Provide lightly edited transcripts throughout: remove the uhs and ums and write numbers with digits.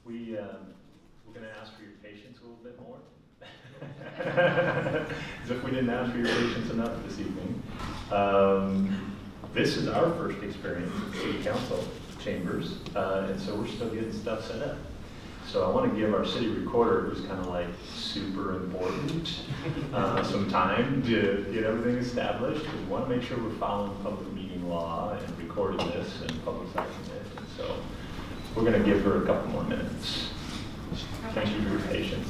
We're going to ask for your patience a little bit more. As if we didn't ask for your patience enough this evening. This is our first experience in City Council chambers, and so we're still getting stuff set up. So I want to give our city recorder, who's kind of like super important, some time to get everything established. We want to make sure we're following public meeting law and recording this and publicizing it. And so we're going to give her a couple more minutes. Thank you for your patience.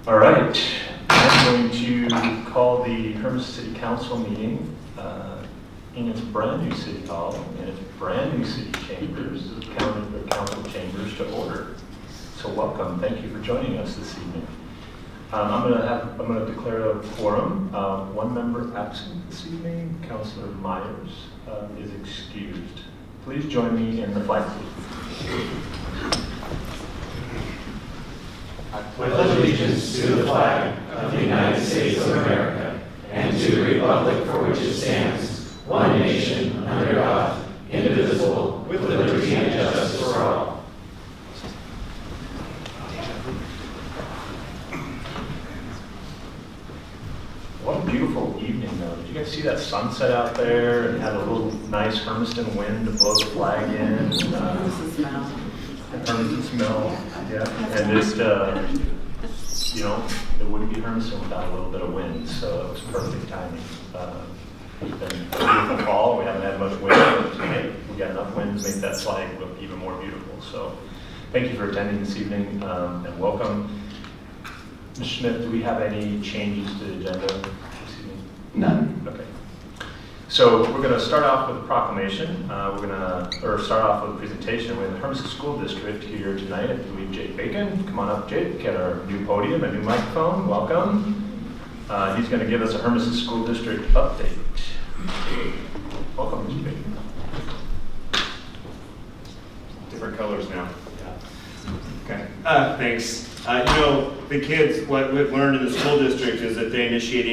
All right, I'm going to call the Hermiston City Council meeting in its brand new City Hall and its brand new City Chambers, the Council Chambers, to order. So welcome, thank you for joining us this evening. I'm going to declare a quorum. One member absent this evening, Councilor Myers, is excused. Please join me in the flag salute. I pledge allegiance to the flag of the United States of America and to the republic for which it stands, one nation, under God, indivisible, with liberty and justice for all. What a beautiful evening, though. Did you guys see that sunset out there and had a little nice Hermiston wind to blow the flag in. Hermiston smell, yeah. And just, you know, it wouldn't be Hermiston without a little bit of wind, so it was perfect timing. It's been a beautiful fall. We haven't had much wind, but tonight we got enough wind to make that flag look even more beautiful. So thank you for attending this evening and welcome. Ms. Schmidt, do we have any changes to the agenda this evening? None. Okay. So we're going to start off with a proclamation. Start off with a presentation with the Hermiston School District here tonight. I believe Jake Bacon. Come on up, Jake. Get our new podium, a new microphone. Welcome. He's going to give us a Hermiston School District update. Welcome, Mr. Bacon. Different colors now. Okay. Thanks. You know, the kids, what we've learned in the school district is that they initiate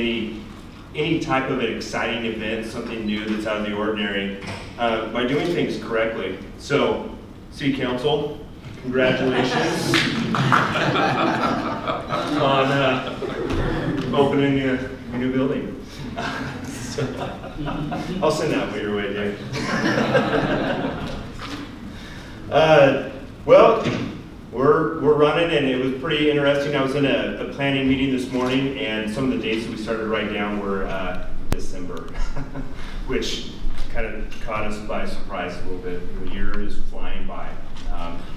any type of an exciting event, something new that's out of the ordinary, by doing things correctly. So, City Council, congratulations on opening a new building. I'll send that your way, Dave. Well, we're running, and it was pretty interesting. I was in a planning meeting this morning, and some of the dates that we started to write down were December, which kind of caught us by surprise a little bit. The year is flying by.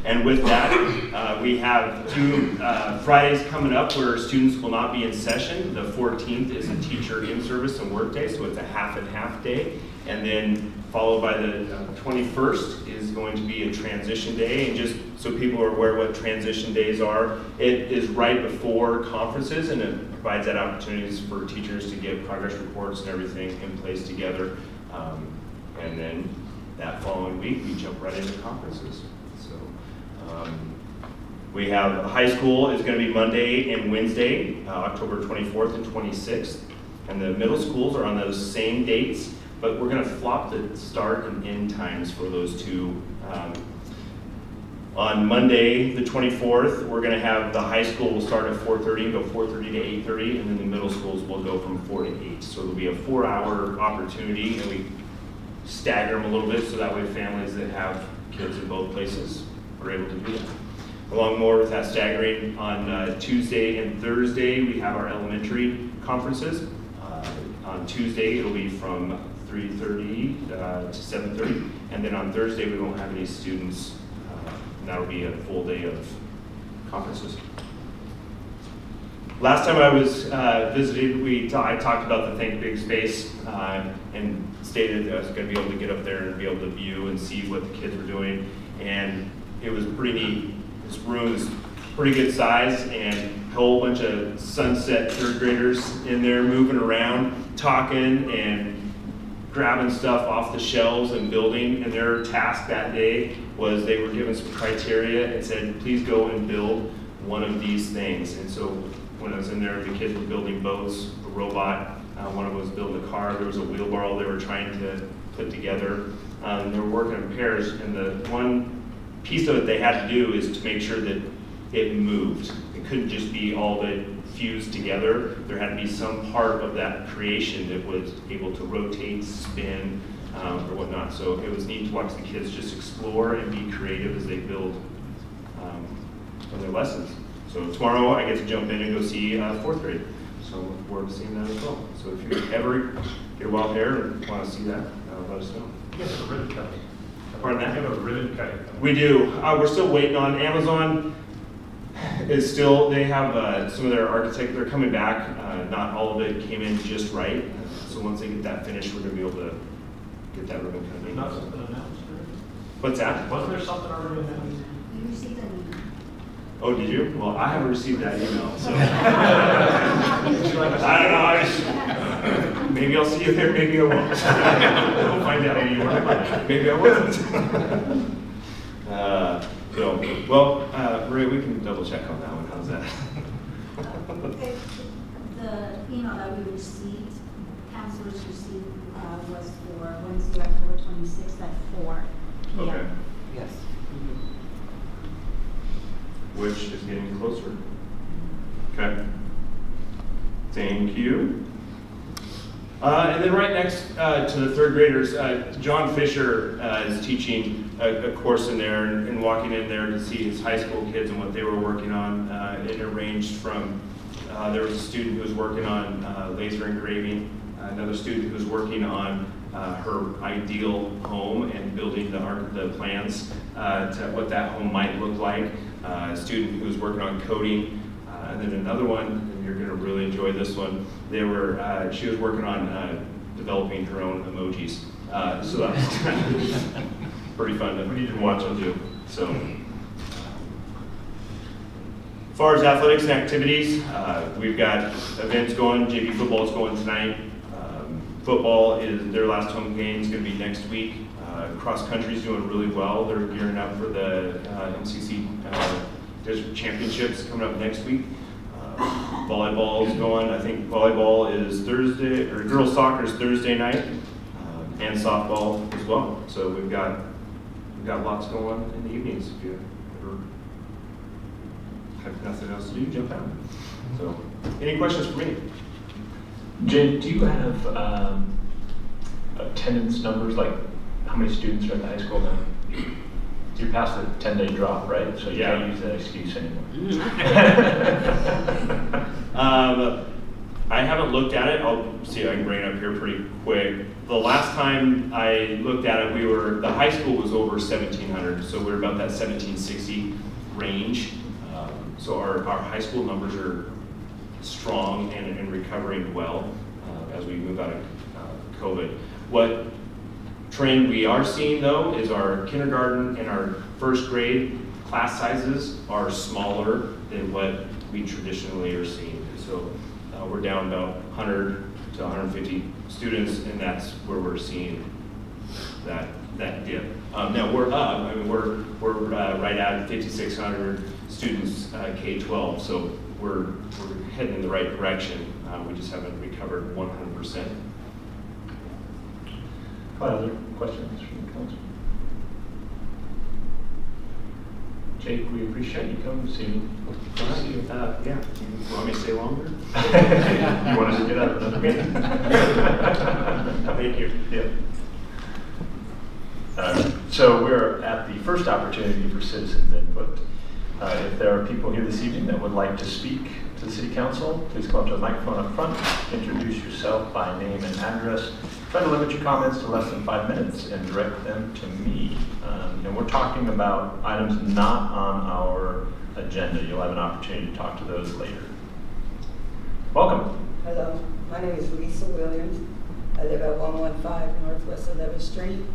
And with that, we have 2 Fridays coming up where students will not be in session. The 14th is a teacher in-service and work day, so it's a half and half day. And then followed by the 21st is going to be a transition day. And just so people are aware what transition days are, it is right before conferences, and it provides that opportunities for teachers to get progress reports and everything in place together. And then that following week, we jump right into conferences. We have high school is going to be Monday and Wednesday, October 24th and 26th. And the middle schools are on those same dates, but we're going to flop the start and end times for those 2. On Monday, the 24th, we're going to have the high school will start at 4:30 and go 4:30 to 8:30, and then the middle schools will go from 4 to 8. So it'll be a 4-hour opportunity, and we stagger them a little bit so that way families that have kids in both places are able to do that. Along more with that staggering, on Tuesday and Thursday, we have our elementary conferences. On Tuesday, it'll be from 3:30 to 7:30, and then on Thursday, we won't have any students. And that'll be a full day of conferences. Last time I was visited, I talked about the Think Big space and stated that I was going to be able to get up there and be able to view and see what the kids were doing, and it was pretty neat. This room is pretty good size, and a whole bunch of Sunset 3rd graders in there moving around, talking and grabbing stuff off the shelves and building. And their task that day was they were given some criteria and said, please go and build one of these things. And so when I was in there, the kids were building boats, a robot, one of them was building a car, there was a wheelbarrow they were trying to put together. They were working in pairs, and the one piece of it they had to do is to make sure that it moved. It couldn't just be all that fused together. There had to be some part of that creation that was able to rotate, spin, or whatnot. So it was neat to watch the kids just explore and be creative as they build on their lessons. So tomorrow I get to jump in and go see 4th grade. So look forward to seeing that as well. So if you ever get a wild hair and want to see that, let us know. You guys have a ribbon cutting. Pardon that? You have a ribbon cutting. We do. We're still waiting on Amazon. Is still, they have some of their architect, they're coming back. Not all of it came in just right. So once they get that finished, we're going to be able to get that ribbon cutting. Not something announced already? What's that? Wasn't there something already announced? You received an email. Oh, did you? Well, I haven't received that email, so. Would you like to- I don't know. Maybe I'll see you there, maybe I won't. We'll find out. Maybe I wasn't. Ray, we can double check on that one. How's that? Okay, the email that we received, counselors received, was for Wednesday, October 26th at 4 p.m. Okay. Yes. Which is getting closer. Okay. Thank you. And then right next to the third graders, John Fisher is teaching a course in there and walking in there to see his high school kids and what they were working on. It ranged from, there was a student who was working on laser engraving, another student who was working on her ideal home and building the plans to what that home might look like, a student who was working on coding, and then another one, and you're going to really enjoy this one, she was working on developing her own emojis. So that's pretty fun to watch them do. So, as far as athletics and activities, we've got events going. JV football is going tonight. Football is their last home game. Is going to be next week. Cross country is doing really well. They're gearing up for the MCC district championships coming up next week. Volleyball is going. I think volleyball is Thursday, or girls soccer is Thursday night, and softball as well. So we've got lots going in the evenings. If you ever have nothing else to do, jump out. So, any questions for me? Jay, do you have attendance numbers, like how many students are at the high school now? You're past the 10-day drop, right? So you can't use that excuse anymore. I haven't looked at it. I'll see if I can bring it up here pretty quick. The last time I looked at it, the high school was over 1,700, so we're about that 1,760 range. So our high school numbers are strong and recovering well as we move out of COVID. What trend we are seeing though is our kindergarten and our first grade class sizes are smaller than what we traditionally are seeing. So we're down about 100 to 150 students, and that's where we're seeing that dip. Now we're up. I mean, we're right at 5,600 students K-12. So we're heading in the right direction. We just haven't recovered 100%. Other questions from the council? Jake, we appreciate you coming this evening. Yeah. You want me to stay longer? You want us to get out of another meeting? Thank you. Yeah. So we're at the first opportunity for citizens input. If there are people here this evening that would like to speak to the City Council, please come up to the microphone up front, introduce yourself by name and address. Try to limit your comments to less than 5 minutes and direct them to me. And we're talking about items not on our agenda. You'll have an opportunity to talk to those later. Welcome. Hello, my name is Lisa Williams. I live at 115 Northwest 11th Street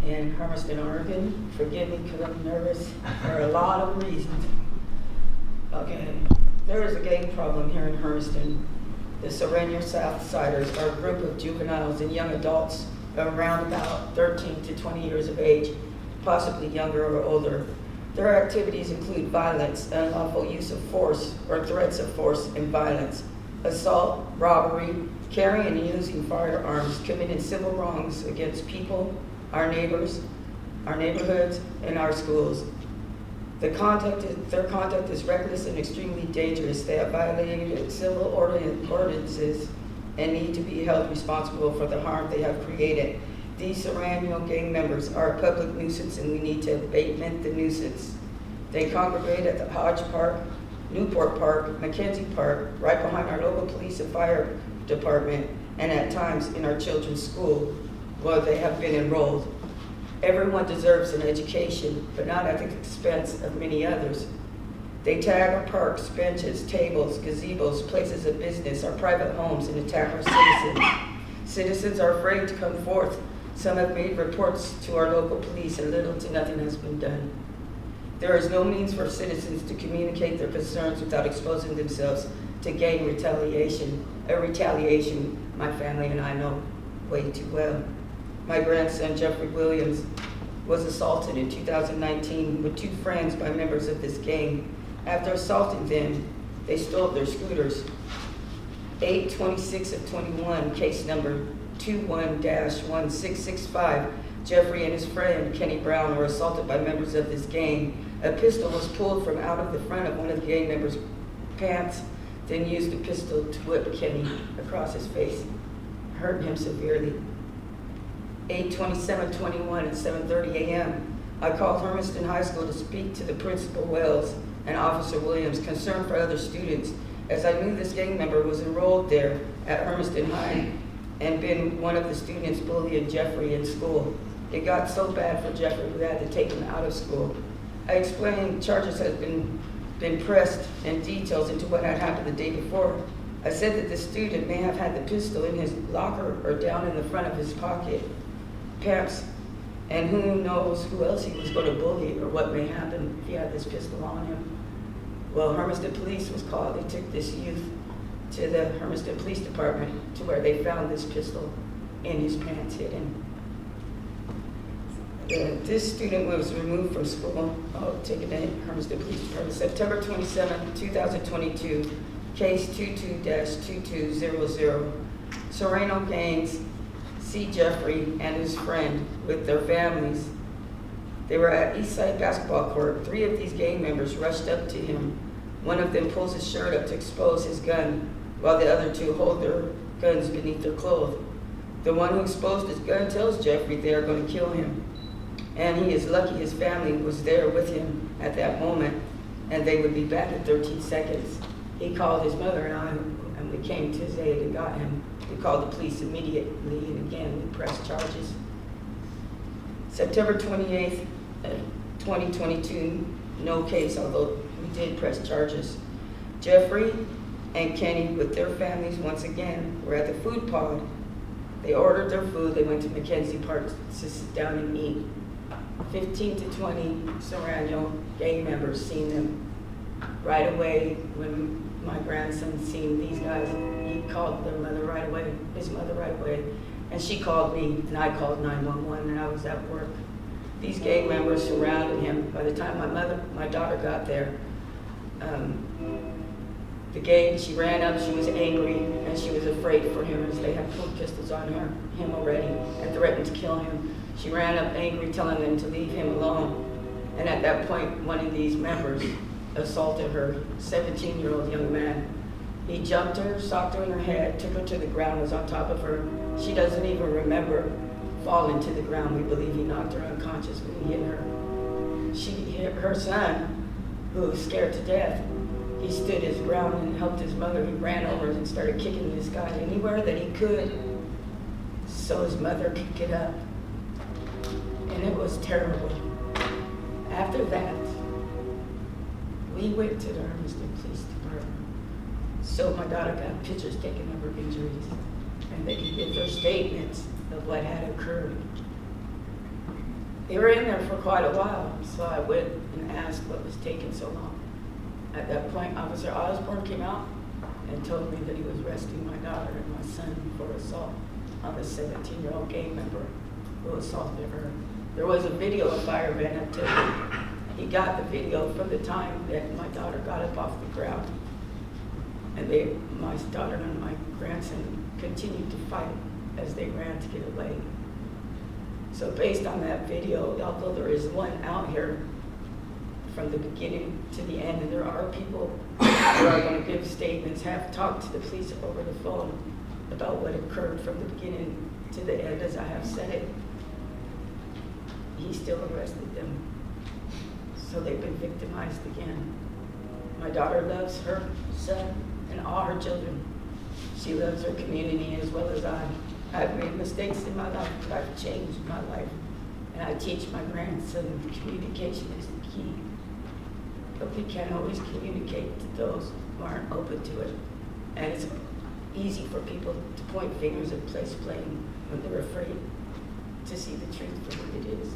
in Hermiston, Oregon. Forgive me because I'm nervous for a lot of reasons. Okay, there is a gang problem here in Hermiston. The Serenior Southsiders are a group of juveniles and young adults around about 13 to 20 years of age, possibly younger or older. Their activities include violence, unlawful use of force or threats of force and violence, assault, robbery, carrying and using firearms, committing civil wrongs against people, our neighbors, our neighborhoods, and our schools. Their conduct is reckless and extremely dangerous. They have violated civil ordinances and need to be held responsible for the harm they have created. These Serrano gang members are a public nuisance, and we need to abatement the nuisance. They congregate at the Hodge Park, Newport Park, Mackenzie Park, right behind our local police and fire department, and at times in our children's school where they have been enrolled. Everyone deserves an education, but not at the expense of many others. They tag our parks, benches, tables, gazebos, places of business, our private homes, and attack our citizens. Citizens are afraid to come forth. Some have made reports to our local police, and little to nothing has been done. There is no means for citizens to communicate their concerns without exposing themselves to gang retaliation, a retaliation my family and I know way too well. My grandson, Jeffrey Williams, was assaulted in 2019 with 2 friends by members of this gang. After assaulting them, they stole their scooters. 8/26 of 21, case number 21-1665, Jeffrey and his friend, Kenny Brown, were assaulted by members of this gang. A pistol was pulled from out of the front of one of the gang members' pants, then used the pistol to whip Kenny across his face. hurt him severely. 8/27/21 at 7:30 a.m. I called Hermiston High School to speak to the principal Wells and Officer Williams, concerned for other students, as I knew this gang member was enrolled there at Hermiston High and been one of the students bullying Jeffrey in school. It got so bad for Jeffrey we had to take him out of school. I explained charges had been pressed and details into what had happened the day before. I said that the student may have had the pistol in his locker or down in the front of his pocket, pants, and who knows who else he was going to bully or what may happen if he had this pistol on him. Well, Hermiston Police was called. They took this youth to the Hermiston Police Department to where they found this pistol in his pants hidden. This student was removed from school, taken to Hermiston Police Department, September 27, 2022, case 22-2200. Serrano gangs see Jeffrey and his friend with their families. They were at Eastside basketball court. 3 of these gang members rushed up to him. One of them pulls his shirt up to expose his gun, while the other 2 hold their guns beneath their clothes. The one who exposed his gun tells Jeffrey they are going to kill him. And he is lucky his family was there with him at that moment, and they would be back in 13 seconds. He called his mother and I, and we came to his aid and got him. We called the police immediately, and again, we pressed charges. September 28th, 2022, no case, although we did press charges. Jeffrey and Kenny, with their families once again, were at the food pod. They ordered their food. They went to Mackenzie Park to sit down and eat. 15 to 20 Serrano gang members seen them right away. When my grandson seen these guys, he called their mother right away, his mother right away, and she called me, and I called 911, and I was at work. These gang members surrounded him. By the time my daughter got there, the gang, she ran up, she was angry, and she was afraid for him as they had pulled pistols on him already and threatened to kill him. She ran up angry, telling them to leave him alone. And at that point, one of these members assaulted her, 17-year-old young man. He jumped her, socked her in her head, took her to the ground, was on top of her. She doesn't even remember falling to the ground. We believe he knocked her unconscious when he hit her. Her son, who was scared to death, he stood his ground and helped his mother. He ran over and started kicking this guy anywhere that he could so his mother could get up. And it was terrible. After that, we went to the Hermiston Police Department. So my daughter got pictures taken of her injuries, and they could get their statements of what had occurred. They were in there for quite a while, so I went and asked what was taking so long. At that point, Officer Osborne came out and told me that he was arresting my daughter and my son for assault on the 17-year-old gang member who assaulted her. There was a video of fireman had taken. He got the video from the time that my daughter got up off the ground. And my daughter and my grandson continued to fight as they ran to get away. So based on that video, although there is one out here from the beginning to the end, and there are people who are going to give statements, have talked to the police over the phone about what occurred from the beginning to the end, as I have said it, he still arrested them. So they've been victimized again. My daughter loves her son and all her children. She loves her community as well as I. I've made mistakes in my life, but I've changed my life. And I teach my grandson communication is the key. But we can't always communicate to those who aren't open to it. And it's easy for people to point fingers and place blame when they're afraid to see the truth for what it is.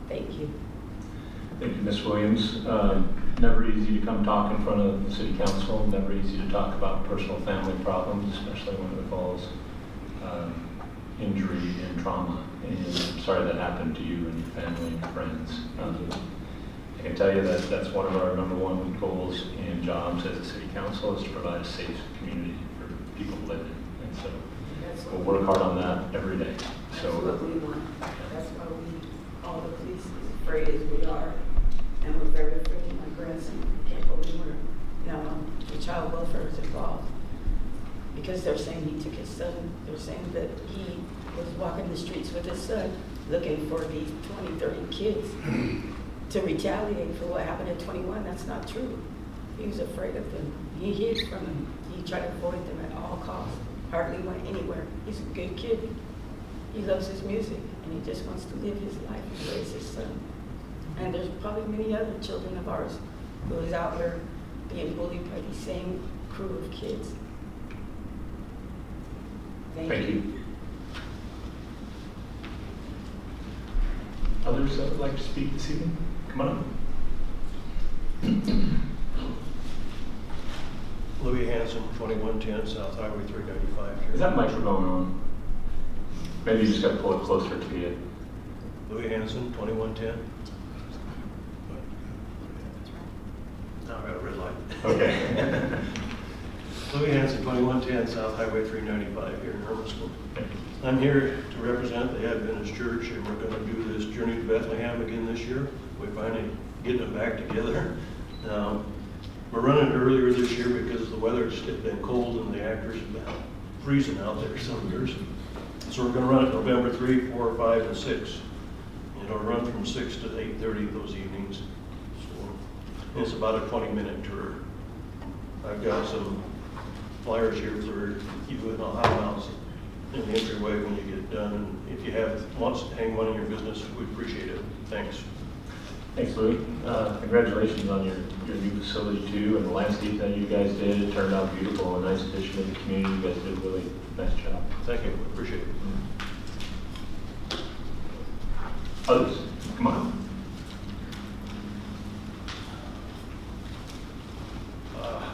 Thank you. Thank you, Ms. Williams. Never easy to come talk in front of the city council, never easy to talk about personal family problems, especially when it involves injury and trauma. And I'm sorry that happened to you and your family and your friends. I can tell you that that's one of our #1 goals and jobs as a city council is to provide a safe community for people to live in. And so we'll work hard on that every day. That's what we want. That's why all the police, as afraid as we are, and we're very afraid of my grandson. Can't believe the child welfare is involved. because they're saying he took his son, they're saying that he was walking the streets with his son, looking for these 20, 30 kids to retaliate for what happened at 21. That's not true. He was afraid of them. He hid from them. He tried to avoid them at all costs. Hardly went anywhere. He's a good kid. He loves his music, and he just wants to live his life and raise his son. And there's probably many other children of ours who is out here being bullied by the same crew of kids. Thank you. Others that would like to speak this evening? Come on up. Louis Hanson, 2110 South Highway 395 here. Is that microphone on? Maybe you just got to pull it closer to you. Louis Hanson, 2110. Now I got a red light. Okay. Louis Hanson, 2110 South Highway 395 here in Hermiston. I'm here to represent the Adventist Church, and we're going to do this Journey to Bethlehem again this year. We're finally getting it back together. We're running it earlier this year because the weather's been cold and the actors have been freezing out there some years. So we're going to run it November 3, 4, 5, and 6. It'll run from 6 to 8:30 those evenings. So it's about a 20-minute tour. I've got some flyers here for you, and I'll have them out in the entryway when you get done. And if you wants to hang one in your business, we'd appreciate it. Thanks. Thanks, Louis. Congratulations on your new facility too, and the landscape that you guys did. It turned out beautiful, a nice addition to the community. You guys did a really nice job. Thank you. Appreciate it. Others, come on.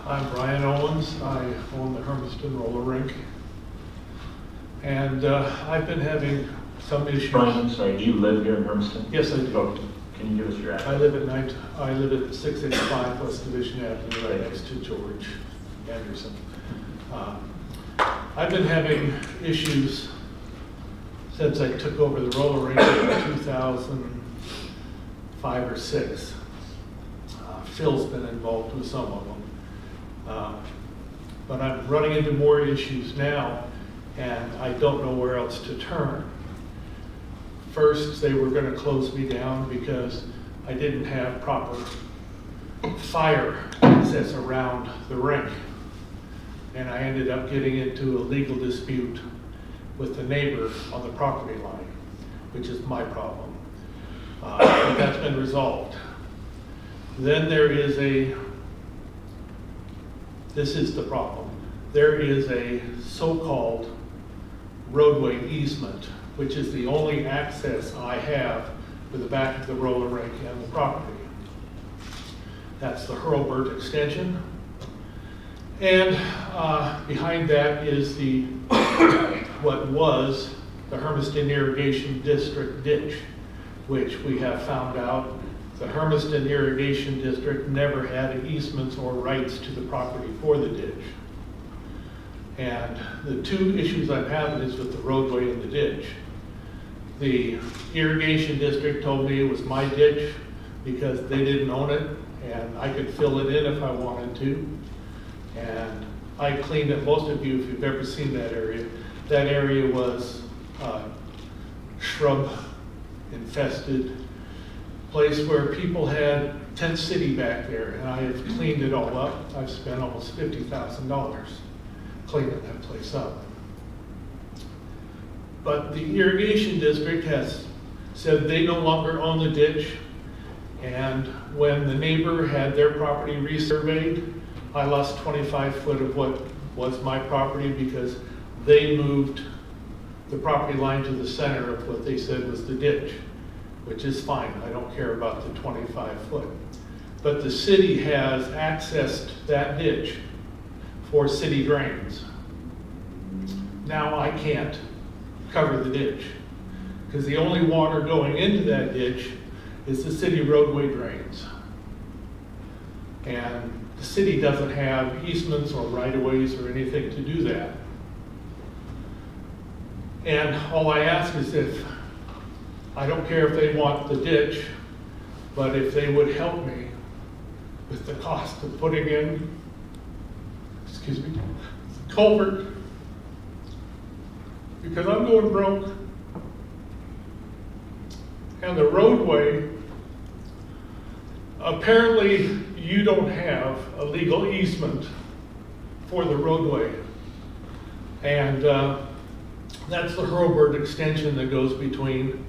I'm Brian Owens. I own the Hermiston roller rink. And I've been having some issues. Brian, I'm sorry, do you live here in Hermiston? Yes, I do. Oh, can you give us your address? I live at 685 West Division Avenue, right next to George Anderson. I've been having issues since I took over the roller rink in 2005 or 6. Phil's been involved with some of them. But I'm running into more issues now, and I don't know where else to turn. First, they were going to close me down because I didn't have proper fire access around the rink. And I ended up getting into a legal dispute with the neighbor on the property line, which is my problem. But that's been resolved. Then there is this is the problem. There is a so-called roadway easement, which is the only access I have for the back of the roller rink and the property. That's the Hurlburt extension. And behind that is what was the Hermiston Irrigation District ditch, which we have found out the Hermiston Irrigation District never had easements or rights to the property for the ditch. And the two issues I'm having is with the roadway and the ditch. The irrigation district told me it was my ditch because they didn't own it and I could fill it in if I wanted to. And I cleaned it. Most of you, if you've ever seen that area was shrub infested place where people had tent city back there, and I have cleaned it all up. I've spent almost $50,000 cleaning that place up. But the irrigation district has said they no longer own the ditch, and when the neighbor had their property resurveyed, I lost 25 foot of what was my property because they moved the property line to the center of what they said was the ditch, which is fine. I don't care about the 25 foot. But the city has accessed that ditch for city drains. Now I can't cover the ditch because the only water going into that ditch is the city roadway drains. And the city doesn't have easements or right-of-ways or anything to do that. And all I ask is I don't care if they want the ditch, but if they would help me with the cost of putting in, the culvert because I'm going broke. And the roadway, apparently you don't have a legal easement for the roadway. And that's the Hurlburt extension that goes between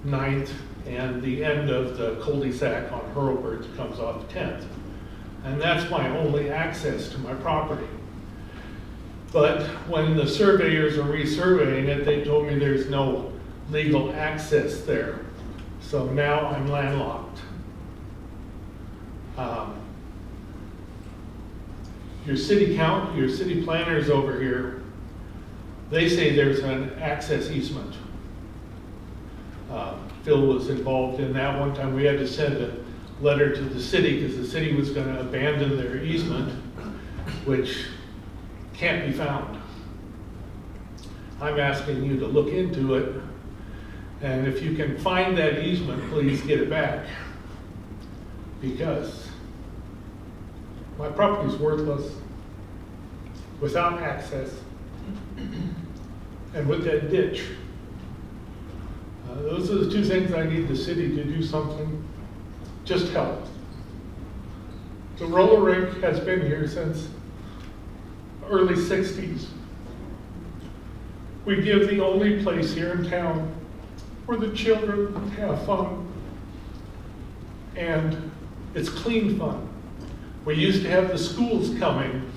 9th and the end of the cul-de-sac on Hurlburt that comes off 10th. And that's my only access to my property. But when the surveyors are resurveying it, they told me there's no legal access there. So now I'm landlocked. Your city planners over here, they say there's an access easement. Phil was involved in that one time. We had to send a letter to the city because the city was going to abandon their easement, which can't be found. I'm asking you to look into it, and if you can find that easement, please get it back, because my property is worthless without access and with that ditch. Those are the two things I need the city to do something. Just help. The roller rink has been here since early 60s. We give the only place here in town where the children have fun. And it's clean fun. We used to have the schools coming.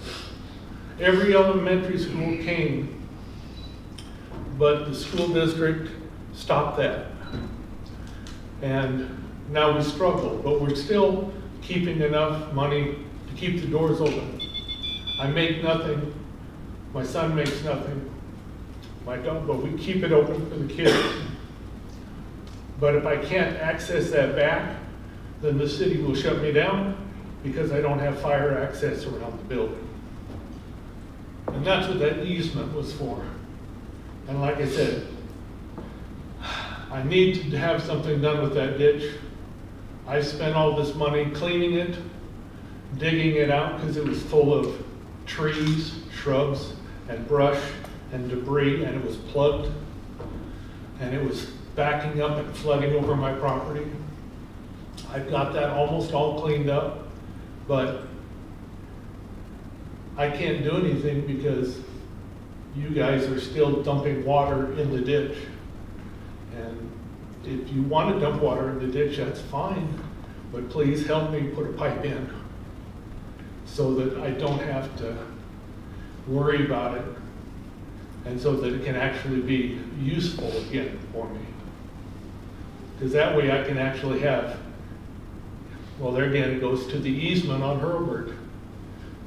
Every elementary school came, but the school district stopped that. And now we struggle, but we're still keeping enough money to keep the doors open. I make nothing, my son makes nothing, but we keep it open for the kids. But if I can't access that back, then the city will shut me down because I don't have fire access around the building. And that's what that easement was for. And like I said, I need to have something done with that ditch. I spent all this money cleaning it, digging it out because it was full of trees, shrubs, and brush and debris, and it was plugged. And it was backing up and flooding over my property. I've got that almost all cleaned up, but I can't do anything because you guys are still dumping water in the ditch. And if you want to dump water in the ditch, that's fine, but please help me put a pipe in so that I don't have to worry about it, and so that it can actually be useful again for me. Because that way I can actually have, well, there again, it goes to the easement on Hurlburt.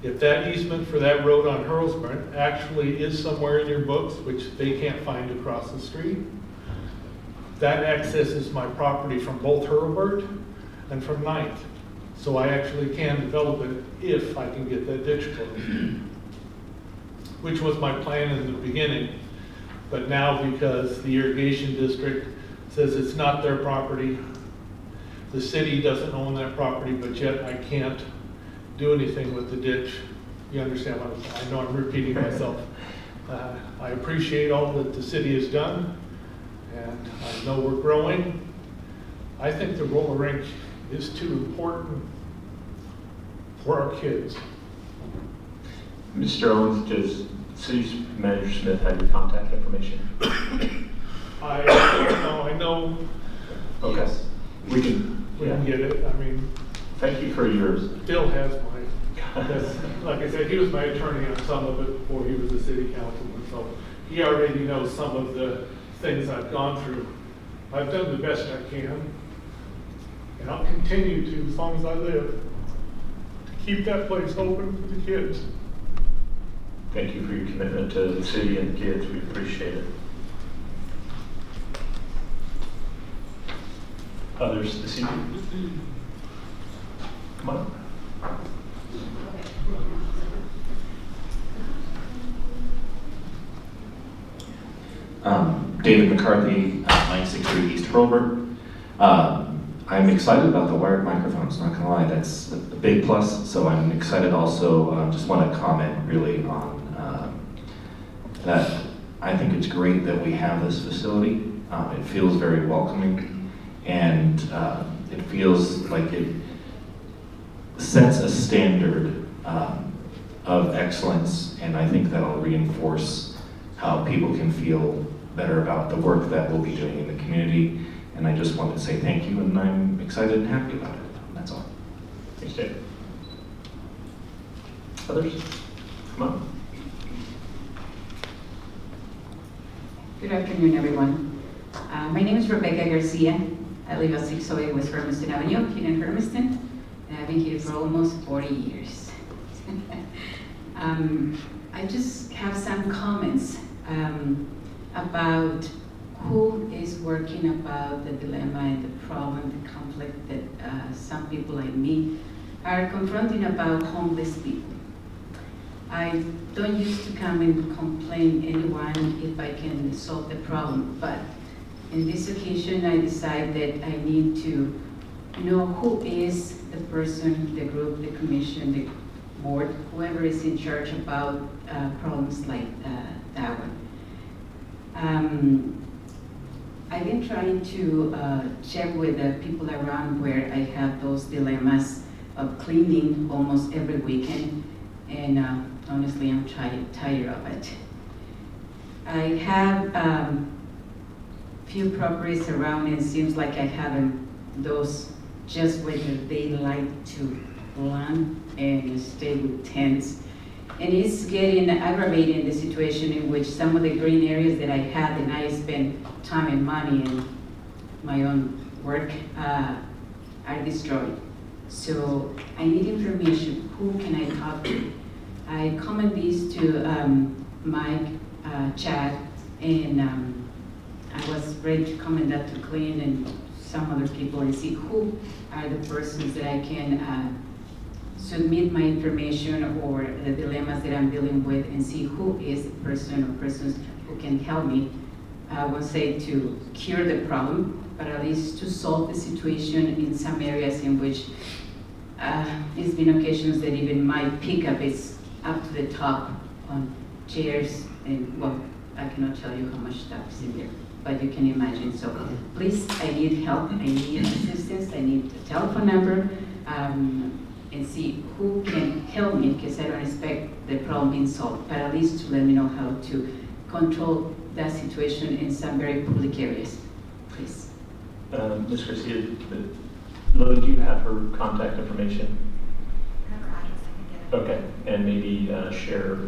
If that easement for that road on Hurlburt actually is somewhere in your books, which they can't find across the street, that accesses my property from both Hurlburt and from 9th. So I actually can develop it if I can get that ditch closed, which was my plan in the beginning. But now, because the irrigation district says it's not their property, the city doesn't own that property, but yet I can't do anything with the ditch. You understand what I know I'm repeating myself. I appreciate all that the city has done, and I know we're growing. I think the roller rink is too important for our kids. Mr. Owens, does City Manager Smith have your contact information? I know. Okay. Yes. We can Get it. I mean, thank you for yours. Phil has mine. Like I said, he was my attorney on some of it before he was a city councilman, so he already knows some of the things I've gone through. I've done the best I can, and I'll continue to as long as I live, to keep that place open for the kids. Thank you for your commitment to the city and the kids. We appreciate it. Others this evening? Come on. David McCarthy, 963 East Hurlburt. I'm excited about the wired microphones, not gonna lie, that's a big plus. So I'm excited also, just want to comment really on that I think it's great that we have this facility. It feels very welcoming, and it feels like it sets a standard of excellence, and I think that'll reinforce how people can feel better about the work that we'll be doing in the community. And I just wanted to say thank you, and I'm excited and happy about it. That's all. Thanks, Dave. Others? Come on. Good afternoon, everyone. My name is Rebecca Garcia. I live at 608 West Hermiston Avenue here in Hermiston, and I've been here for almost 40 years. I just have some comments about who is working about the dilemma and the problem, the conflict that some people like me are confronting about homeless people. I don't used to come and complain anyone if I can solve the problem, but in this occasion I decided that I need to know who is the person, the group, the commission, the board, whoever is in charge about problems like that one. I've been trying to check with the people around where I have those dilemmas of cleaning almost every weekend, and honestly, I'm tired of it. I have few properties around, and it seems like I have those just where they like to land and stay with tents. And it's getting aggravating, the situation in which some of the green areas that I had and I spend time and money and my own work are destroyed. So I need information. Who can I talk to? I comment these to Mike, Chad, and I was ready to comment that to Clint and some other people and see who are the persons that I can submit my information or the dilemmas that I'm dealing with, and see who is the person or persons who can help me, I won't say to cure the problem, but at least to solve the situation in some areas in which it's been occasions that even my pickup is up to the top on chairs, and well, I cannot tell you how much stuff is in there, but you can imagine. So please, I need help, I need assistance, I need a telephone number, and see who can help me, because I don't expect the problem being solved, but at least to let me know how to control that situation in some very public areas, please. Ms. Garcia, Lily, do you have her contact information? Her address, I can get it. Okay, and maybe share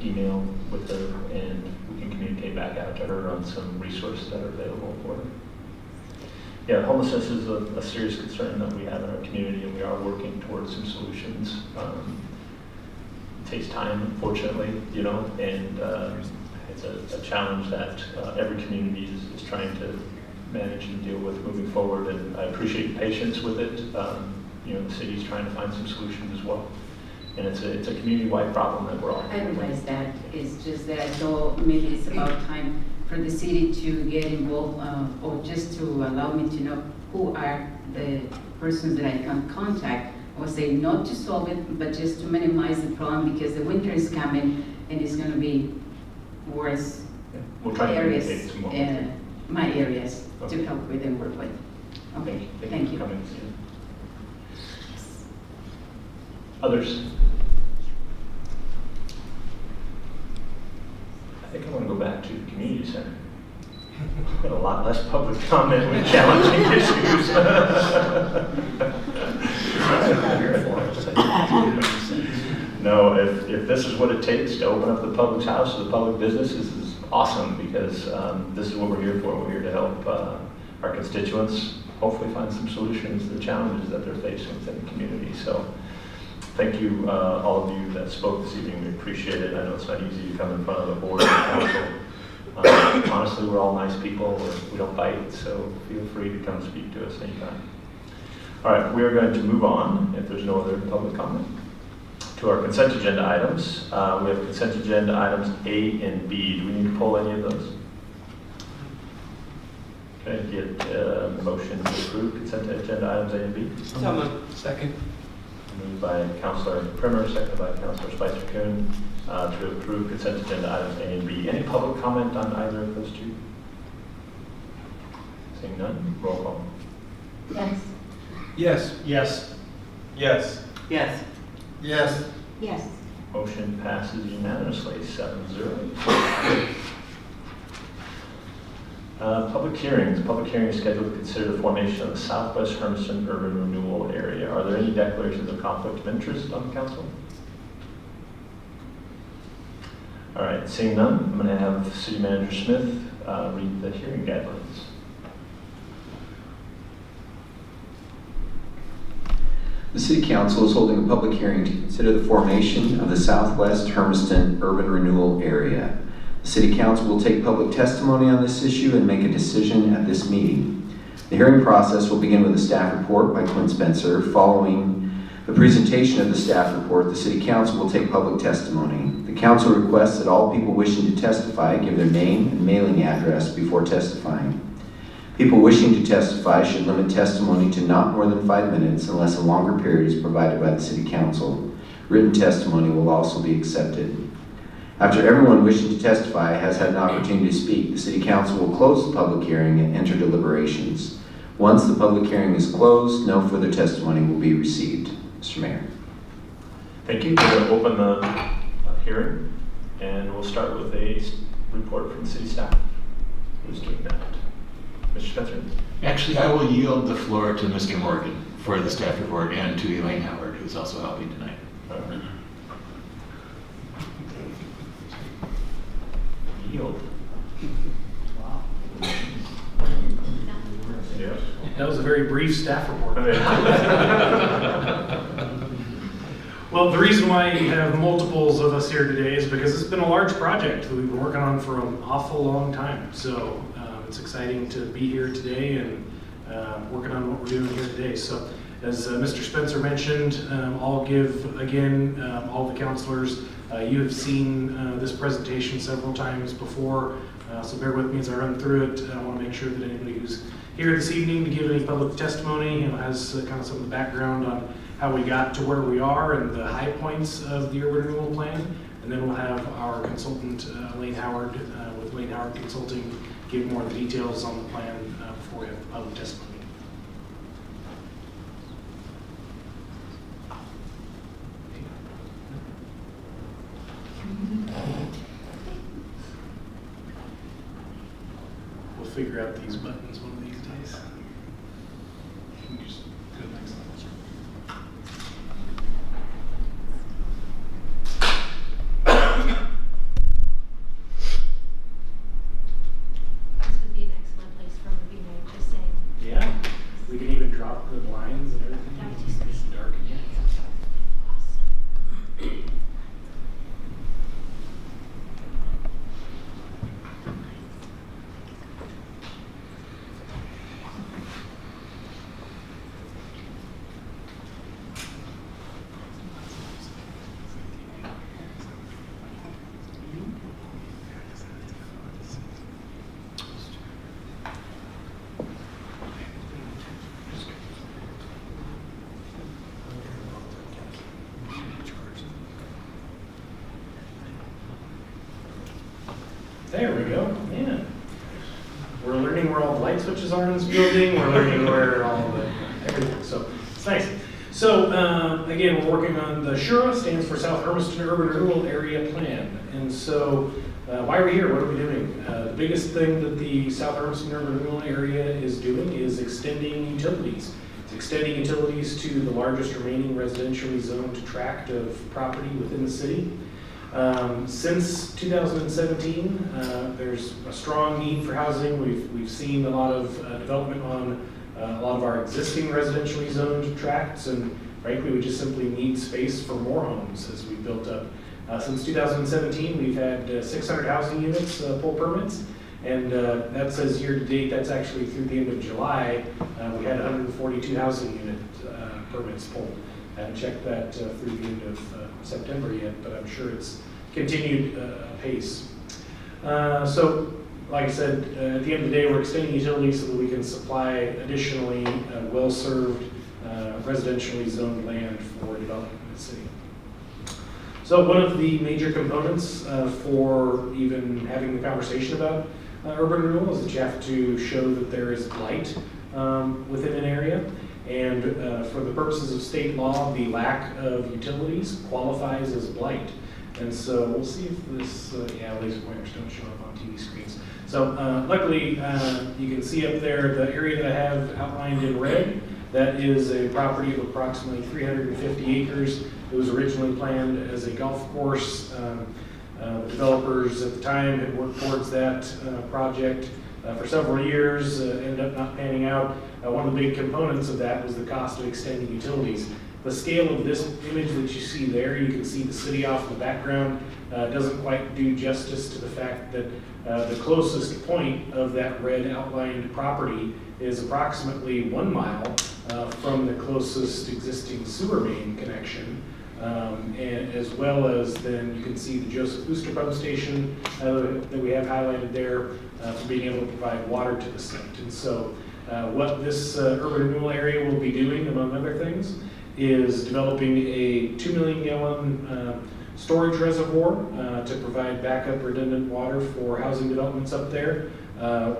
email with her, and we can communicate back out to her on some resources that are available for her. Yeah, homelessness is a serious concern that we have in our community, and we are working towards some solutions. It takes time, unfortunately, you know, and it's a challenge that every community is trying to manage and deal with moving forward, and I appreciate your patience with it. You know, the city's trying to find some solutions as well. And it's a community-wide problem that we're all I dealing with. realize that. It's just that I thought maybe it's about time for the city to get involved, or just to allow me to know who are the persons that I can contact. I would say not to solve it, but just to minimize the problem, because the winter is coming and it's going to be worse Yeah. We'll try to areas, communicate some more. my areas, Okay. to help with and work with. Okay, thank you. for coming. Others? I think I want to go back to the community center. Got a lot less public comment with challenging issues. No, if this is what it takes to open up the public house or the public business, this is awesome, because this is what we're here for. We're here to help our constituents hopefully find some solutions to the challenges that they're facing within the community. So thank you, all of you that spoke this evening. We appreciate it. I know it's not easy to come in front of the board and council. Honestly, we're all nice people. We don't bite, so feel free to come speak to us anytime. All right, we are going to move on, if there's no other public comment, to our consent agenda items. We have consent agenda items A and B. Do we need to pull any of those? Okay, get a motion to approve consent agenda items A and B. So moved. Second. Moved by Councilor Primer, seconded by Councilor Spicer-Coon, to approve consent agenda items A and B. Any public comment on either of those two? Seeing none, roll call. Yes. Yes. Yes. Yes. Yes. Yes. Yes. Motion passes unanimously, 7-0. Public hearings. Public hearing is scheduled to consider the formation of the Southwest Hermiston Urban Renewal Area. Are there any declarations of conflict of interest on the council? All right, seeing none, I'm going to have City Manager Smith read the hearing guidelines. The City Council is holding a public hearing to consider the formation of the Southwest Hermiston Urban Renewal Area. The City Council will take public testimony on this issue and make a decision at this meeting. The hearing process will begin with a staff report by Quinn Spencer. Following the presentation of the staff report, the City Council will take public testimony. The Council requests that all people wishing to testify give their name and mailing address before testifying. People wishing to testify should limit testimony to not more than 5 minutes unless a longer period is provided by the City Council. Written testimony will also be accepted. After everyone wishing to testify has had an opportunity to speak, the City Council will close the public hearing and enter deliberations. Once the public hearing is closed, no further testimony will be received. Mr. Mayor. Thank you. We're going to open the hearing, and we'll start with a report from the city staff. Who's doing that? Mr. Spencer? Actually, I will yield the floor to Ms. Morgan for the staff report and to Elaine Howard, who's also helping tonight. Yield. Wow. Yes. That was a very brief staff report. Well, the reason why you have multiples of us here today is because it's been a large project that we've been working on for an awful long time. So it's exciting to be here today and working on what we're doing here today. So as Mr. Spencer mentioned, I'll give again all the councilors, you have seen this presentation several times before, so bear with me as I run through it. I want to make sure that anybody who's here this evening to give any public testimony has kind of some of the background on how we got to where we are and the high points of the urban renewal plan. And then we'll have our consultant, Elaine Howard, with Elaine Howard Consulting, give more of the details on the plan before we have the public testimony. We'll figure out these buttons one of these days. You can just do it next time. This would be an excellent place for a movie night, just saying. Yeah, we can even drop the blinds and everything. That would just be It's dark again. awesome. There we go, man. We're learning where all the light switches are in this building. We're learning where all the everything. So it's nice. So again, we're working on the SHURA, stands for South Hermiston Urban Renewal Area Plan. And so why are we here? What are we doing? The biggest thing that the South Hermiston Urban Renewal Area is doing is extending utilities. It's extending utilities to the largest remaining residentially zoned tract of property within the city. Since 2017, there's a strong need for housing. We've seen a lot of development on a lot of our existing residentially zoned tracts, and frankly, we just simply need space for more homes as we built up. Since 2017, we've had 600 housing units pull permits, and that says year to date, that's actually through the end of July, we had 142 housing unit permits pulled. I haven't checked that through the end of September yet, but I'm sure it's continued pace. So, like I said, at the end of the day, we're extending utilities so that we can supply additionally well-served residentially zoned land for development in the city. So one of the major components for even having the conversation about urban renewal is that you have to show that there is blight within an area. And for the purposes of state law, the lack of utilities qualifies as blight. And so we'll see if this, laser pointers don't show up on TV screens. So luckily, you can see up there the area that I have outlined in red. That is a property of approximately 350 acres. It was originally planned as a golf course. The developers at the time had worked towards that project for several years, ended up not panning out. One of the big components of that was the cost of extending utilities. The scale of this image that you see there, you can see the city off in the background, doesn't quite do justice to the fact that the closest point of that red outlined property is approximately 1 mile from the closest existing sewer main connection. And as well as then you can see the Joseph Booster Pump Station that we have highlighted there for being able to provide water to the site. And so what this urban renewal area will be doing, among other things, is developing a 2 million gallon storage reservoir to provide backup redundant water for housing developments up there.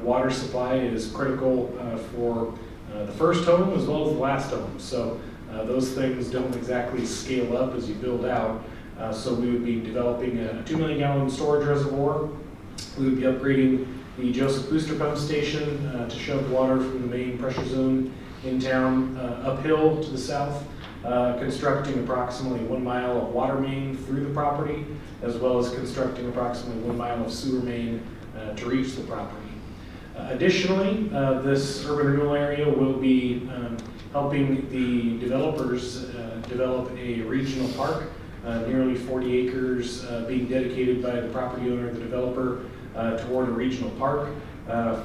Water supply is critical for the first home as well as the last home. So those things don't exactly scale up as you build out. So we would be developing a 2 million gallon storage reservoir. We would be upgrading the Joseph Booster Pump Station to shove water from the main pressure zone in town uphill to the south, constructing approximately 1 mile of water main through the property, as well as constructing approximately 1 mile of sewer main to reach the property. Additionally, this urban renewal area will be helping the developers develop a regional park, nearly 40 acres being dedicated by the property owner, the developer, toward a regional park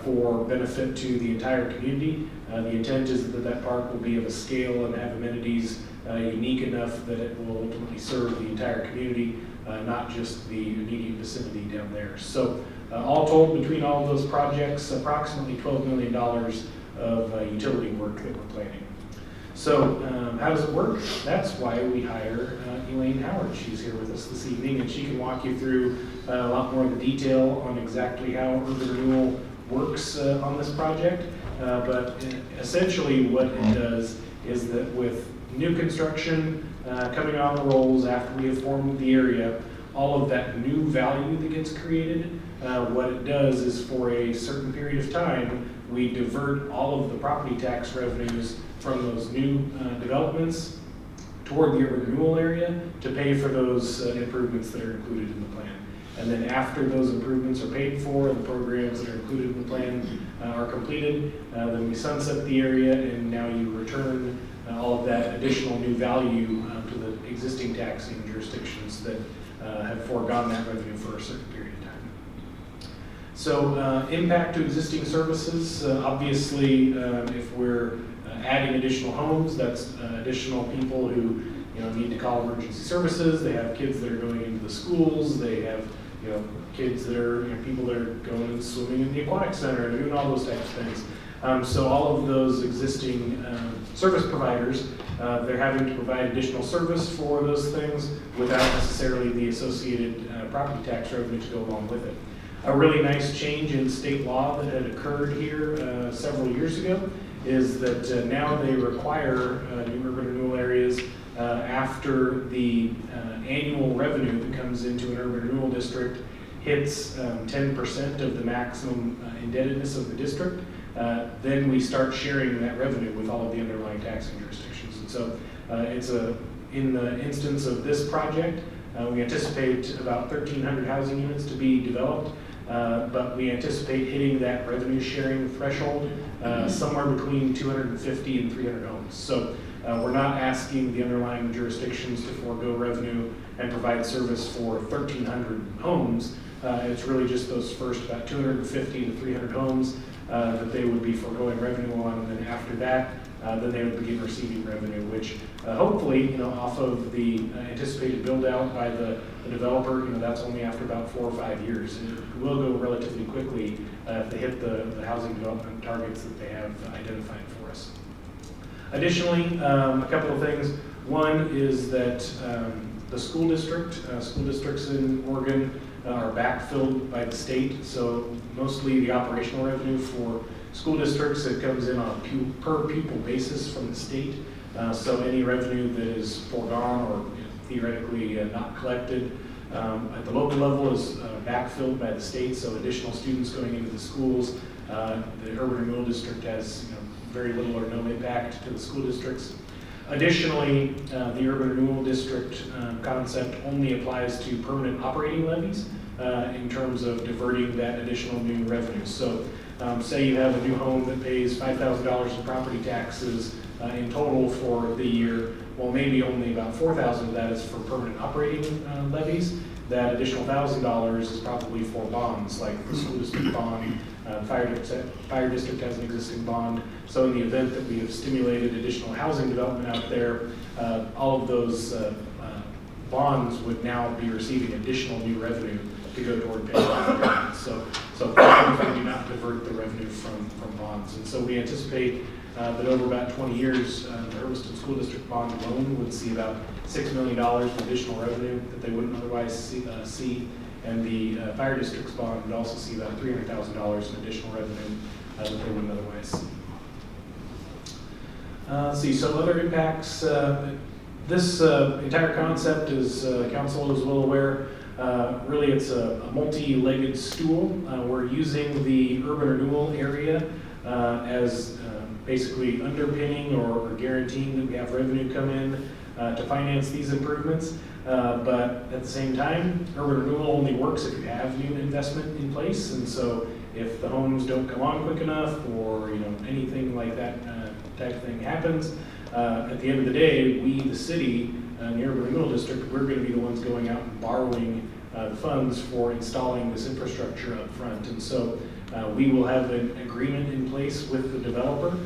for benefit to the entire community. The intent is that that park will be of a scale and have amenities unique enough that it will ultimately serve the entire community, not just the immediate vicinity down there. So all told, between all of those projects, approximately $12 million of utility work that we're planning. So how does it work? That's why we hire Elaine Howard. She's here with us this evening, and she can walk you through a lot more of the detail on exactly how urban renewal works on this project. But essentially what it does is that with new construction coming on the rolls after we have formed the area, all of that new value that gets created, what it does is for a certain period of time, we divert all of the property tax revenues from those new developments toward the urban renewal area to pay for those improvements that are included in the plan. And then after those improvements are paid for and the programs that are included in the plan are completed, then we sunset the area, and now you return all of that additional new value to the existing taxing jurisdictions that have foregone that revenue for a certain period of time. So impact to existing services, obviously if we're adding additional homes, that's additional people who need to call emergency services. They have kids that are going into the schools. They have kids that are people that are going and swimming in the aquatic center and doing all those types of things. So all of those existing service providers, they're having to provide additional service for those things without necessarily the associated property tax revenue to go along with it. A really nice change in state law that had occurred here several years ago is that now they require new urban renewal areas after the annual revenue that comes into an urban renewal district hits 10% of the maximum indebtedness of the district, then we start sharing that revenue with all of the underlying taxing jurisdictions. And so in the instance of this project, we anticipate about 1,300 housing units to be developed, but we anticipate hitting that revenue sharing threshold somewhere between 250 and 300 homes. So we're not asking the underlying jurisdictions to forego revenue and provide service for 1,300 homes. It's really just those first about 250 to 300 homes that they would be foregoing revenue on, and then after that, then they would begin receiving revenue, which hopefully, off of the anticipated build out by the developer, that's only after about 4 or 5 years. And it will go relatively quickly if they hit the housing development targets that they have identified for us. Additionally, a couple of things. One is that the school districts in Oregon are backfilled by the state. So mostly the operational revenue for school districts, it comes in on a per pupil basis from the state. So any revenue that is foregone or theoretically not collected at the local level is backfilled by the state. So additional students going into the schools, the urban renewal district has very little or no impact to the school districts. Additionally, the urban renewal district concept only applies to permanent operating levies in terms of diverting that additional new revenue. So say you have a new home that pays $5,000 in property taxes in total for the year. Well, maybe only about $4,000 of that is for permanent operating levies. That additional $1,000 is probably for bonds, like the school district bond. Fire district has an existing bond. So in the event that we have stimulated additional housing development out there, all of those bonds would now be receiving additional new revenue to go toward paying off bonds. So we do not divert the revenue from bonds. And so we anticipate that over about 20 years, the Hermiston School District bond alone would see about $6 million of additional revenue that they wouldn't otherwise see. And the fire district's bond would also see about $300,000 in additional revenue that they wouldn't otherwise see. Let's see, so other impacts. This entire concept, as council is well aware, really it's a multi-legged stool. We're using the urban renewal area as basically underpinning or guaranteeing that we have revenue come in to finance these improvements. But at the same time, urban renewal only works if you have new investment in place. And so if the homes don't come on quick enough or anything like that type of thing happens, at the end of the day, we, the city, the urban renewal district, we're going to be the ones going out and borrowing the funds for installing this infrastructure up front. And so we will have an agreement in place with the developer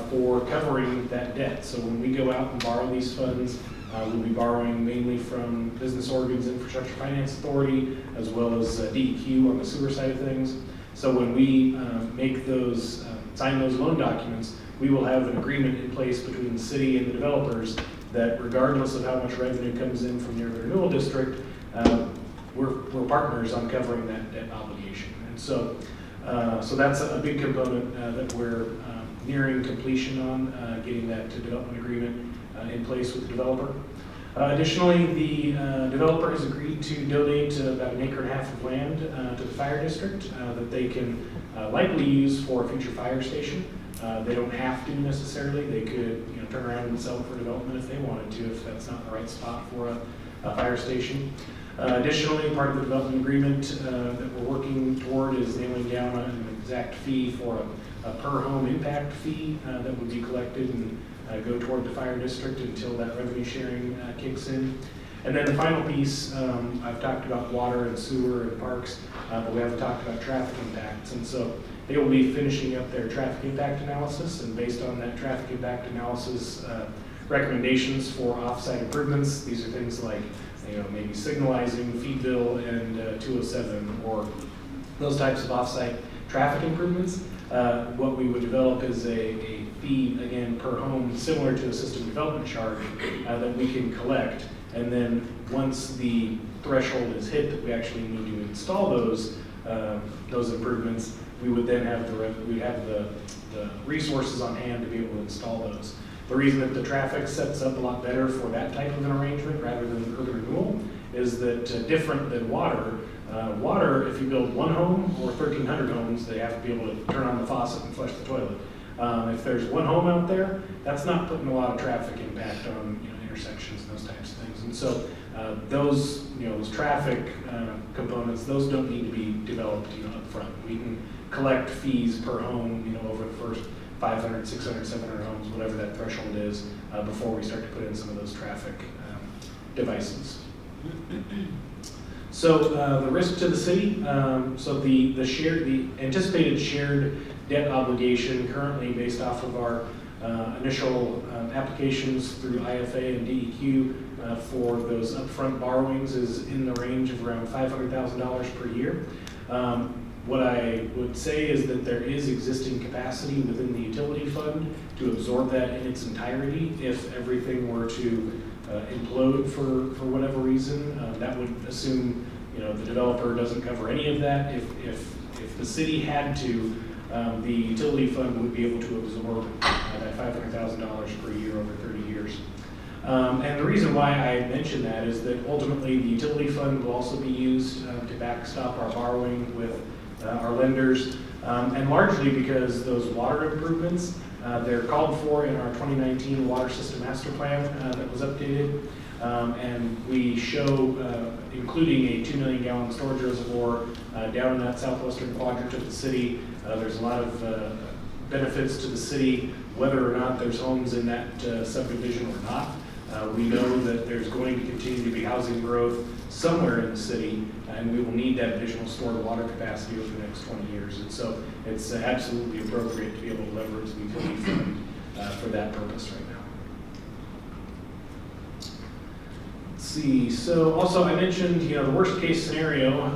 for covering that debt. So when we go out and borrow these funds, we'll be borrowing mainly from Business Oregon's Infrastructure Finance Authority, as well as DEQ on the sewer side of things. So when we make those, sign those loan documents, we will have an agreement in place between the city and the developers that regardless of how much revenue comes in from the urban renewal district, we're partners on covering that debt obligation. And so that's a big component that we're nearing completion on, getting that development agreement in place with the developer. Additionally, the developer has agreed to donate about 1.5 acres of land to the fire district that they can likely use for a future fire station. They don't have to necessarily. They could turn around and sell it for development if they wanted to, if that's not the right spot for a fire station. Additionally, part of the development agreement that we're working toward is nailing down an exact fee for a per home impact fee that would be collected and go toward the fire district until that revenue sharing kicks in. And then the final piece, I've talked about water and sewer and parks, but we haven't talked about traffic impacts. And so they will be finishing up their traffic impact analysis, and based on that traffic impact analysis, recommendations for off-site improvements. These are things like maybe signalizing Feedville and 207 or those types of off-site traffic improvements. What we would develop is a fee, again, per home, similar to a system development charge that we can collect. And then once the threshold is hit that we actually need to install those improvements, we would then have the resources on hand to be able to install those. The reason that the traffic sets up a lot better for that type of an arrangement rather than urban renewal is that different than water, if you build one home or 1,300 homes, they have to be able to turn on the faucet and flush the toilet. If there's one home out there, that's not putting a lot of traffic impact on intersections and those types of things. And so those traffic components, those don't need to be developed up front. We can collect fees per home over the first 500, 600, 700 homes, whatever that threshold is, before we start to put in some of those traffic devices. So the risk to the city, so the anticipated shared debt obligation currently based off of our initial applications through IFA and DEQ for those upfront borrowings is in the range of around $500,000 per year. What I would say is that there is existing capacity within the utility fund to absorb that in its entirety if everything were to implode for whatever reason. That would assume, the developer doesn't cover any of that. If the city had to, the utility fund would be able to absorb that $500,000 per year over 30 years. And the reason why I mention that is that ultimately the utility fund will also be used to backstop our borrowing with our lenders, and largely because those water improvements, they're called for in our 2019 Water System Master Plan that was updated. And we show, including a 2 million gallon storage reservoir down in that southwestern quadrant of the city. There's a lot of benefits to the city, whether or not there's homes in that subdivision or not. We know that there's going to continue to be housing growth somewhere in the city, and we will need that additional stored water capacity over the next 20 years. And so it's absolutely appropriate to be able to leverage the utility fund for that purpose right now. Let's see, so also I mentioned, the worst case scenario,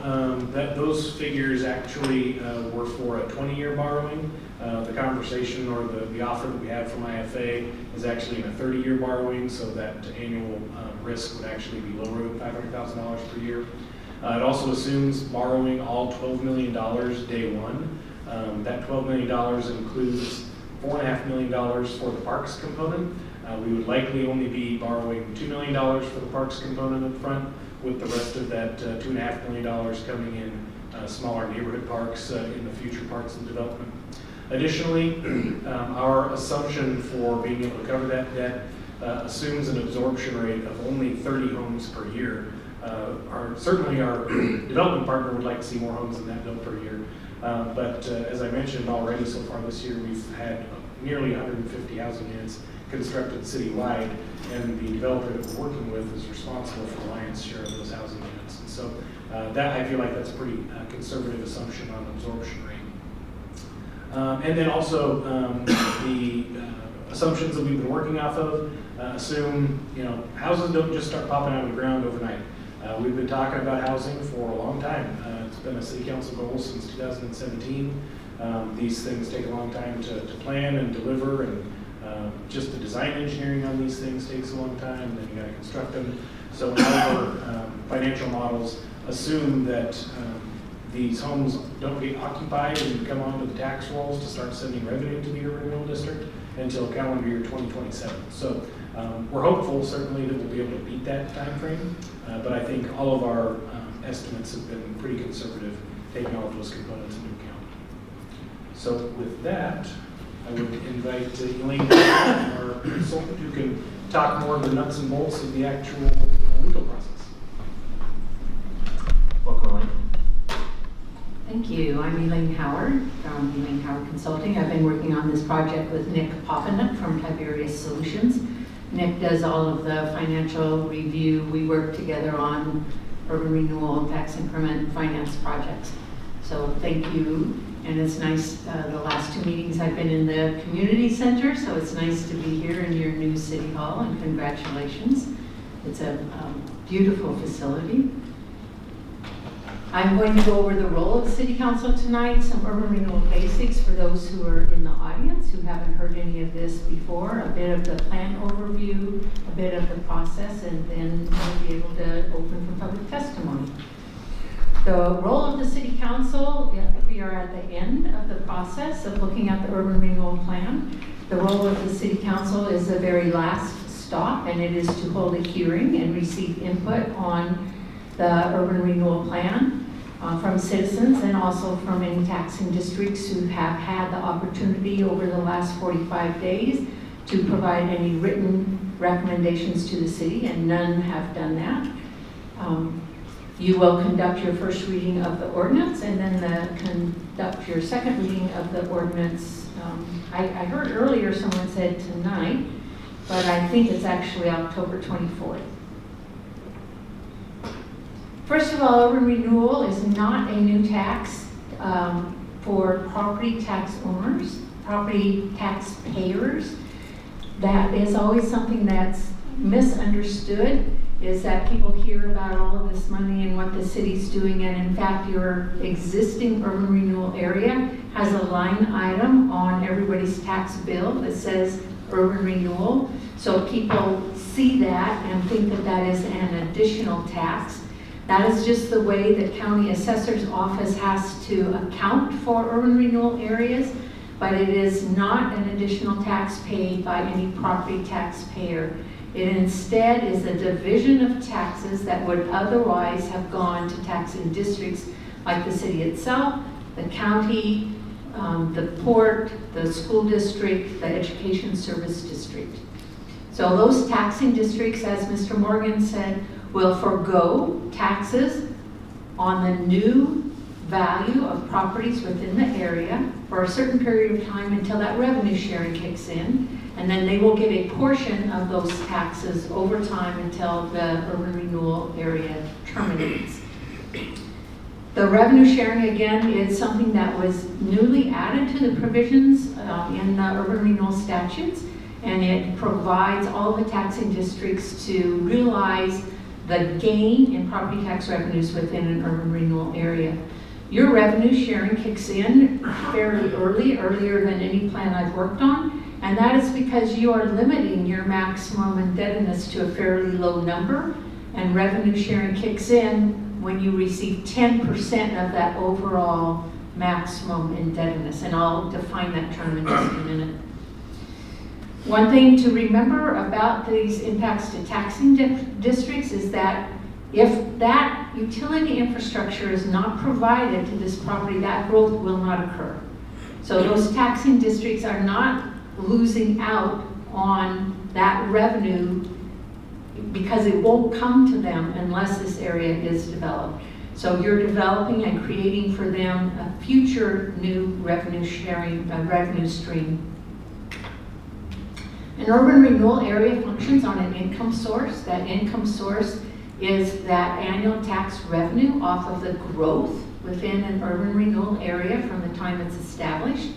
that those figures actually were for a 20-year borrowing. The conversation or the offer that we have from IFA is actually in a 30-year borrowing, so that annual risk would actually be lower than $500,000 per year. It also assumes borrowing all $12 million day one. That $12 million includes $4.5 million for the parks component. We would likely only be borrowing $2 million for the parks component up front, with the rest of that $2.5 million coming in smaller neighborhood parks in the future parts of development. Additionally, our assumption for being able to cover that debt assumes an absorption rate of only 30 homes per year. Certainly our development partner would like to see more homes than that built per year. But as I mentioned already so far this year, we've had nearly 150 housing units constructed citywide, and the developer that we're working with is responsible for the lion's share of those housing units. And so that, I feel like that's a pretty conservative assumption on absorption rate. And then also the assumptions that we've been working off of assume, houses don't just start popping out of the ground overnight. We've been talking about housing for a long time. It's been a city council goal since 2017. These things take a long time to plan and deliver, and just the design engineering on these things takes a long time, and then you got to construct them. So our financial models assume that these homes don't get occupied and come onto the tax rolls to start sending revenue to the urban renewal district until calendar year 2027. So we're hopeful certainly that we'll be able to beat that time frame, but I think all of our estimates have been pretty conservative, taking all of those components into account. So with that, I would invite Elaine, our consultant, who can talk more of the nuts and bolts of the actual legal process. Welcome, Elaine. Thank you. I'm Elaine Howard from Elaine Howard Consulting. I've been working on this project with Nick Poppinut from Tiberius Solutions. Nick does all of the financial review. We work together on urban renewal, tax increment, finance projects. So thank you. And it's nice, the last 2 meetings I've been in the community center, so it's nice to be here in your new city hall, and congratulations. It's a beautiful facility. I'm going to go over the role of the City Council tonight, some urban renewal basics for those who are in the audience who haven't heard any of this before, a bit of the plan overview, a bit of the process, and then we'll be able to open for public testimony. The role of the City Council, we are at the end of the process of looking at the urban renewal plan. The role of the City Council is the very last stop, and it is to hold a hearing and receive input on the urban renewal plan from citizens and also from any taxing districts who have had the opportunity over the last 45 days to provide any written recommendations to the city, and none have done that. You will conduct your first reading of the ordinance and then conduct your second reading of the ordinance. I heard earlier someone said tonight, but I think it's actually October 24th. First of all, urban renewal is not a new tax for property tax owners, property tax payers. That is always something that's misunderstood is that people hear about all of this money and what the city's doing, and in fact, your existing urban renewal area has a line item on everybody's tax bill that says urban renewal. So people see that and think that that is an additional tax. That is just the way the county assessor's office has to account for urban renewal areas, but it is not an additional tax paid by any property taxpayer. It instead is a division of taxes that would otherwise have gone to taxing districts like the city itself, the county, the port, the school district, the education service district. So those taxing districts, as Mr. Morgan said, will forego taxes on the new value of properties within the area for a certain period of time until that revenue sharing kicks in. And then they will get a portion of those taxes over time until the urban renewal area terminates. The revenue sharing, again, is something that was newly added to the provisions in the urban renewal statutes, and it provides all the taxing districts to realize the gain in property tax revenues within an urban renewal area. Your revenue sharing kicks in fairly early, earlier than any plan I've worked on, and that is because you are limiting your maximum indebtedness to a fairly low number, and revenue sharing kicks in when you receive 10% of that overall maximum indebtedness, and I'll define that term in just a minute. One thing to remember about these impacts to taxing districts is that if that utility infrastructure is not provided to this property, that growth will not occur. So those taxing districts are not losing out on that revenue because it won't come to them unless this area is developed. So you're developing and creating for them a future new revenue sharing, revenue stream. An urban renewal area functions on an income source. That income source is that annual tax revenue off of the growth within an urban renewal area from the time it's established.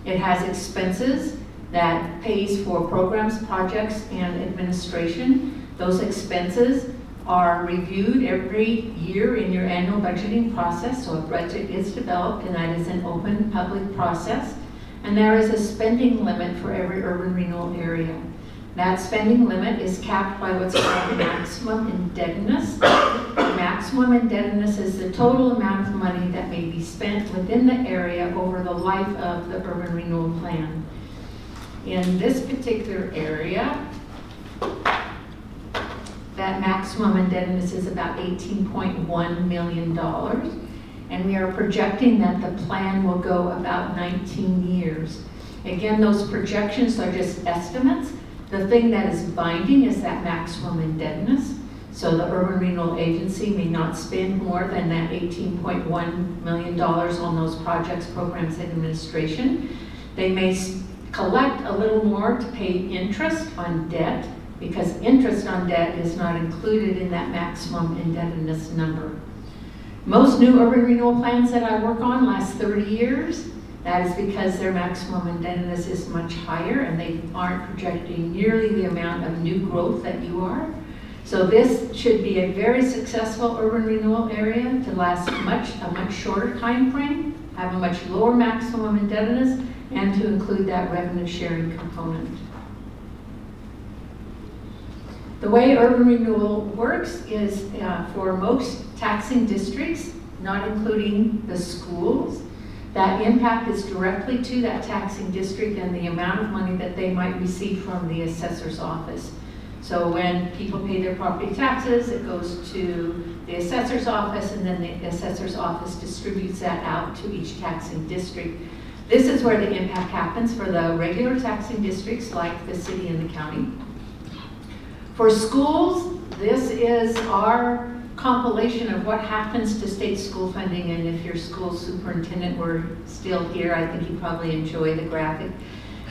It has expenses that pays for programs, projects, and administration. Those expenses are reviewed every year in your annual budgeting process, so a budget is developed, and that is an open public process. And there is a spending limit for every urban renewal area. That spending limit is capped by what's called maximum indebtedness. Maximum indebtedness is the total amount of money that may be spent within the area over the life of the urban renewal plan. In this particular area, that maximum indebtedness is about $18.1 million. And we are projecting that the plan will go about 19 years. Again, those projections are just estimates. The thing that is binding is that maximum indebtedness. So the Urban Renewal Agency may not spend more than that $18.1 million on those projects, programs, and administration. They may collect a little more to pay interest on debt, because interest on debt is not included in that maximum indebtedness number. Most new urban renewal plans that I work on last 30 years. That is because their maximum indebtedness is much higher and they aren't projecting nearly the amount of new growth that you are. So this should be a very successful urban renewal area to last a much shorter time frame, have a much lower maximum indebtedness, and to include that revenue sharing component. The way urban renewal works is for most taxing districts, not including the schools, that impact is directly to that taxing district and the amount of money that they might receive from the assessor's office. So when people pay their property taxes, it goes to the assessor's office, and then the assessor's office distributes that out to each taxing district. This is where the impact happens for the regular taxing districts like the city and the county. For schools, this is our compilation of what happens to state school funding, and if your school superintendent were still here, I think he'd probably enjoy the graphic,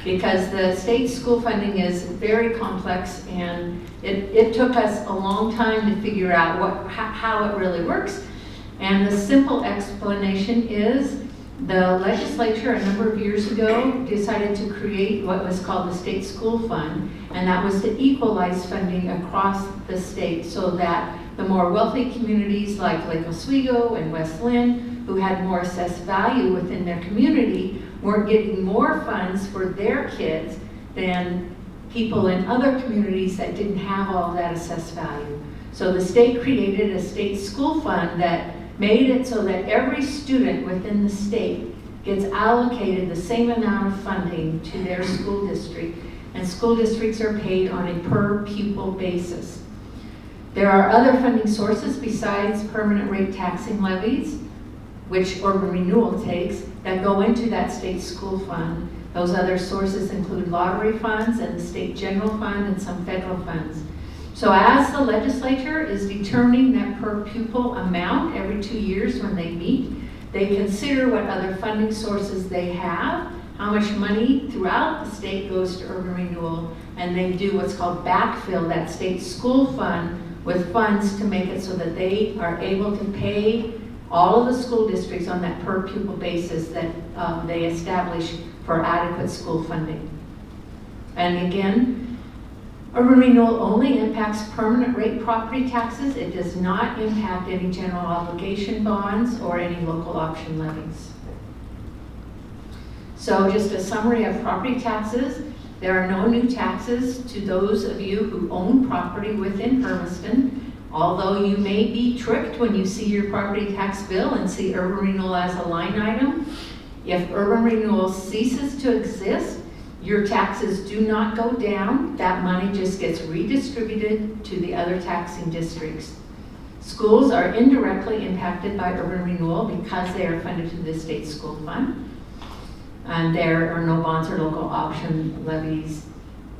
because the state school funding is very complex, and it took us a long time to figure out how it really works. And the simple explanation is The legislature a number of years ago decided to create what was called the State School Fund, and that was to equalize funding across the state so that the more wealthy communities like Lake Oswego and West Lynn, who had more assessed value within their community, weren't getting more funds for their kids than people in other communities that didn't have all that assessed value. So the state created a state school fund that made it so that every student within the state gets allocated the same amount of funding to their school district, and school districts are paid on a per pupil basis. There are other funding sources besides permanent rate taxing levies, which urban renewal takes, that go into that state school fund. Those other sources include lottery funds and the state general fund and some federal funds. So as the legislature is determining that per pupil amount every 2 years when they meet, they consider what other funding sources they have, how much money throughout the state goes to urban renewal, and they do what's called backfill that state school fund with funds to make it so that they are able to pay all of the school districts on that per pupil basis that they establish for adequate school funding. And again, urban renewal only impacts permanent rate property taxes. It does not impact any general obligation bonds or any local option levies. So just a summary of property taxes. There are no new taxes to those of you who own property within Hermiston, although you may be tricked when you see your property tax bill and see urban renewal as a line item. If urban renewal ceases to exist, your taxes do not go down. That money just gets redistributed to the other taxing districts. Schools are indirectly impacted by urban renewal because they are funded through the state school fund. And there are no bonds or local option levies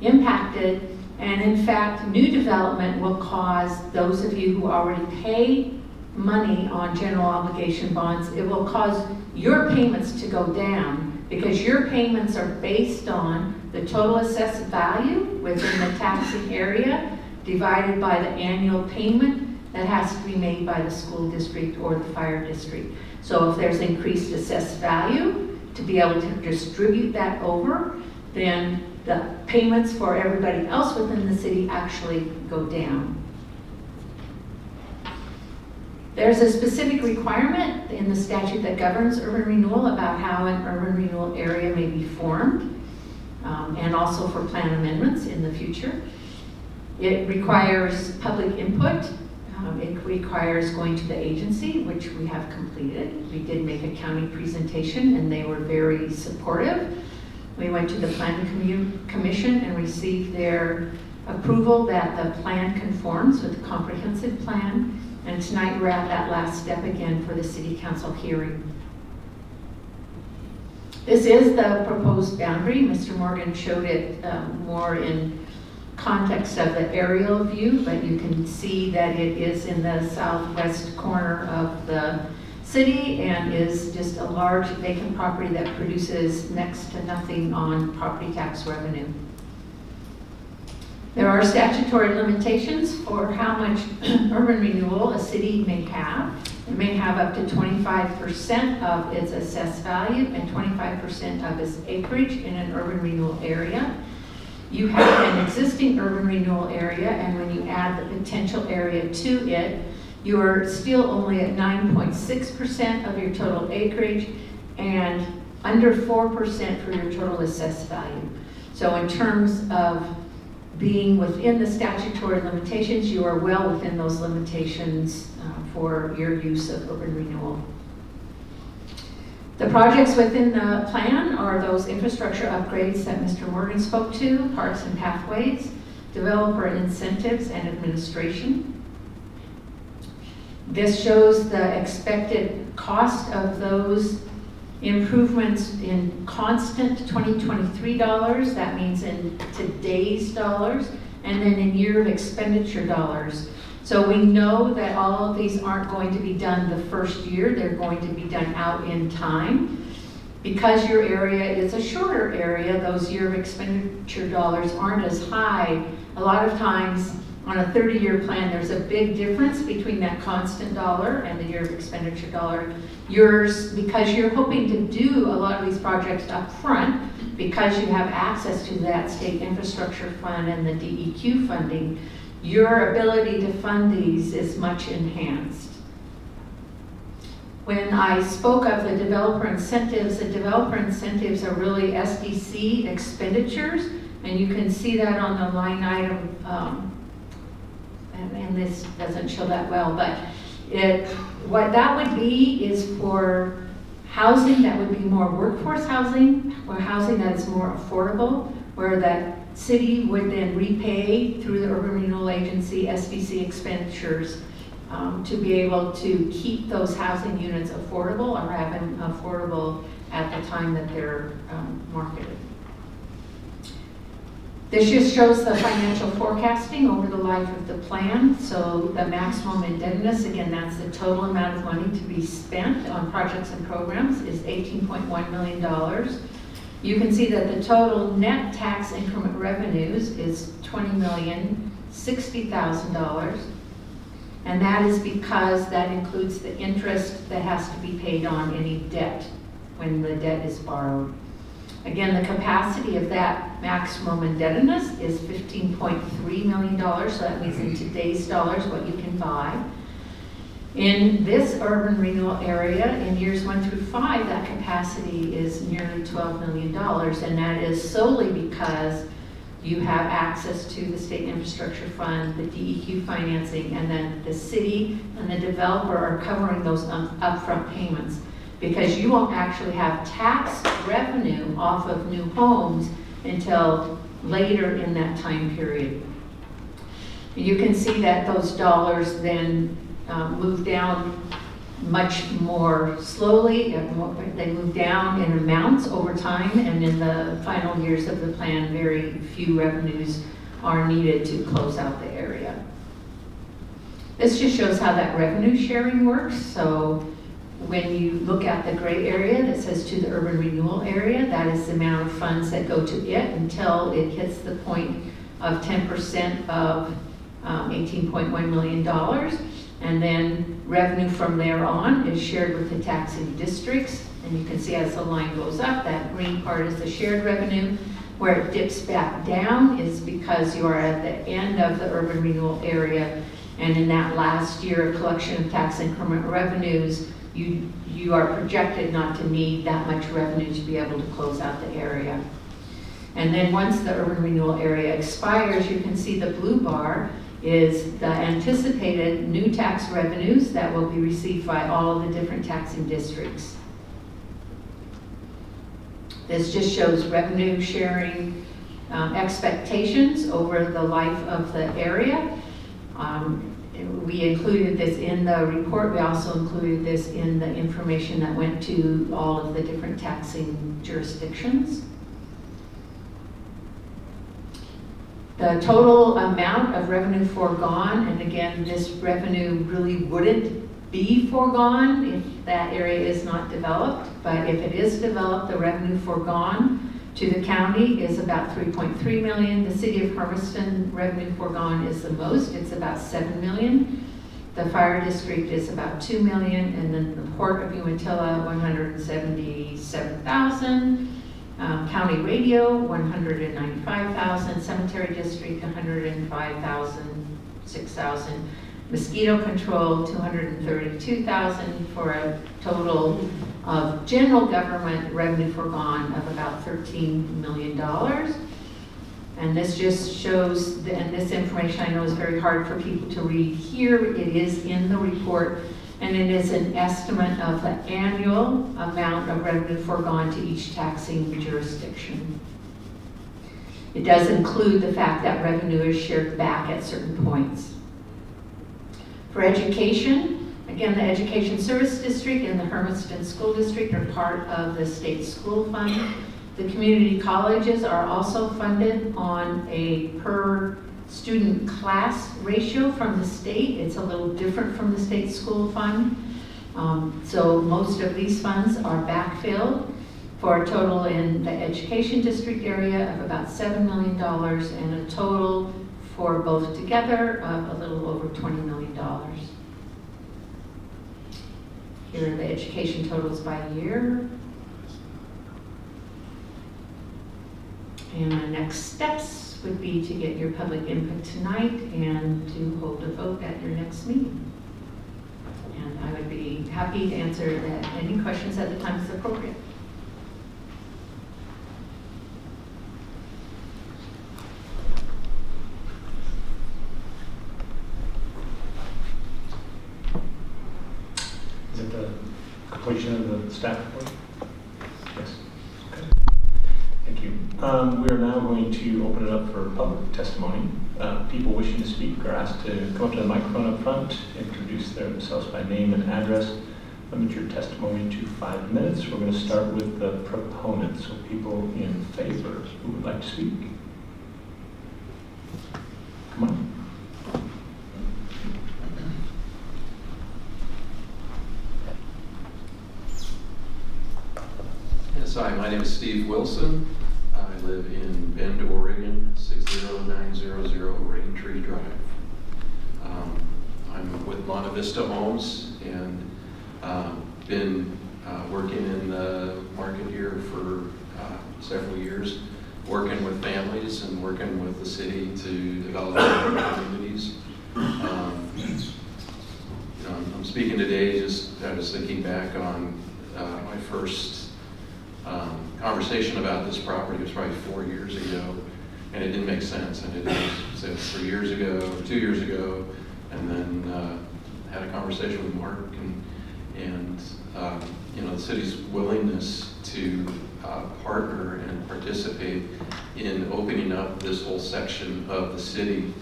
impacted. And in fact, new development will cause those of you who already pay money on general obligation bonds, it will cause your payments to go down because your payments are based on the total assessed value within the taxing area divided by the annual payment that has to be made by the school district or the fire district. So if there's increased assessed value, to be able to distribute that over, then the payments for everybody else within the city actually go down. There's a specific requirement in the statute that governs urban renewal about how an urban renewal area may be formed, and also for plan amendments in the future. It requires public input. It requires going to the agency, which we have completed. We did make a county presentation and they were very supportive. We went to the Planning Commission and received their approval that the plan conforms with the comprehensive plan. And tonight we're at that last step again for the City Council hearing. This is the proposed boundary. Mr. Morgan showed it more in context of the aerial view, but you can see that it is in the southwest corner of the city and is just a large vacant property that produces next to nothing on property tax revenue. There are statutory limitations for how much urban renewal a city may have. It may have up to 25% of its assessed value and 25% of its acreage in an urban renewal area. You have an existing urban renewal area, and when you add the potential area to it, you are still only at 9.6% of your total acreage and under 4% for your total assessed value. So in terms of being within the statutory limitations, you are well within those limitations for your use of urban renewal. The projects within the plan are those infrastructure upgrades that Mr. Morgan spoke to, parks and pathways, developer incentives and administration. This shows the expected cost of those improvements in constant 2023 dollars, that means in today's dollars, and then in year of expenditure dollars. So we know that all of these aren't going to be done the first year, they're going to be done out in time. Because your area is a shorter area, those year of expenditure dollars aren't as high. A lot of times On a 30-year plan, there's a big difference between that constant dollar and the year of expenditure dollar. Yours, because you're hoping to do a lot of these projects up front, because you have access to that state infrastructure fund and the DEQ funding, your ability to fund these is much enhanced. When I spoke of the developer incentives are really SDC expenditures, and you can see that on the line item, and this doesn't show that well, but what that would be is for housing that would be more workforce housing, or housing that is more affordable, where that city would then repay through the Urban Renewal Agency SDC expenditures to be able to keep those housing units affordable or have them affordable at the time that they're marketed. This just shows the financial forecasting over the life of the plan. So the maximum indebtedness, again, that's the total amount of money to be spent on projects and programs, is $18.1 million. You can see that the total net tax increment revenues is $20,060,000. And that is because that includes the interest that has to be paid on any debt when the debt is borrowed. Again, the capacity of that maximum indebtedness is $15.3 million, so that means in today's dollars what you can buy. In this urban renewal area, in years 1 through 5, that capacity is nearly $12 million, and that is solely because you have access to the state infrastructure fund, the DEQ financing, and then the city and the developer are covering those upfront payments, because you won't actually have tax revenue off of new homes until later in that time period. You can see that those dollars then move down much more slowly. They move down in amounts over time, and in the final years of the plan, very few revenues are needed to close out the area. This just shows how that revenue sharing works. So when you look at the gray area that says to the urban renewal area, that is the amount of funds that go to it until it hits the point of 10% of $18.1 million. And then revenue from there on is shared with the taxing districts. And you can see as the line goes up, that green part is the shared revenue. Where it dips back down is because you are at the end of the urban renewal area. And in that last year of collection of tax increment revenues, you are projected not to need that much revenue to be able to close out the area. And then once the urban renewal area expires, you can see the blue bar is the anticipated new tax revenues that will be received by all of the different taxing districts. This just shows revenue sharing expectations over the life of the area. We included this in the report. We also included this in the information that went to all of the different taxing jurisdictions. The total amount of revenue foregone, and again, this revenue really wouldn't be foregone if that area is not developed, but if it is developed, the revenue foregone to the county is about $3.3 million. The city of Hermiston revenue foregone is the most, it's about $7 million. The fire district is about $2 million, and then the port of Umatilla, $177,000. County radio, $195,000. Cemetery district, $105,000, $6,000. Mosquito control, $232,000, for a total of general government revenue foregone of about $13 million. And this just shows, and this information I know is very hard for people to read here. It is in the report, and it is an estimate of the annual amount of revenue foregone to each taxing jurisdiction. It does include the fact that revenue is shared back at certain points. For education, again, the Education Service District and the Hermiston School District are part of the state school fund. The community colleges are also funded on a per student class ratio from the state. It's a little different from the state school fund. So most of these funds are backfilled for a total in the education district area of about $7 million, and a total for both together of a little over $20 million. Here are the education totals by year. And the next steps would be to get your public input tonight and to hold a vote at your next meeting. And I would be happy to answer any questions at the time it's appropriate. Is it the completion of the staff report? Yes. Okay. Thank you. We are now going to open it up for public testimony. People wishing to speak are asked to come up to the microphone up front, introduce themselves by name and address. Limit your testimony to 5 minutes. We're going to start with the proponents, so people in favor who would like to speak. Come on. Yes, hi, my name is Steve Wilson. I live in Bend, Oregon, 60900 Raintree Drive. I'm with Monte Vista Homes and been working in the market here for several years, working with families and working with the city to develop communities. I'm speaking today just I was thinking back on my first conversation about this property. It was probably 4 years ago, and it didn't make sense. And it was 3 years ago, 2 years ago, and then had a conversation with Mark and the city's willingness to partner and participate in opening up this whole section of the city,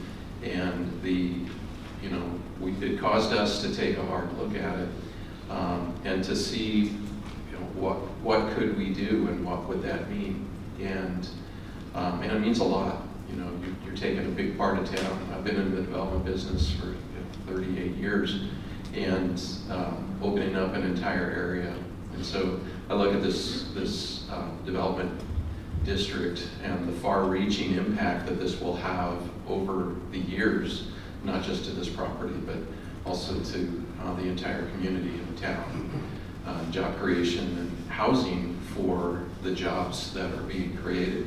and it caused us to take a hard look at it and to see what could we do and what would that mean, and it means a lot. You're taking a big part of town. I've been in the development business for 38 years, and opening up an entire area. And so I look at this development district and the far-reaching impact that this will have over the years, not just to this property, but also to the entire community in the town. Job creation and housing for the jobs that are being created.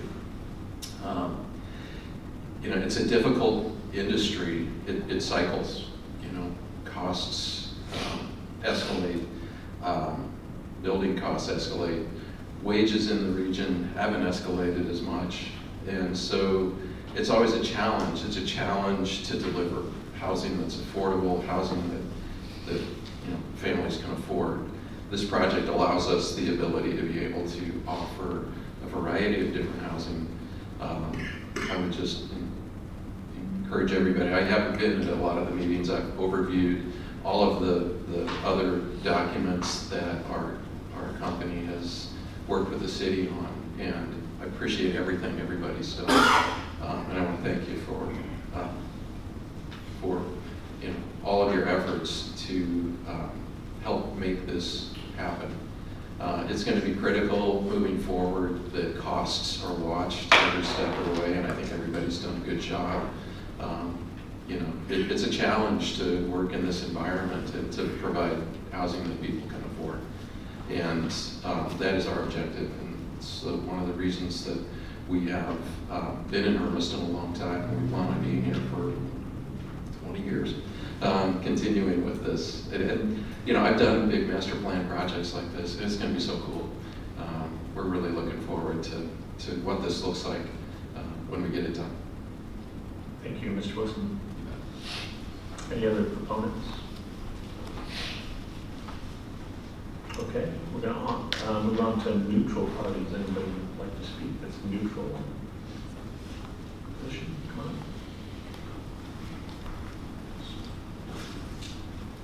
It's a difficult industry. It cycles. Costs escalate, building costs escalate. Wages in the region haven't escalated as much, and so it's always a challenge. It's a challenge to deliver housing that's affordable, housing that families can afford. This project allows us the ability to be able to offer a variety of different housing. I would just encourage everybody. I haven't been at a lot of the meetings. I've overviewed all of the other documents that our company has worked with the city on, and I appreciate everything everybody's done. And I want to thank you for all of your efforts to help make this happen. It's going to be critical moving forward that costs are watched every step of the way, and I think everybody's done a good job. It's a challenge to work in this environment and to provide housing that people can afford. And that is our objective, and it's one of the reasons that we have been in Hermiston a long time, and we plan on being here for 20 years, continuing with this. And I've done big master plan projects like this, and it's going to be so cool. We're really looking forward to what this looks like when we get it done. Thank you, Mr. Wilson. Any other proponents? Okay, we're going to move on to neutral parties. Anybody would like to speak that's neutral position? Come on.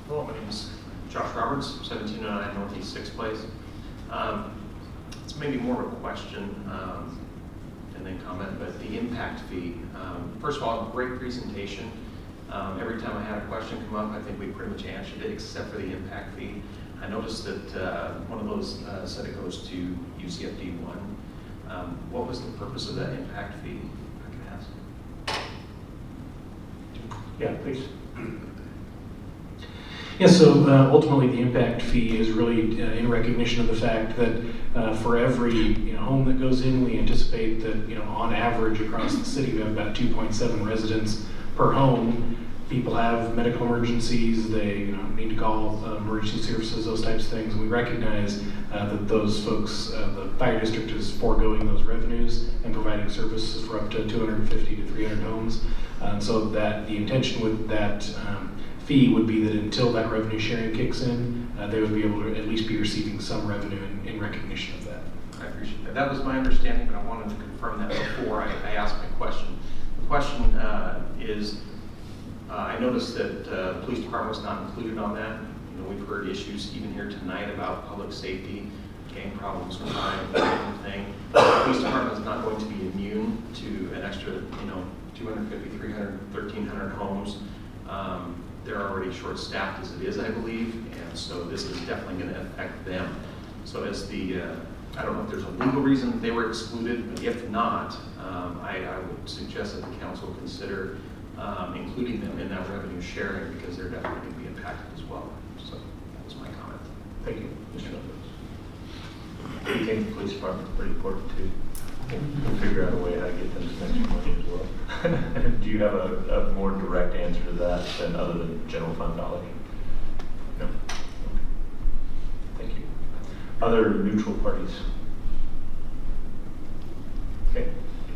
Hello, my name is Josh Roberts, 1709 Northeast 6th Place. It's maybe more of a question and then comment, but the impact fee. First of all, great presentation. Every time I had a question come up, I think we pretty much answered it except for the impact fee. I noticed that one of those said it goes to UCFD 1. What was the purpose of that impact fee, if I can ask? Yeah, please. Yeah, so ultimately the impact fee is really in recognition of the fact that for every home that goes in, we anticipate that on average across the city we have about 2.7 residents per home. People have medical emergencies, they need to call emergency services, those types of things. We recognize that those folks, the fire district is foregoing those revenues and providing services for up to 250 to 300 homes. So that the intention with that fee would be that until that revenue sharing kicks in, they would be able to at least be receiving some revenue in recognition of that. I appreciate that. That was my understanding, but I wanted to confirm that before I asked my question. The question is, I noticed that the police department was not included on that. We've heard issues even here tonight about public safety, gang problems, crime, that kind of thing. The police department is not going to be immune to an extra, 250, 300, 1,300 homes. They're already short-staffed as it is, I believe, and so this is definitely going to affect them. So as the, I don't know if there's a legal reason they were excluded, but if not, I would suggest that the council consider including them in that revenue sharing because they're definitely going to be impacted as well. So that was my comment. Thank you, Mr. Lopez. I think the police department is pretty important too. We'll figure out a way how to get them some extra money as well. Do you have a more direct answer to that than other than general fund dollars? No? Okay. Thank you. Other neutral parties? Okay.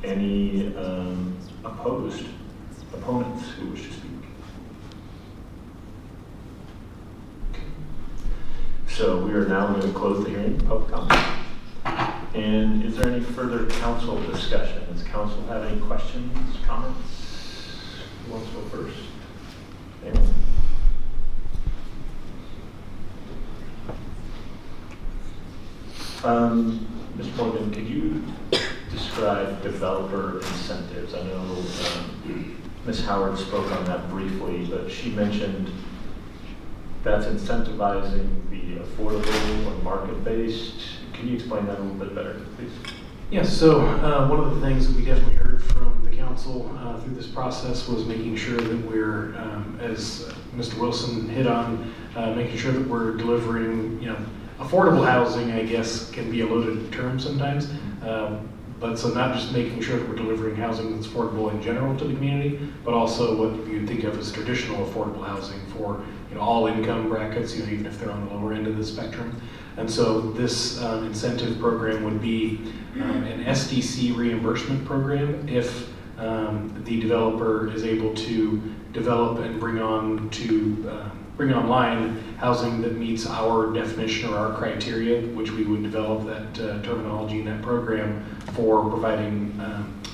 Any opposed opponents who wish to speak? Okay. So we are now going to close the hearing, public comment. And is there any further council discussion? Does council have any questions, comments? Who wants to go first? Anyone? Mr. Morgan, could you describe developer incentives? I know Ms. Howard spoke on that briefly, but she mentioned that's incentivizing the affordable or market-based. Can you explain that a little bit better, please? Yeah, so one of the things that we definitely heard from the council through this process was making sure that we're, as Mr. Wilson hit on, making sure that we're delivering, affordable housing, I guess, can be a loaded term sometimes. But so not just making sure that we're delivering housing that's affordable in general to the community, but also what you think of as traditional affordable housing for all income brackets, even if they're on the lower end of the spectrum. And so this incentive program would be an SDC reimbursement program if the developer is able to develop and bring online housing that meets our definition or our criteria, which we would develop that terminology in that program for providing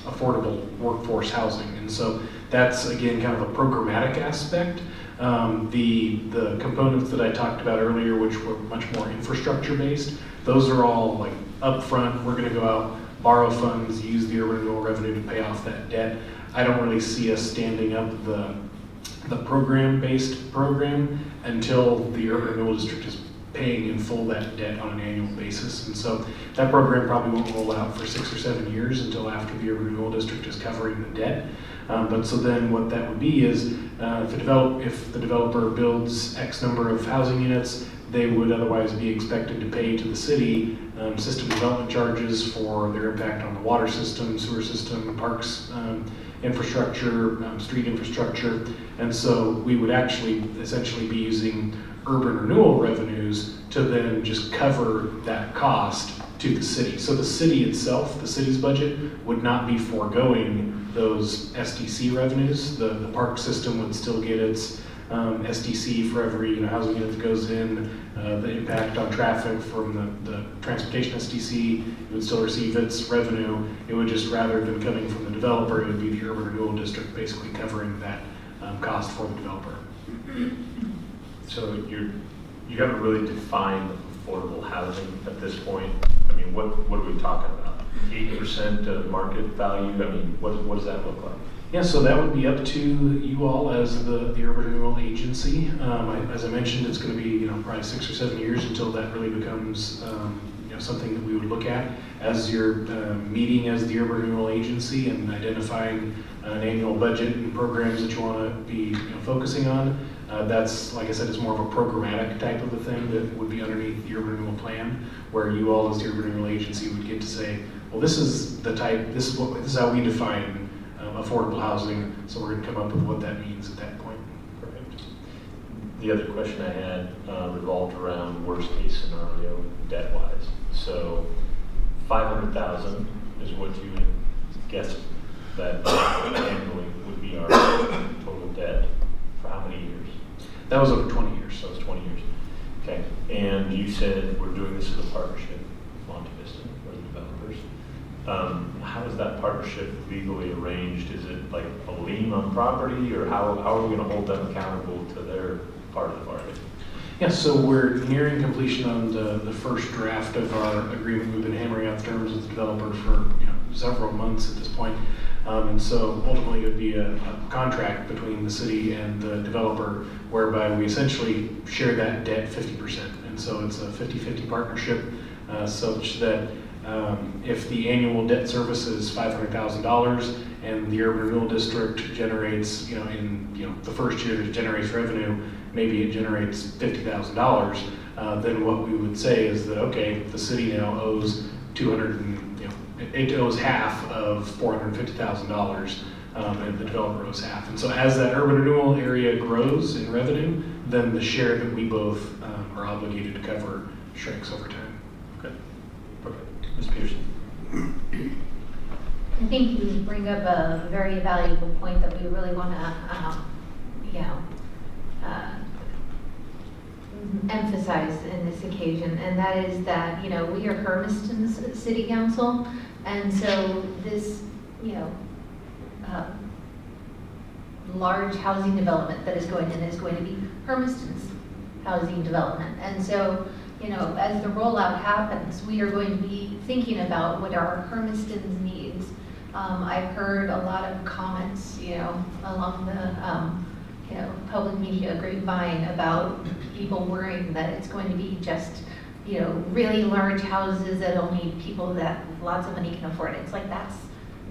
affordable workforce housing. And so that's, again, kind of a programmatic aspect. The components that I talked about earlier, which were much more infrastructure based, those are all like upfront. We're going to go out, borrow funds, use the urban renewal revenue to pay off that debt. I don't really see us standing up the program-based program until the urban renewal district is paying in full that debt on an annual basis. And so that program probably won't roll out for 6 or 7 years until after the urban renewal district is covering the debt. But so then what that would be is if the developer builds X number of housing units, they would otherwise be expected to pay to the city system development charges for their impact on the water system, sewer system, parks infrastructure, street infrastructure. And so we would actually essentially be using urban renewal revenues to then just cover that cost to the city. So the city itself, the city's budget, would not be foregoing those SDC revenues. The park system would still get its SDC for every housing unit that goes in. The impact on traffic from the transportation SDC, it would still receive its revenue. It would just, rather than coming from the developer, it would be the urban renewal district basically covering that cost for the developer. So you haven't really defined affordable housing at this point. I mean, what are we talking about? 80% of market value? I mean, what does that look like? Yeah, so that would be up to you all as the urban renewal agency. As I mentioned, it's going to be probably 6 or 7 years until that really becomes something that we would look at as you're meeting as the urban renewal agency and identifying an annual budget and programs that you want to be focusing on. That's, like I said, it's more of a programmatic type of a thing that would be underneath the urban renewal plan, where you all as the urban renewal agency would get to say, well, this is the type, this is how we define affordable housing, so we're going to come up with what that means at that point. Perfect. The other question I had revolved around worst case scenario debt wise. So 500,000 is what you would guess that annually would be our total debt for how many years? That was over 20 years. So it's 20 years. Okay. And you said we're doing this as a partnership with Monte Vista or the developers. How is that partnership legally arranged? Is it like a lien on property, or how are we going to hold them accountable to their part of the bargain? Yeah, so we're nearing completion on the first draft of our agreement. We've been hammering out the terms with the developer for several months at this point. And so ultimately it would be a contract between the city and the developer whereby we essentially share that debt 50%. And so it's a 50-50 partnership such that if the annual debt service is $500,000 and the urban renewal district generates, in the first year it generates revenue, maybe it generates $50,000, then what we would say is that, okay, the city now owes it owes half of $450,000, and the developer owes half. And so as that urban renewal area grows in revenue, then the share that we both are obligated to cover shrinks over time. Okay. Perfect. Ms. Peterson. I think you bring up a very valuable point that we really want to, emphasize in this occasion, and that is that, we are Hermiston's City Council, and so this, large housing development that is going in is going to be Hermiston's housing development. And so, as the rollout happens, we are going to be thinking about what are Hermiston's needs. I've heard a lot of comments, along the, public media grapevine about people worrying that it's going to be just, really large houses that only people that have lots of money can afford. It's like, that's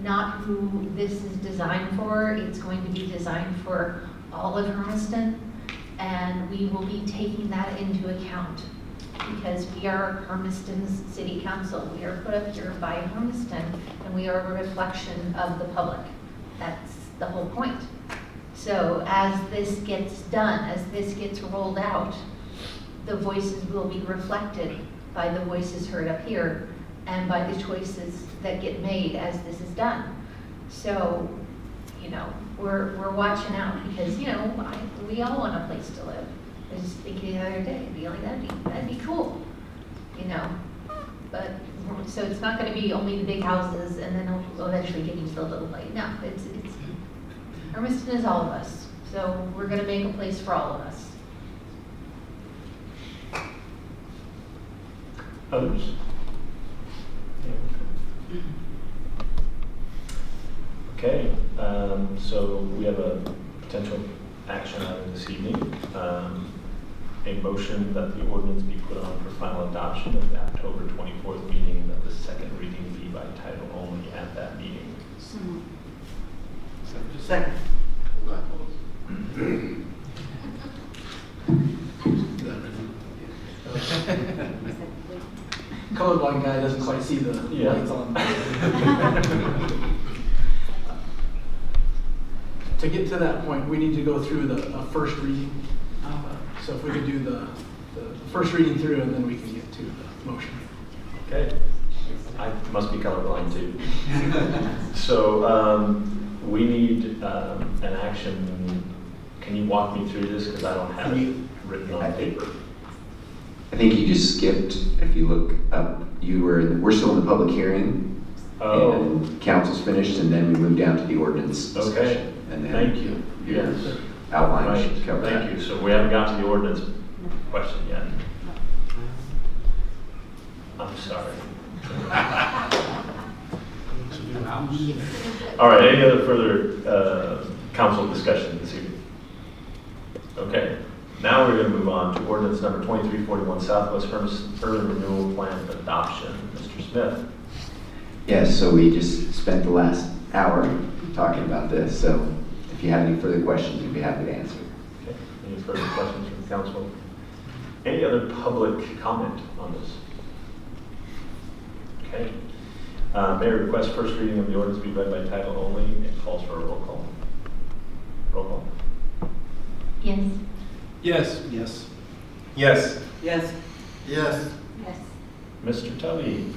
not who this is designed for. It's going to be designed for all of Hermiston, and we will be taking that into account because we are Hermiston's City Council. We are put up here by Hermiston, and we are a reflection of the public. That's the whole point. So as this gets done, as this gets rolled out, the voices will be reflected by the voices heard up here and by the choices that get made as this is done. So, we're watching out because, we all want a place to live. I was just thinking the other day, that'd be cool, But, so it's not gonna be only the big houses and then eventually get used a little bit. No, it's Hermiston is all of us. So we're gonna make a place for all of us. Others? Okay, so we have a potential action item this evening. A motion that the ordinance be put on for final adoption at the October 24th meeting, and that the second reading be by title only at that meeting. Second. Colorblind guy doesn't quite see the lights on. To get to that point, we need to go through a first reading. So if we could do the first reading through, and then we can get to the motion. Okay. I must be colorblind too. So we need an action. Can you walk me through this? Because I don't have it written on paper. I think you just skipped, if you look up, we're still in the public hearing. Oh. And council's finished, and then we move down to the ordinance discussion. Okay. And then Thank you. your Yes. outline Right. should cover that. Thank you. So we haven't got to the ordinance question yet. I'm sorry. All right, any other further council discussion this evening? Okay, Now we're going to move on to ordinance number 2341, Southwest Hermiston Urban Renewal Plan Adoption. Mr. Smith. Yes, so we just spent the last hour talking about this, so if you have any further questions, we'd be happy to answer. Okay. Any further questions from the council? Any other public comment on this? Okay. Mayor requests first reading of the ordinance be read by title only and calls for a roll call. Roll call. Yes. Yes. Yes. Yes. Yes. Yes. Yes. Mr. Tully.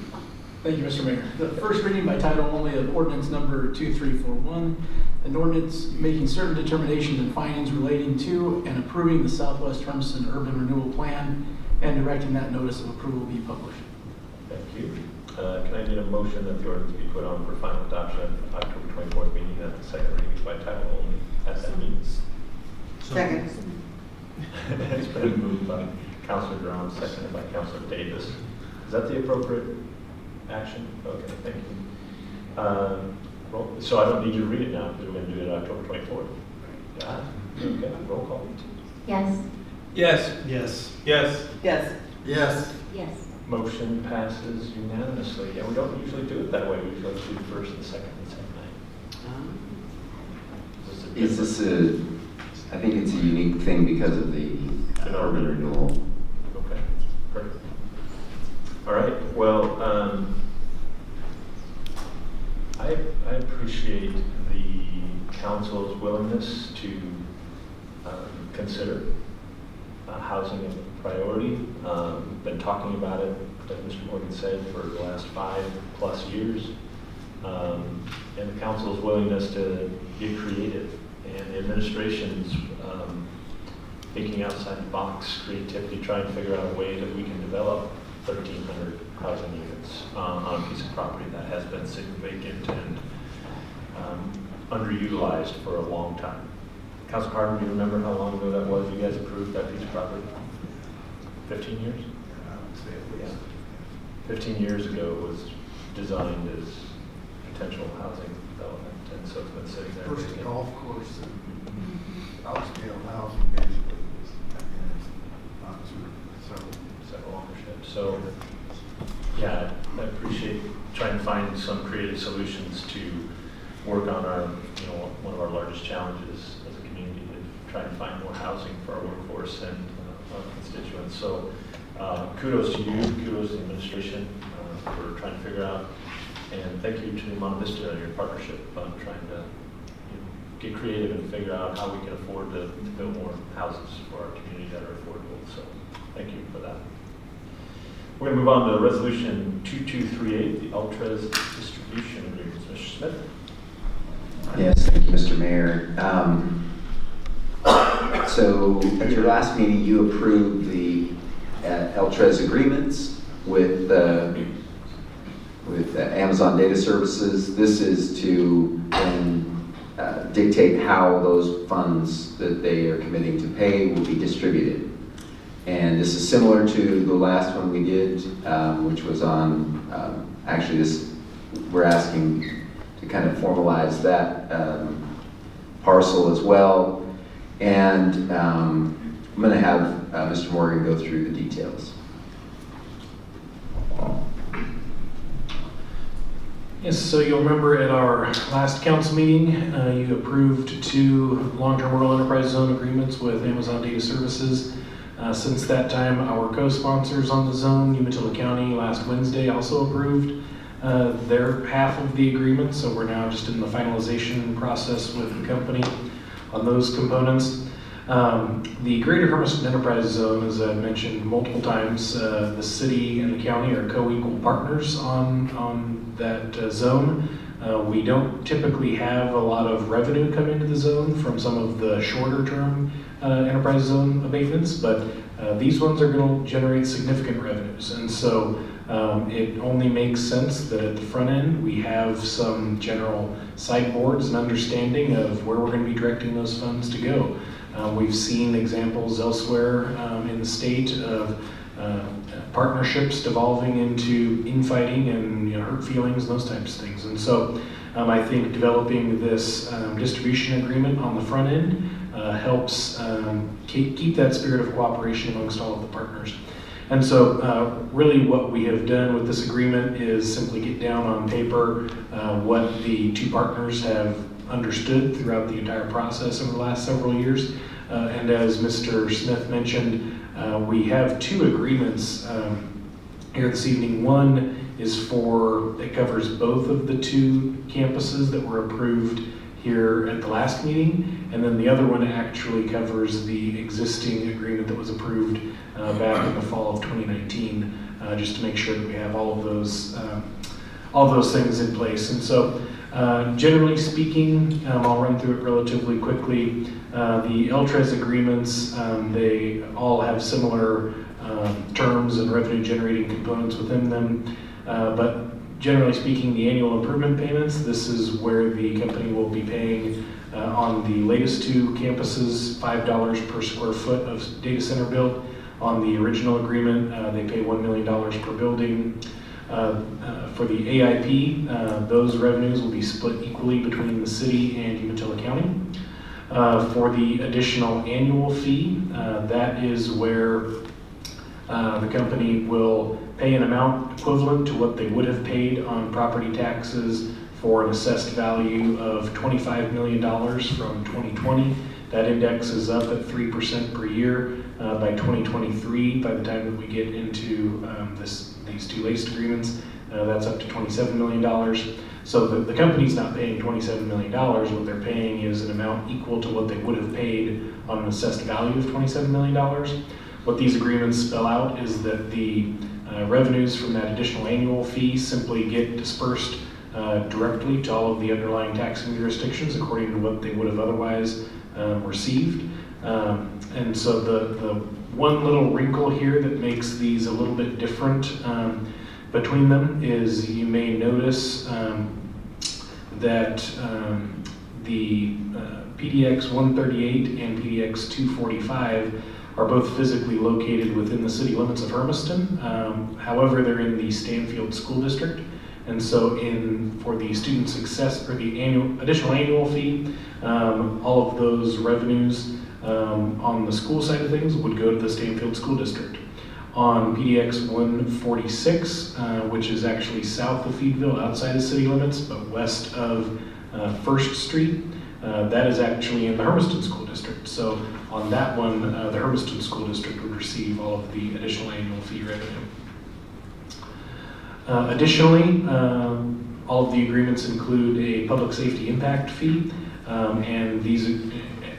Thank you, Mr. Mayor. The first reading by title only of ordinance number 2341, an ordinance making certain determinations and findings relating to and approving the Southwest Hermiston Urban Renewal Plan and directing that notice of approval be published. Thank you. Can I get a motion that the ordinance be put on for final adoption at October 24th meeting at the second reading by title only at that meeting? Second. It's been moved by Councilor Brown, seconded by Councilor Davis. Is that the appropriate action? Okay, thank you. So I don't need you to read it now because we're going to do it October 24th. Yeah. Okay, roll call. Yes. Yes. Yes. Yes. Yes. Yes. Yes. Motion passes unanimously. Yeah, we don't usually do it that way. We usually do the first and second and same night. Is this I think it's a unique thing because of the urban renewal. Okay, perfect. All right, well, I appreciate the council's willingness to consider housing as a priority. Been talking about it, as Mr. Morgan said, for the last 5+ years. And the council's willingness to get creative, and the administration's thinking outside the box, creativity, trying to figure out a way that we can develop 1,300 housing units on a piece of property that has been sitting vacant and underutilized for a long time. Council Carter, do you remember how long ago that was? You guys approved that piece of property? 15 years? Yeah. 15 years ago it was designed as potential housing development, and so it's been sitting there. First vacant. golf course and upscale housing basically was, not several ownership. So, yeah, I appreciate trying to find some creative solutions to work on our, one of our largest challenges as a community, to try and find more housing for our workforce and our constituents. So, kudos to you, kudos to the administration for trying to figure out, and thank you to Monte Vista and your partnership on trying to get creative and figure out how we can afford to build more houses for our community that are affordable. So thank you for that. We're going to move on to Resolution 2238, the Ultras Distribution Agreements. Mr. Smith? Yes, thank you, Mr. Mayor. So at your last meeting, you approved the Ultras agreements with Amazon Data Services. This is to then dictate how those funds that they are committing to pay will be distributed. And this is similar to the last one we did, which was on, actually we're asking to kind of formalize that parcel as well. And I'm going to have Mr. Morgan go through the details. Yes, so you'll remember at our last council meeting, you approved 2 long-term rural enterprise zone agreements with Amazon Data Services. Since that time, our co-sponsors on the zone, Umatilla County, last Wednesday also approved their half of the agreement, so we're now just in the finalization process with the company on those components. The Greater Hermiston Enterprise Zone, as I mentioned multiple times, the city and the county are co-equal partners on that zone. We don't typically have a lot of revenue come into the zone from some of the shorter term enterprise zone abatements, but these ones are going to generate significant revenues. And so it only makes sense that at the front end we have some general sideboards and understanding of where we're going to be directing those funds to go. We've seen examples elsewhere in the state of partnerships devolving into infighting and hurt feelings and those types of things. And so I think developing this distribution agreement on the front end helps keep that spirit of cooperation amongst all of the partners. And so really what we have done with this agreement is simply get down on paper what the two partners have understood throughout the entire process over the last several years. And as Mr. Smith mentioned, we have two agreements here this evening. One is it covers both of the two campuses that were approved here at the last meeting, and then the other one actually covers the existing agreement that was approved back in the fall of 2019, just to make sure that we have all of those things in place. And so generally speaking, I'll run through it relatively quickly. The LTRES agreements, they all have similar terms and revenue generating components within them, but generally speaking, the annual improvement payments, this is where the company will be paying on the latest two campuses, $5 per square foot of data center build. On the original agreement, they pay $1 million per building. For the AIP, those revenues will be split equally between the city and Umatilla County. For the additional annual fee, that is where the company will pay an amount equivalent to what they would have paid on property taxes for an assessed value of $25 million from 2020. That index is up at 3% per year by 2023. By the time that we get into these two latest agreements, that's up to $27 million. So the company's not paying $27 million. What they're paying is an amount equal to what they would have paid on an assessed value of $27 million. What these agreements spell out is that the revenues from that additional annual fee simply get dispersed directly to all of the underlying taxing jurisdictions according to what they would have otherwise received. And so the one little wrinkle here that makes these a little bit different between them is you may notice that the PDX 138 and PDX 245 are both physically located within the city limits of Hermiston. However, they're in the Stanfield School District. And so for the student success, or the additional annual fee, all of those revenues on the school side of things would go to the Stanfield School District. On PDX 146, which is actually south of Feedville, outside of city limits, but west of 1st Street, that is actually in the Hermiston School District. So on that one, the Hermiston School District would receive all of the additional annual fee revenue. Additionally, all of the agreements include a public safety impact fee, and these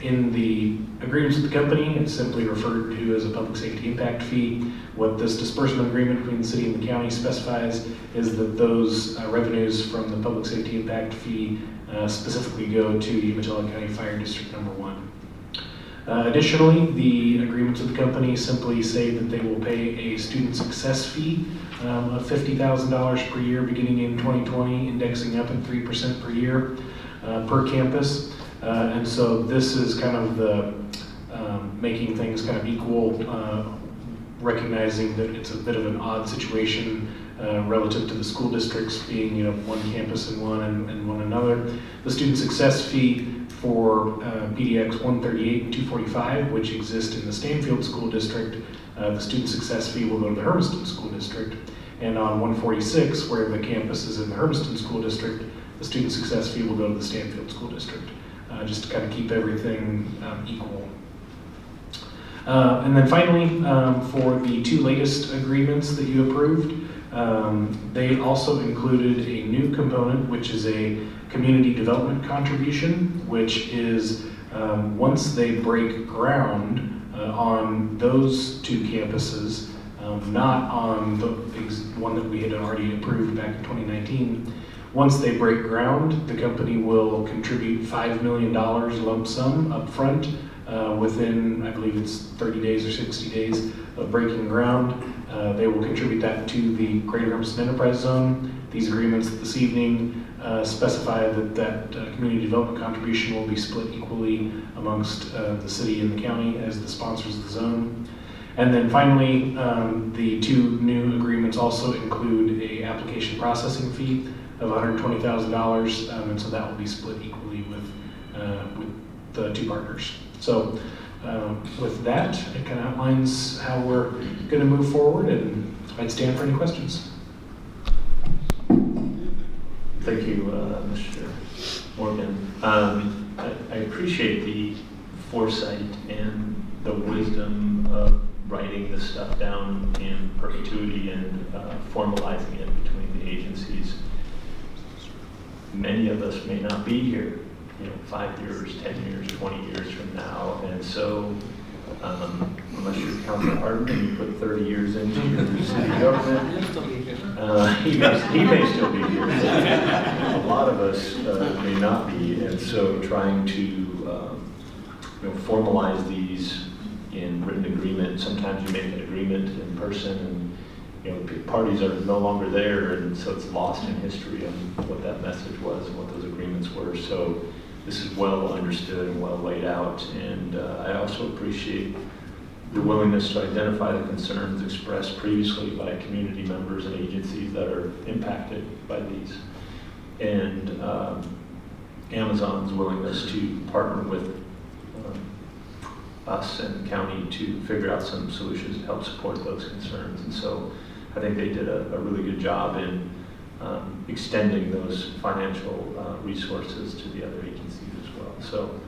in the agreements with the company, it's simply referred to as a public safety impact fee. What this disbursement agreement between the city and the county specifies is that those revenues from the public safety impact fee specifically go to Umatilla County Fire District Number 1. Additionally, the agreements with the company simply say that they will pay a student success fee of $50,000 per year beginning in 2020, indexing up at 3% per year per campus. And so this is kind of the making things kind of equal, recognizing that it's a bit of an odd situation relative to the school districts being, one campus in one and one another. The student success fee for PDX 138 and 245, which exist in the Stanfield School District, the student success fee will go to the Hermiston School District. And on 146, where the campus is in the Hermiston School District, the student success fee will go to the Stanfield School District, just to kind of keep everything equal. And then finally, for the two latest agreements that you approved, they also included a new component, which is a community development contribution, which is once they break ground on those two campuses, not on the one that we had already approved back in 2019. Once they break ground, the company will contribute $5 million lump sum up front within, I believe it's 30 days or 60 days of breaking ground. They will contribute that to the Greater Hermiston Enterprise Zone. These agreements this evening specify that community development contribution will be split equally amongst the city and the county as the sponsors of the zone. And then finally, the two new agreements also include a application processing fee of $120,000, and so that will be split equally with the two partners. So with that, it kind of outlines how we're going to move forward, and I'd stand for any questions. Thank you, Mr. Morgan. I appreciate the foresight and the wisdom of writing this stuff down in perpetuity and formalizing it between the agencies. Many of us may not be here, 5 years, 10 years, 20 years from now, and so unless you're Councilor Hardin and you put 30 years into your city government, he may still be here. A lot of us may not be, and so trying to formalize these in written agreement. Sometimes you make an agreement in person, and parties are no longer there, and so it's lost in history on what that message was and what those agreements were. So this is well understood and well laid out, and I also appreciate the willingness to identify the concerns expressed previously by community members and agencies that are impacted by these, and Amazon's willingness to partner with us and the county to figure out some solutions to help support those concerns. And so I think they did a really good job in extending those financial resources to the other agencies as well. So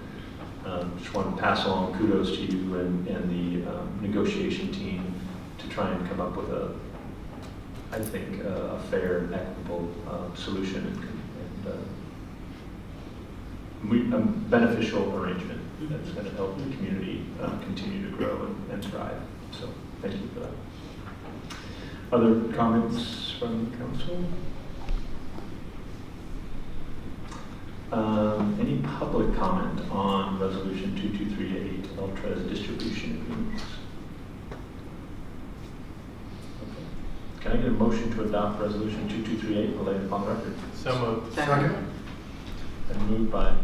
just want to pass along kudos to you and the negotiation team to try and come up with I think, a fair and equitable solution and a beneficial arrangement that's going to help the community continue to grow and thrive. So thank you for that. Other comments from the council? Any public comment on Resolution 2238, Ultra's distribution agreements? Okay. Can I get a motion to adopt Resolution 2238 and lay it upon record? So moved. Second. And moved by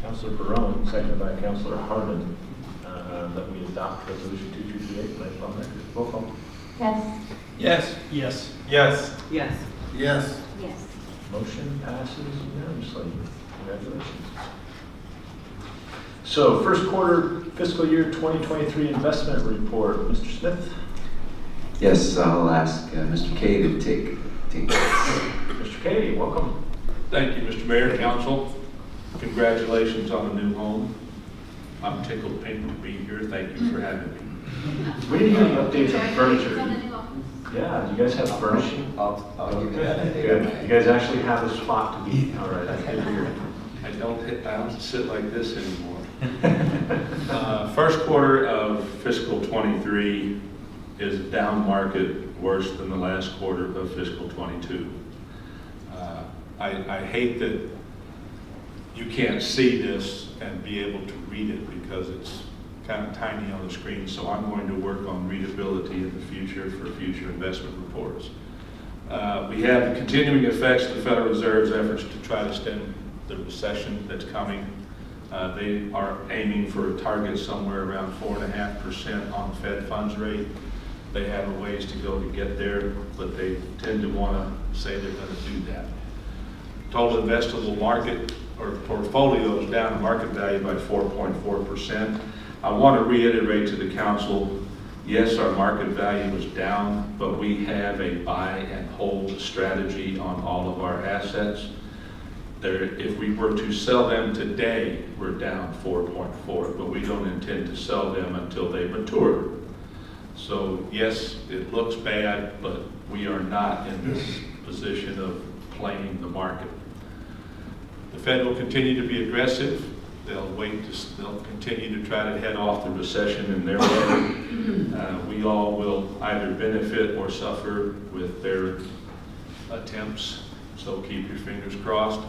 Councilor Barone, seconded by Councilor Hardin, that we adopt Resolution 2238 and lay it upon record. Roll call. Yes. Yes. Yes. Yes. Yes. Yes. Yes. Motion passes unanimously. Congratulations. So, first quarter fiscal year 2023 investment report. Mr. Smith? Yes, I'll ask Mr. Kay to take this. Mr. Kay, welcome. Thank you, Mr. Mayor, Council. Congratulations on a new home. I'm tickled pink to be here. Thank you for having me. We didn't get any updates on furniture. Yeah, do you guys have furnishing? I'll give you that. Good. You guys actually have a spot to be. All right, that's good to hear. I don't sit like this anymore. First quarter of fiscal 23 is down market, worse than the last quarter of fiscal 22. I hate that you can't see this and be able to read it because it's kind of tiny on the screen, so I'm going to work on readability in the future for future investment reports. We have the continuing effects of the Federal Reserve's efforts to try to stem the recession that's coming. They are aiming for a target somewhere around 4.5% on the Fed funds rate. They have a ways to go to get there, but they tend to want to say they're going to do that. Total investable market or portfolio is down in market value by 4.4%. I want to reiterate to the council, yes, our market value is down, but we have a buy and hold strategy on all of our assets. If we were to sell them today, we're down 4.4, but we don't intend to sell them until they mature. So yes, it looks bad, but we are not in this position of playing the market. The Fed will continue to be aggressive. They'll continue to try to head off the recession in their way. We all will either benefit or suffer with their attempts, so keep your fingers crossed.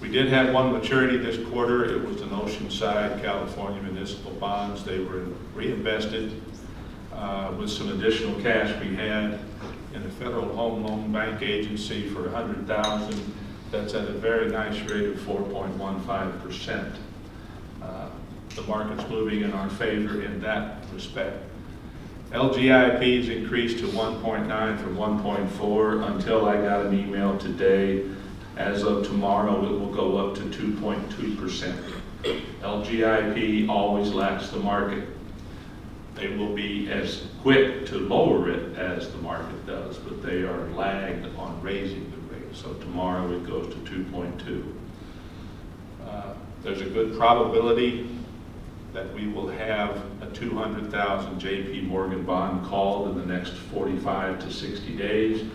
We did have one maturity this quarter. It was an Oceanside, California municipal bonds. They were reinvested with some additional cash we had in the Federal Home Loan Bank Agency for $100,000. That's at a very nice rate of 4.15%. The market's moving in our favor in that respect. LGIPs increased to 1.9 from 1.4 until I got an email today. As of tomorrow, it will go up to 2.2%. LGIP always lags the market. They will be as quick to lower it as the market does, but they are lagged on raising the rate. So tomorrow it goes to 2.2. There's a good probability that we will have a 200,000 JP Morgan bond called in the next 45 to 60 days.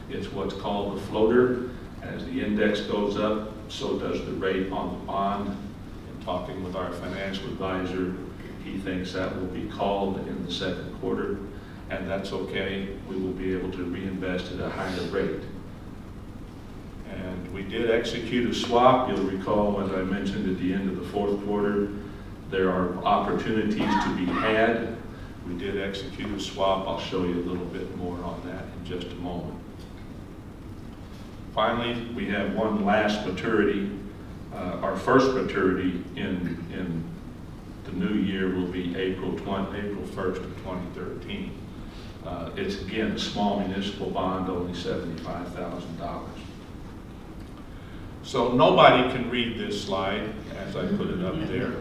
It's what's called the floater. As the index goes up, so does the rate on the bond. In talking with our financial advisor, he thinks that will be called in the second quarter, and that's okay. We will be able to reinvest at a higher rate. And we did execute a swap. You'll recall, as I mentioned at the end of the fourth quarter, there are opportunities to be had. We did execute a swap. I'll show you a little bit more on that in just a moment. Finally, we have one last maturity. Our first maturity in the new year will be April 1st of 2013. It's again a small municipal bond, only $75,000. So nobody can read this slide as I put it up there.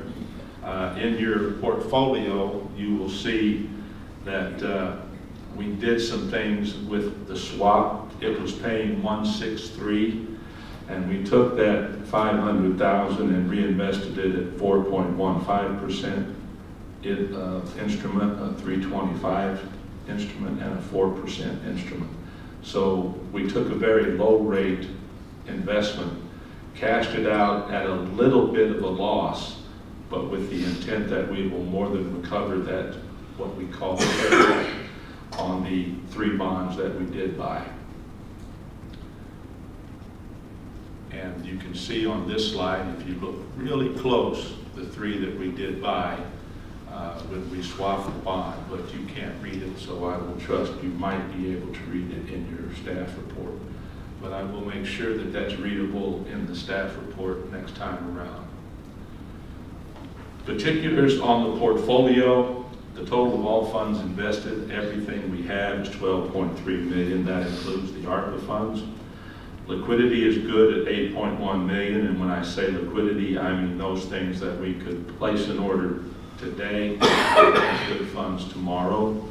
In your portfolio, you will see that we did some things with the swap. It was paying 163, and we took that 500,000 and reinvested it at 4.15% instrument, a 325 instrument, and a 4% instrument. So we took a very low rate investment, cashed it out at a little bit of a loss, but with the intent that we will more than recover that, what we call carry on the 3 bonds that we did buy. And you can see on this slide, if you look really close, the 3 that we did buy when we swapped the bond, but you can't read it, so I will trust you might be able to read it in your staff report. But I will make sure that that's readable in the staff report next time around. Particulars on the portfolio: the total of all funds invested, everything we have, is $12.3 million. That includes the ARPA funds. Liquidity is good at $8.1 million, and when I say liquidity, I mean those things that we could place an order today and good funds tomorrow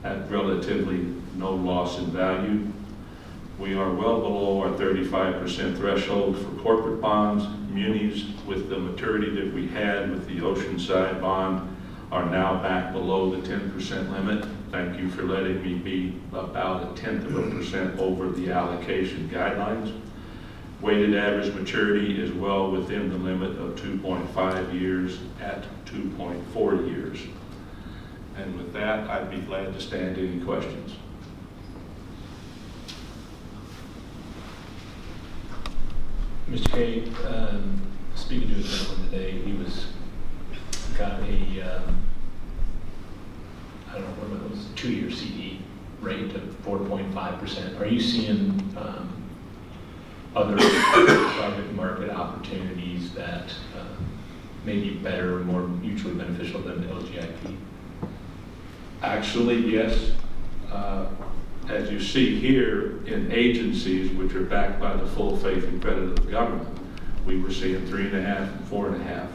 at relatively no loss in value. We are well below our 35% threshold for corporate bonds. Munis, with the maturity that we had with the Oceanside bond, are now back below the 10% limit. Thank you for letting me be about 1/10% over the allocation guidelines. Weighted average maturity is well within the limit of 2.5 years at 2.4 years. And with that, I'd be glad to stand any questions. Mr. Kay, speaking to a gentleman today, he got a, I don't know, what it was, 2-year CD rate of 4.5%. Are you seeing other private market opportunities that may be better or more mutually beneficial than the LGIP? Actually, yes. As you see here, in agencies which are backed by the full faith and credit of the government, we were seeing 3.5 and 4.5.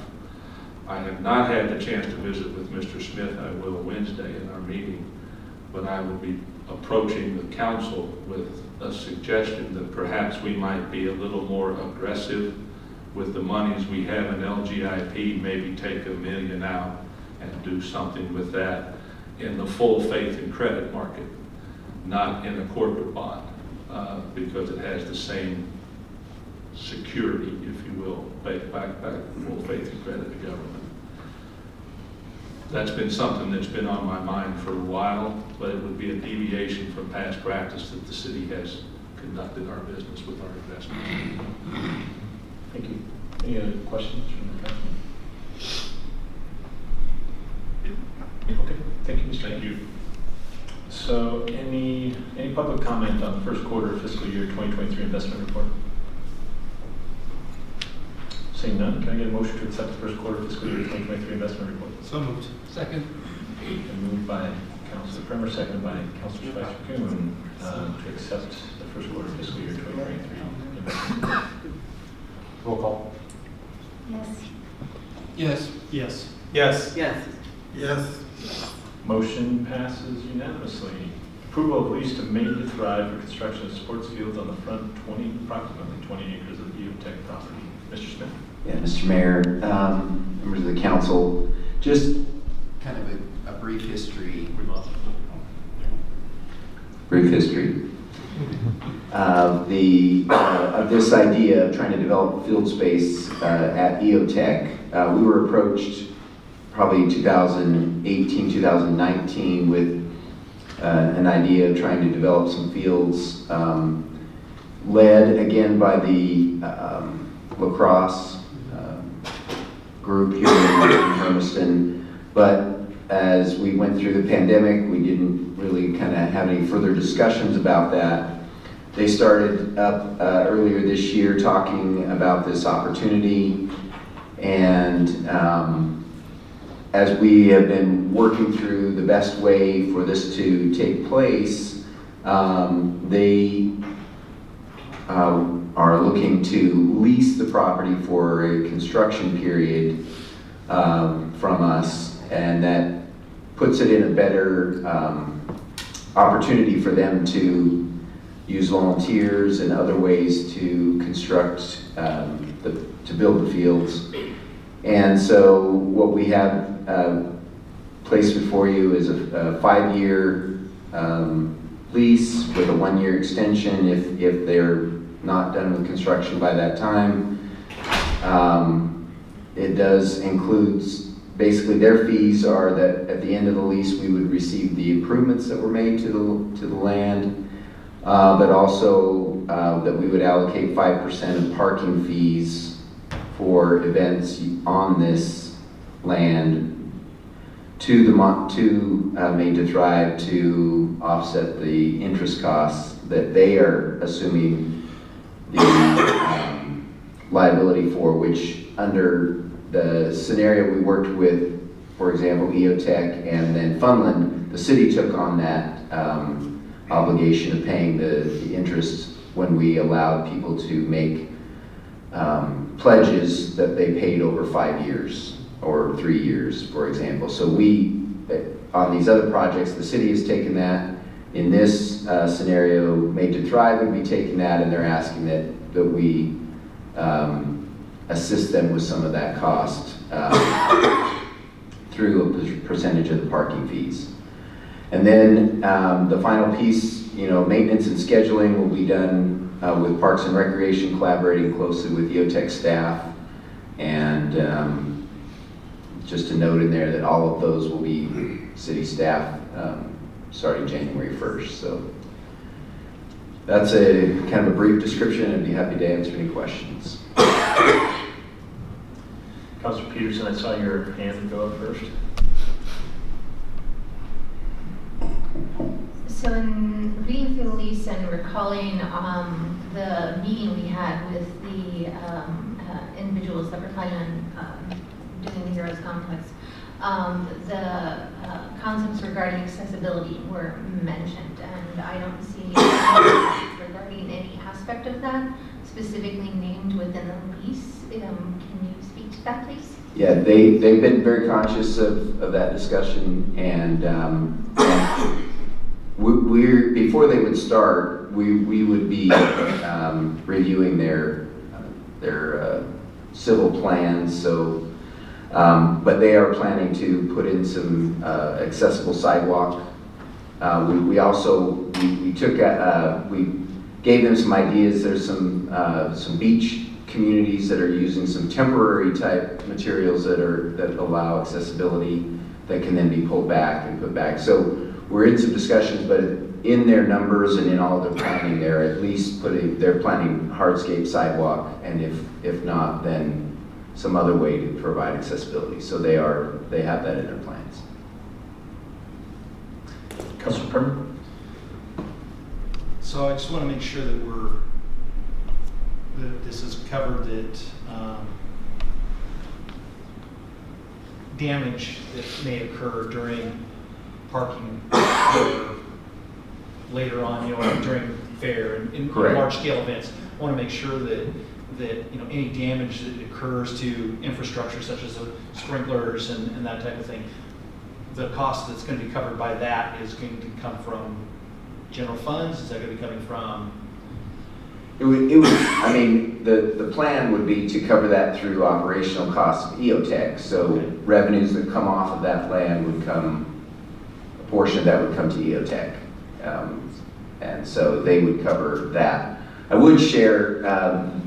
I have not had the chance to visit with Mr. Smith. I will Wednesday in our meeting, but I will be approaching the council with a suggestion that perhaps we might be a little more aggressive with the monies we have in LGIP, maybe take $1 million out and do something with that in the full faith and credit market, not in a corporate bond, because it has the same security, if you will, back full faith and credit to government. That's been something that's been on my mind for a while, but it would be a deviation from past practice that the city has conducted our business with our investments. Thank you. Any other questions from the council? Okay, thank you, Mr. Thank you. So any public comment on the first quarter fiscal year 2023 investment report? Seeing none, can I get a motion to accept the first quarter fiscal year 2023 investment report? So moved. Second. And moved by Councilor Primer, seconded by Councilor Spicer Coon, to accept the first quarter fiscal year 2023 investment report. Roll call. Yes. Yes. Yes. Yes. Yes. Yes. Motion passes unanimously. Approval of lease to Made to Thrive for construction of sports fields on the front approximately 20 acres of Geotech property. Mr. Smith? Yeah, Mr. Mayor, members of the council, just kind of a brief history. Brief history of this idea of trying to develop field space at Geotech. We were approached probably 2018, 2019 with an idea of trying to develop some fields, led again by the lacrosse group here in Hermiston. But as we went through the pandemic, we didn't really kind of have any further discussions about that. They started up earlier this year talking about this opportunity, and as we have been working through the best way for this to take place, they are looking to lease the property for a construction period from us, and that puts it in a better opportunity for them to use volunteers and other ways to construct, to build the fields. And so what we have placed before you is a 5-year lease with a 1-year extension if they're not done with construction by that time. It does include, basically their fees are that at the end of the lease we would receive the improvements that were made to the land, but also that we would allocate 5% of parking fees for events on this land to Made to Thrive to offset the interest costs that they are assuming the liability for, which under the scenario we worked with, for example, Geotech and then Funland, the city took on that obligation of paying the interest when we allowed people to make pledges that they paid over 5 years or 3 years, for example. So we, on these other projects, the city has taken that. In this scenario, Made to Thrive would be taking that, and they're asking that we assist them with some of that cost through a percentage of the parking fees. And then the final piece, maintenance and scheduling will be done with Parks and Recreation, collaborating closely with Geotech staff. And just a note in there that all of those will be city staff starting January 1st. So that's a kind of a brief description. I'd be happy to answer any questions. Councilor Peterson, I saw your hand go up first. So in reading through the lease and recalling the meeting we had with the individuals that were planning on doing the Heroes Complex, the concepts regarding accessibility were mentioned, and I don't see regarding any aspect of that specifically named within the lease. Can you speak to that, please? Yeah, they've been very conscious of that discussion, and we're before they would start, we would be reviewing their civil plans. So, but they are planning to put in some accessible sidewalk. We also we gave them some ideas. There's some beach communities that are using some temporary type materials that allow accessibility that can then be pulled back and put back. So we're in some discussions, but in their numbers and in all of their planning, they're at least they're planning hardscape sidewalk, and if not, then some other way to provide accessibility. So they have that in their plans. Councilor Perman? So I just want to make sure that this is covered, that damage that may occur during parking or later on, during fair and in Correct. large scale events. I want to make sure that that, you know, any damage that occurs to infrastructure such as the sprinklers and that type of thing, the cost that's going to be covered by that is going to come from general funds? Is that going to be coming from? It would, I mean, the plan would be to cover that through operational costs of EOTech. So revenues that come off of that land would come, a portion of that would come to EOTech. And so they would cover that. I would share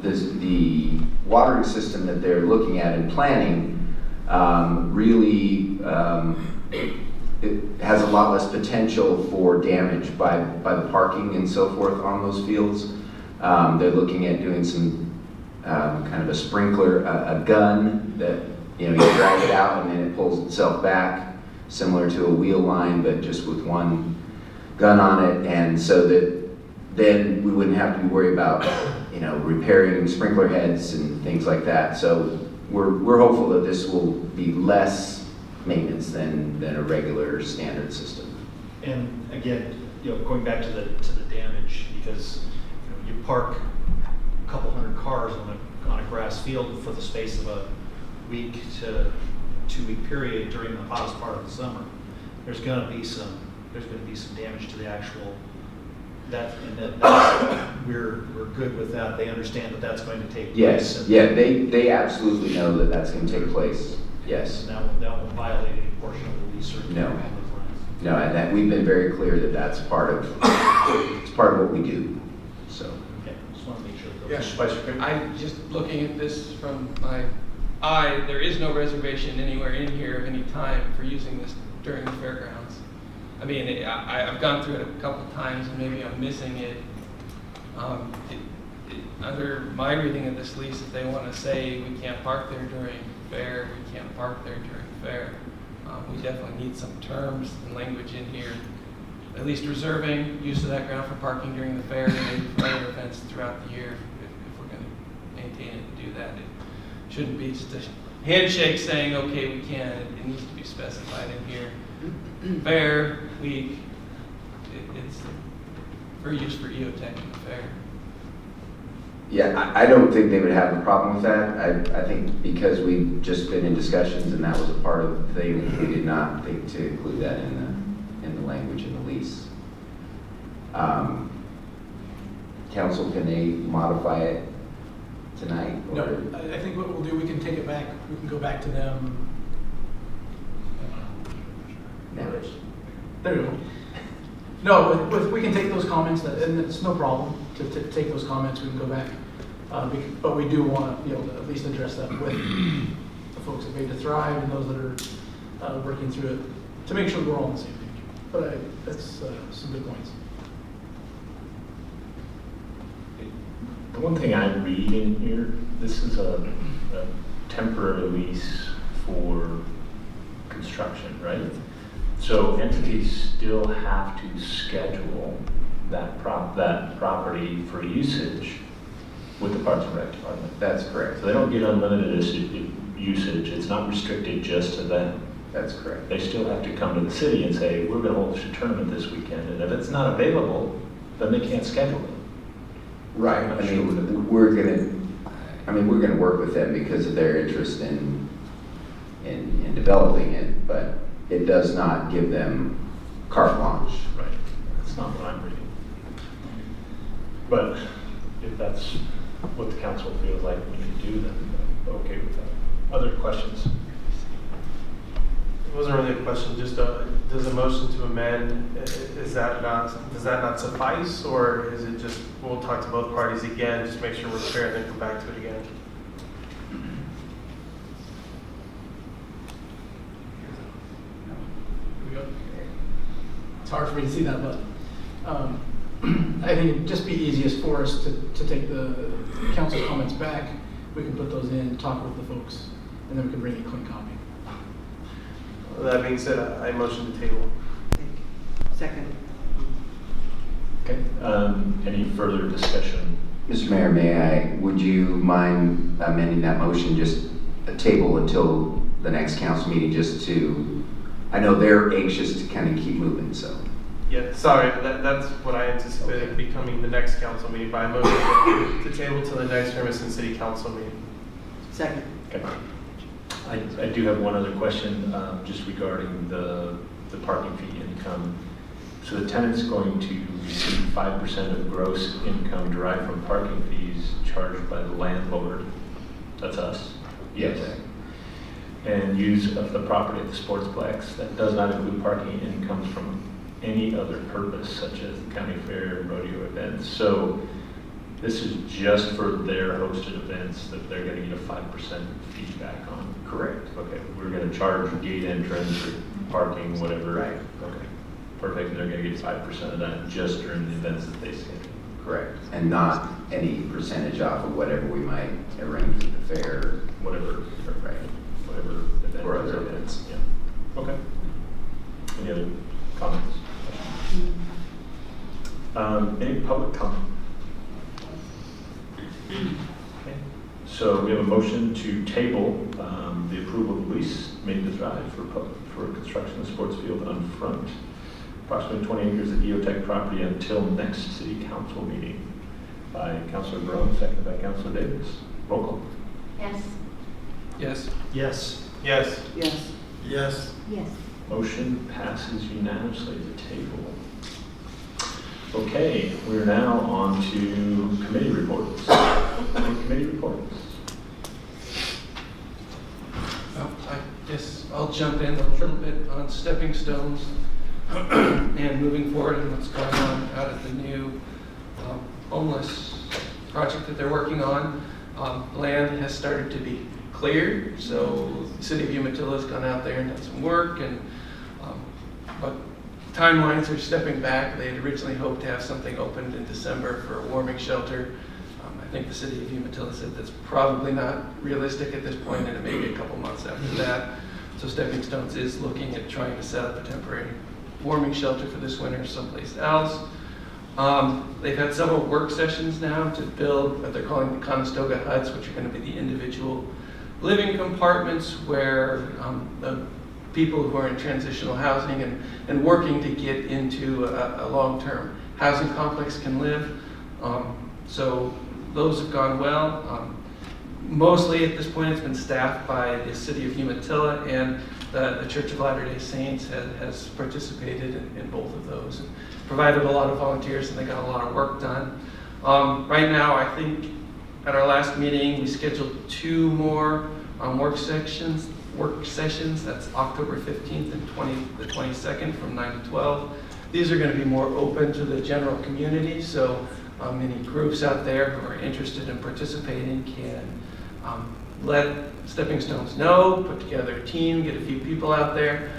the watering system that they're looking at and planning really it has a lot less potential for damage by the parking and so forth on those fields. They're looking at doing some kind of a sprinkler, a gun that, you know, you drag it out and then it pulls itself back, similar to a wheel line, but just with one gun on it. And so that then we wouldn't have to be worried about, you know, repairing sprinkler heads and things like that. So we're hopeful that this will be less maintenance than a regular standard system. And again, you know, going back to the damage, because you know, you park a couple hundred cars on a grass field for the space of a week to 2 week period during the hottest part of the summer. There's going to be some damage to the actual. We're good with that. They understand that that's going to take place. Yes, yeah, they absolutely know that that's going to take place. Yes. And that won't violate any portion of the lease or anything along those lines. No, and that we've been very clear that that's part of it's part of what we do. So. Okay, just want to make sure. Yeah, I'm just looking at this from my eye. There is no reservation anywhere in here of any time for using this during the fairgrounds. I mean, I've gone through it a couple of times and maybe I'm missing it. Under my reading of this lease, if they want to say we can't park there during fair, we can't park there during fair, we definitely need some terms and language in here, at least reserving use of that ground for parking during the fair and maybe for other events throughout the year if we're going to maintain it and do that. It shouldn't be just a handshake saying, okay, we can. It needs to be specified in here. Fair, week, it's for use for EOTech in the fair. Yeah, I don't think they would have a problem with that. I think because we've just been in discussions and that was a part of the thing, we did not think to include that in the language in the lease. Council, can they modify it tonight? No, I think what we'll do, we can take it back. We can go back to them. There we go. No, we can take those comments, and it's no problem to take those comments. We can go back, but we do want to be able to at least address that with the folks at Made to Thrive and those that are working through it to make sure we're all on the same page. But that's some good points. The one thing I read in here, this is a temporary lease for construction, right? So entities still have to schedule that property for usage with the Parks and Rec Department. That's correct. So they don't get unlimited usage. It's not restricted just to them. That's correct. They still have to come to the city and say, we're going to hold a tournament this weekend. And if it's not available, then they can't schedule it. Right. I mean, we're going to work with them because of their interest in developing it, but it does not give them carte blanche. Right. That's not what I'm reading. But if that's what the council feels like we need to do, then I'm okay with that. Other questions? It wasn't really a question, just does a motion to amend, does that not suffice, or is it just, we'll talk to both parties again, just make sure we're clear and then come back to it again? It's hard for me to see that, but I think it'd just be easiest for us to take the council comments back. We can put those in, talk with the folks, and then we can bring a clean copy. That being said, I motion to table. Second. Okay. Any further discussion? Mr. Mayor, would you mind amending that motion, just a table until the next council meeting, just to, I know they're anxious to kind of keep moving, so. Yeah, sorry, that's what I anticipated becoming the next council meeting by motion to table to the next Hermiston City Council meeting. Second. Okay. I do have one other question, just regarding the parking fee income. So the tenant's going to receive 5% of gross income derived from parking fees charged by the landlord. That's us. Yes. And use of the property at the sportsplex. That does not include parking incomes from any other purpose, such as county fair, rodeo events. So this is just for their hosted events that they're going to get a 5% feedback on. Correct. Okay. We're going to charge gate entrance or parking, whatever. Right. Okay. Perfect. They're going to get 5% of that just during the events that they schedule. Correct. And not any percentage off of whatever we might arrange at the fair, Whatever. right? Whatever event. Or other events. Yeah. Okay. Any other comments? Any public comment? Okay. So we have a motion to table the approval of the lease, Maiden Drive for construction of sports field on front, approximately 20 acres of EOTech property until next city council meeting. By Councilor Brown, seconded by Councilor Davis. Roll call. Yes. Yes. Yes. Yes. Yes. Yes. Yes. Motion passes unanimously to table. Okay, we're now on to committee reports. Any committee reports? Well, I guess I'll jump in a little bit on stepping stones and moving forward and what's going on out at the new homeless project that they're working on. Land has started to be cleared, so the city of Umatilla has gone out there and done some work, and but timelines are stepping back. They had originally hoped to have something opened in December for a warming shelter. I think the city of Umatilla said that's probably not realistic at this point, and it may be a couple months after that. So Stepping Stones is looking at trying to set up a temporary warming shelter for this winter someplace else. They've had several work sessions now to build what they're calling the Conestoga huts, which are going to be the individual living compartments where the people who are in transitional housing and working to get into a long-term housing complex can live. So those have gone well. Mostly at this point it's been staffed by the city of Umatilla, and the Church of Latter-day Saints has participated in both of those and provided a lot of volunteers, and they got a lot of work done. Right now, I think at our last meeting we scheduled 2 more work sessions. That's October 15th and the 22nd from 9 to 12. These are going to be more open to the general community, so any groups out there who are interested in participating can let Stepping Stones know, put together a team, get a few people out there,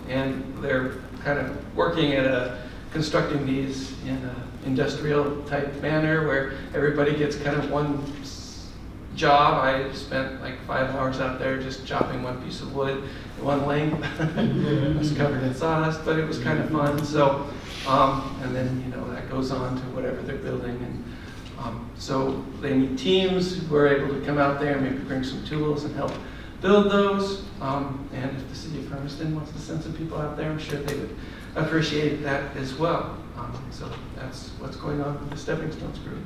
and they're kind of working at constructing these in an industrial type manner where everybody gets kind of one job. I spent like 5 hours out there just chopping one piece of wood, one length. It was covered in sawdust, but it was kind of fun. So, and then that goes on to whatever they're building, and so they need teams who are able to come out there and maybe bring some tools and help build those. And if the city of Hermiston wants to send some people out there, I'm sure they would appreciate that as well. So that's what's going on with the Stepping Stones group.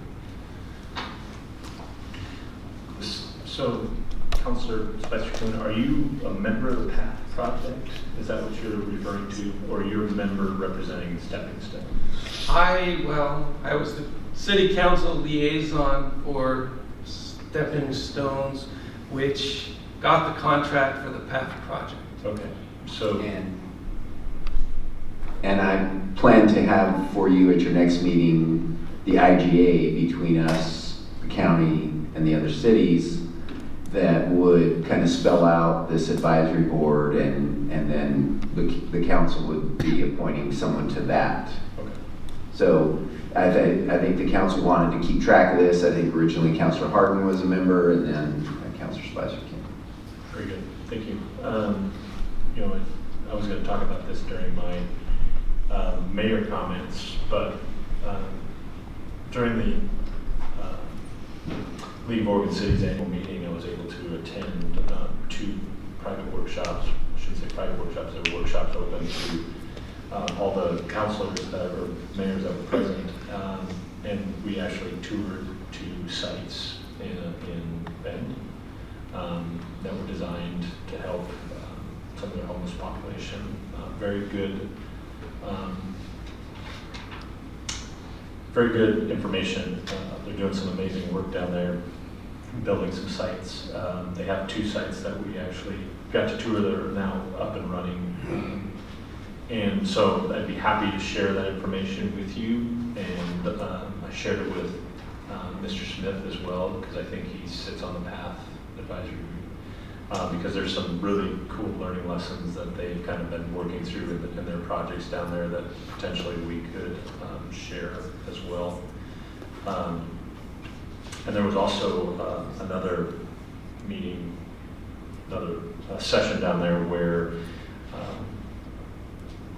So, Councilor Spicer-Coon, are you a member of the PATH project? Is that what you're referring to, or you're a member representing Stepping Stones? I was the city council liaison for Stepping Stones, which got the contract for the PATH project. Okay, so. And I plan to have for you at your next meeting the IGA between us, the county, and the other cities that would kind of spell out this advisory board, and then the council would be appointing someone to that. Okay. So I think the council wanted to keep track of this. I think originally Councilor Harden was a member, and then Councilor Spicer came. Very good, thank you. I was going to talk about this during my mayor comments, but during the League of Oregon Cities annual meeting, I was able to attend 2 private workshops. I shouldn't say private workshops, there were workshops open to all the councilors or mayors that were present. And we actually toured 2 sites in Bend that were designed to help some of the homeless population. Very good information. They're doing some amazing work down there, building some sites. They have 2 sites that we actually got to tour that are now up and running. And so I'd be happy to share that information with you. And I shared it with Mr. Smith as well, because I think he sits on the PATH advisory group. Because there's some really cool learning lessons that they've kind of been working through in their projects down there that potentially we could share as well. And there was also another meeting, another session down there where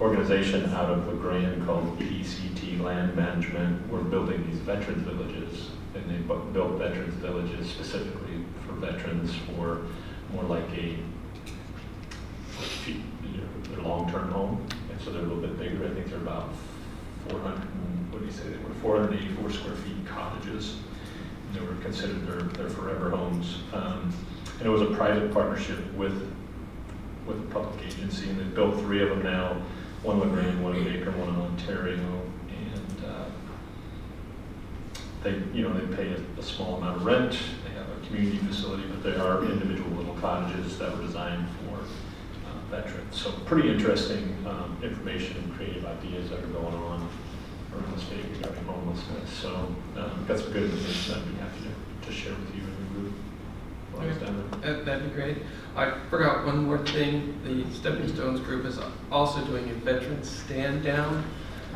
organization out of LaGrande called ECT Land Management were building these veterans villages, and they built veterans villages specifically for veterans for more like their long-term home, and so they're a little bit bigger. I think they're about 484 square feet cottages. And they were considered their forever homes, and it was a private partnership with a public agency, and they built 3 of them now. One in LaGrande, one in Baker, one in Ontario, and they pay a small amount of rent. They have a community facility, but they are individual little cottages that were designed for veterans. So pretty interesting information and creative ideas that are going on around the state regarding homelessness. So got some good information I'd be happy to share with you and the group while I was down there. That'd be great. I forgot one more thing. The Stepping Stones group is also doing a veterans stand down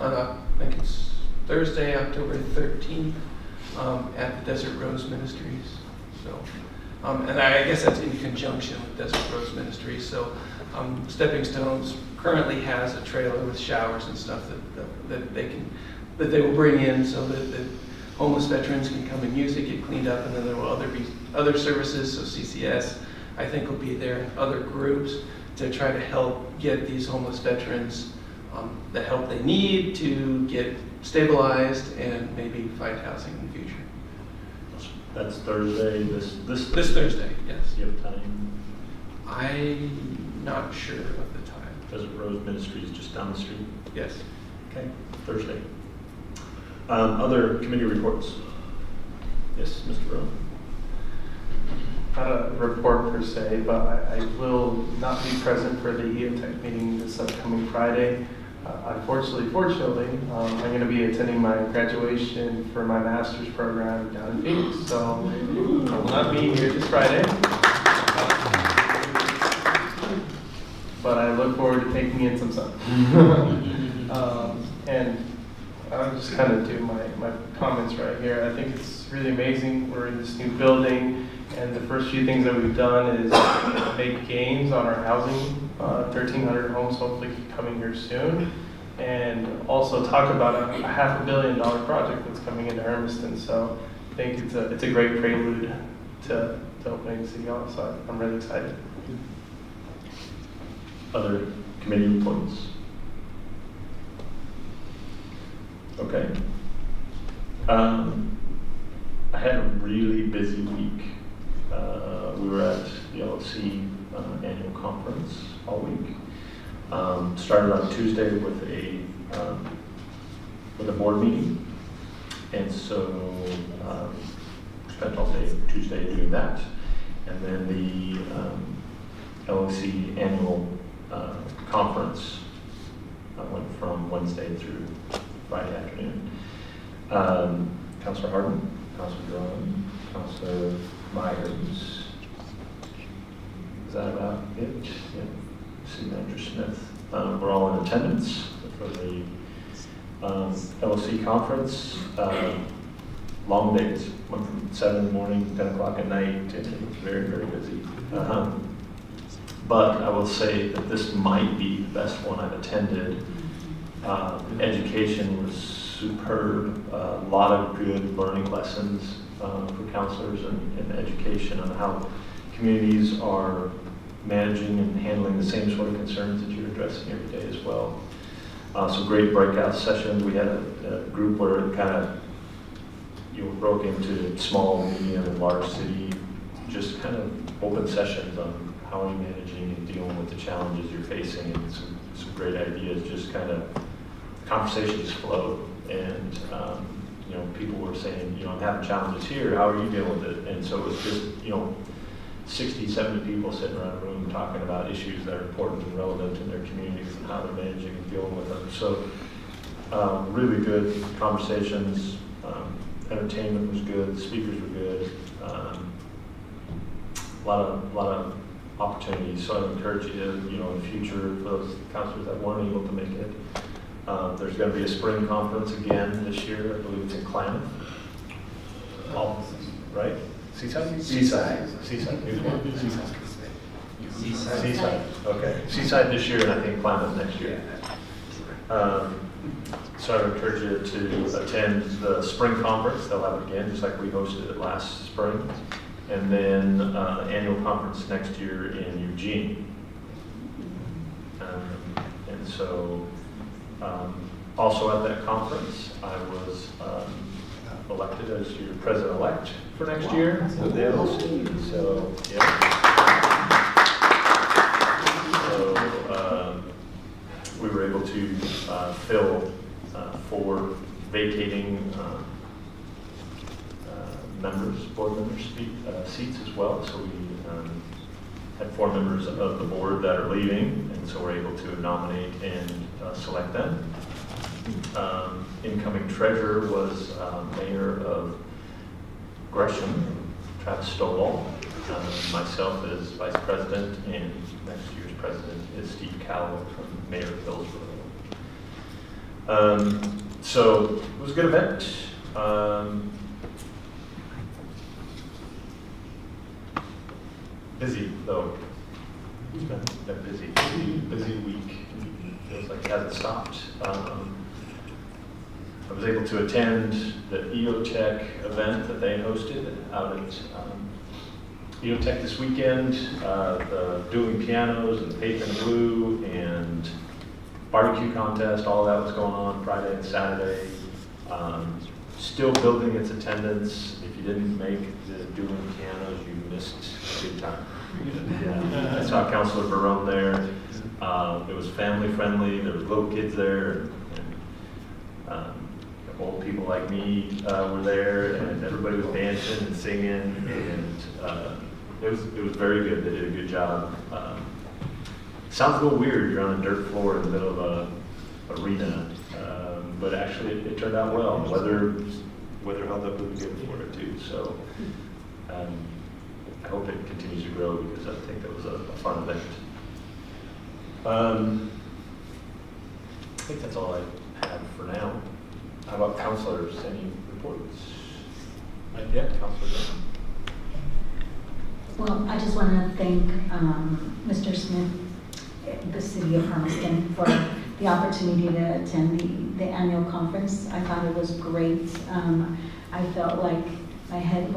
on, I think it's Thursday, October 13th, at the Desert Rose Ministries. So, and I guess that's in conjunction with Desert Rose Ministries. So, Stepping Stones currently has a trailer with showers and stuff that they will bring in so that the homeless veterans can come and use it, get cleaned up, and then there will be other services. So CCS, I think, will be there, and other groups to try to help get these homeless veterans the help they need to get stabilized and maybe find housing in the future. That's Thursday, this Thursday, yes. Do you have time? I'm not sure of the time. Desert Rose Ministries just down the street? Yes. Okay, Thursday. Other committee reports? Yes, Mr. Rowe. Not a report per se, but I will not be present for the EOTech meeting this upcoming Friday. Fortunately, I'm going to be attending my graduation for my master's program down in Phoenix, so I will not be here this Friday. But I look forward to taking in some sun. And I'll just kind of do my comments right here. I think it's really amazing. We're in this new building, and the first few things that we've done is make gains on our housing. 1,300 homes hopefully coming here soon. And also talk about a $500 million project that's coming into Hermiston. So I think it's a great prelude to opening City Hall. So I'm really excited. Other committee reports? Okay. I had a really busy week. We were at the LFC annual conference all week. Started on Tuesday with a board meeting, and so spent all day Tuesday doing that, and then the LFC annual conference went from Wednesday through Friday afternoon. Councilor Harden, Councilor Drummond, Councilor Myers. Is that about it? Yeah. City Manager Smith. We're all in attendance for the LFC conference. Long days. Went from 7 in the morning, 10 o'clock at night, and it was very, very busy. But I will say that this might be the best one I've attended. Education was superb. A lot of good learning lessons for counselors and education on how communities are managing and handling the same sort of concerns that you're addressing every day as well. Some great breakout sessions. We had a group where it kind of, broke into small, medium, and large city, just kind of open sessions on how are you managing and dealing with the challenges you're facing, and some great ideas. Just kind of conversations flowed, and people were saying, I'm having challenges here. How are you dealing with it? And so it was just 60, 70 people sitting around a room talking about issues that are important and relevant in their communities and how they're managing and dealing with them. So really good conversations. Entertainment was good. The speakers were good. A lot of opportunities. So I encourage you to, in the future, for those counselors that weren't able to make it, there's going to be a spring conference again this year. I believe it's in Klamath. Right? Seaside. Seaside. Okay. Seaside this year, and I think Klamath next year. So I would encourage you to attend the spring conference. They'll have it again, just like we hosted it last spring. And then the annual conference next year in Eugene. And so also at that conference, I was elected as your president-elect for next year. So, we were able to fill 4 vacating board members seats as well. So we had 4 members of the board that are leaving, and so we're able to nominate and select them. Incoming treasurer was Mayor of Gresham, Travis Stovall. Myself as vice president, and next year's president is Steve Calloway from Mayor of Hillsborough. So it was a good event. Busy though. It's been busy week. Feels like it hasn't stopped. I was able to attend the EOTech event that they hosted out at EOTech this weekend. The dueling pianos and paper and glue and barbecue contest, all that was going on Friday and Saturday. Still building its attendance. If you didn't make the dueling pianos, you missed a good time. Yeah. I saw Councilor Barone there. It was family friendly. There were little kids there. And, old people like me were there, and everybody was dancing and singing, and it was very good. They did a good job. Sounds a little weird. You're on a dirt floor in the middle of a arena, but actually it turned out well. Weather held up really good for it too. So I hope it continues to grow, because I think that was a fun event. I think that's all I have for now. How about counselors? Any reports? Yeah, Counselor John. Well, I just want to thank Mr. Smith, the city of Hermiston, for the opportunity to attend the annual conference. I thought it was great. I felt like my head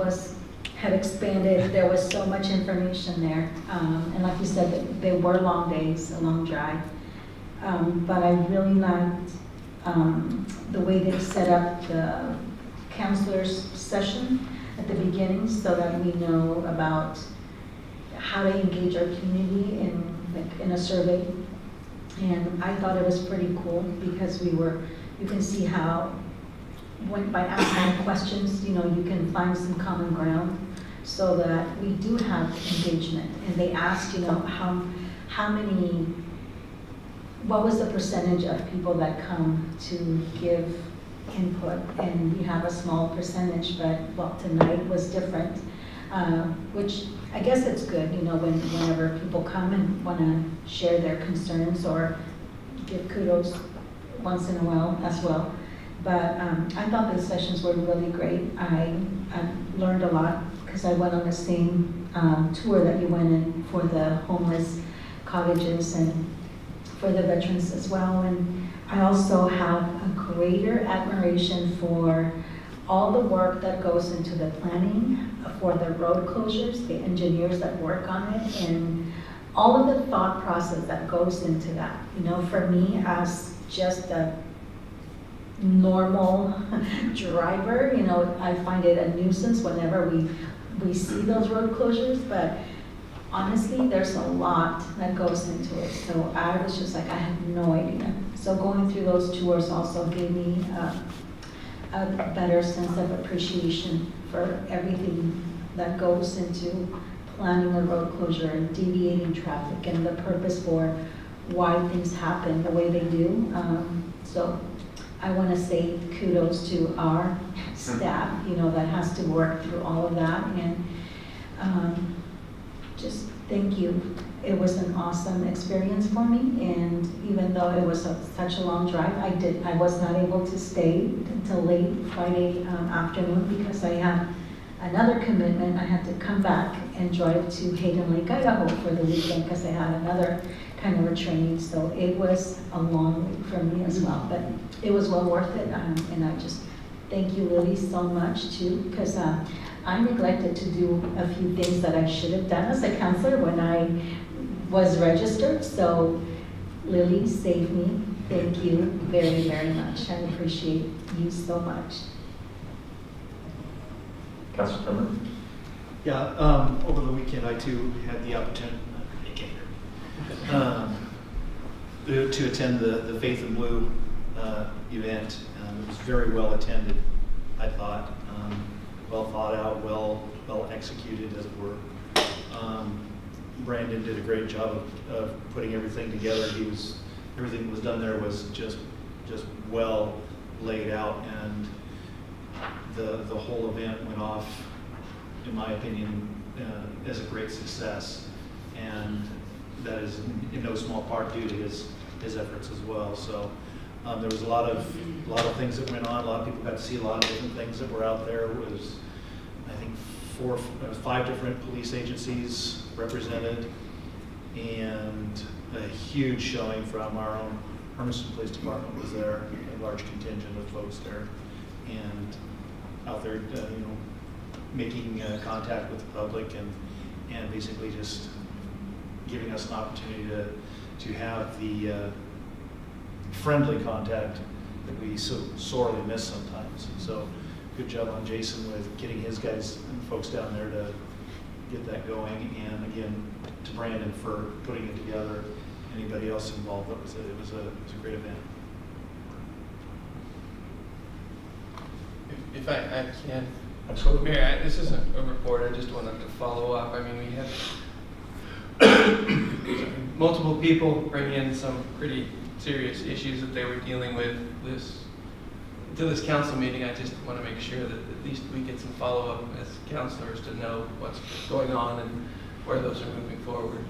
had expanded. There was so much information there. And like you said, they were long days, a long drive. But I really liked the way they set up the counselors session at the beginning, so that we know about how to engage our community in a survey. And I thought it was pretty cool, because you can see how by asking questions, you can find some common ground, so that we do have engagement. And they asked, what was the percentage of people that come to give input? And we have a small percentage, but tonight was different, which I guess it's good, whenever people come and want to share their concerns or give kudos once in a while as well. But I thought the sessions were really great. I learned a lot, because I went on the same tour that you went in for the homeless cottages and for the veterans as well. And I also have a greater admiration for all the work that goes into the planning for the road closures, the engineers that work on it, and all of the thought process that goes into that. For me, as just a normal driver, you know, I find it a nuisance whenever we see those road closures, but honestly, there's a lot that goes into it. So I was just like, I have no idea. So going through those tours also gave me a better sense of appreciation for everything that goes into planning a road closure and deviating traffic and the purpose for why things happen the way they do. So I want to say kudos to our staff, you know, that has to work through all of that, and just thank you. It was an awesome experience for me, and even though it was such a long drive, I was not able to stay until late Friday afternoon because I had another commitment. I had to come back and drive to Hayden Lake, Idaho for the weekend because I had another kind of a training. So it was a long week for me as well, but it was well worth it. And I just thank you, Lily, so much too, because I neglected to do a few things that I should have done as a counselor when I was registered. So Lily saved me. Thank you very, very much. I appreciate you so much. Councilor Turner? Yeah, over the weekend, I too had the opportunity to attend the Faith in Blue event. It was very well attended, I thought. Well thought out, well executed, as it were. Brandon did a great job of putting everything together. Everything that was done there was just well laid out, and the whole event went off, in my opinion, as a great success, and that is in no small part due to his efforts as well. So there was a lot of things that went on. A lot of people got to see a lot of different things that were out there. It was, I think, 5 different police agencies represented, and a huge showing from our own Hermiston Police Department was there, a large contingent of folks there, and out there, making contact with the public and basically just giving us an opportunity to have the friendly contact that we so sorely miss sometimes. So good job on Jason with getting his guys and folks down there to get that going, and again to Brandon for putting it together. Anybody else involved, it was a great event. If I can. Absolutely. Mayor, this isn't a report, I just wanted to follow up. I mean, we had multiple people bring in some pretty serious issues that they were dealing with to this council meeting. I just want to make sure that at least we get some follow-up as councilors to know what's going on and where those are moving forward.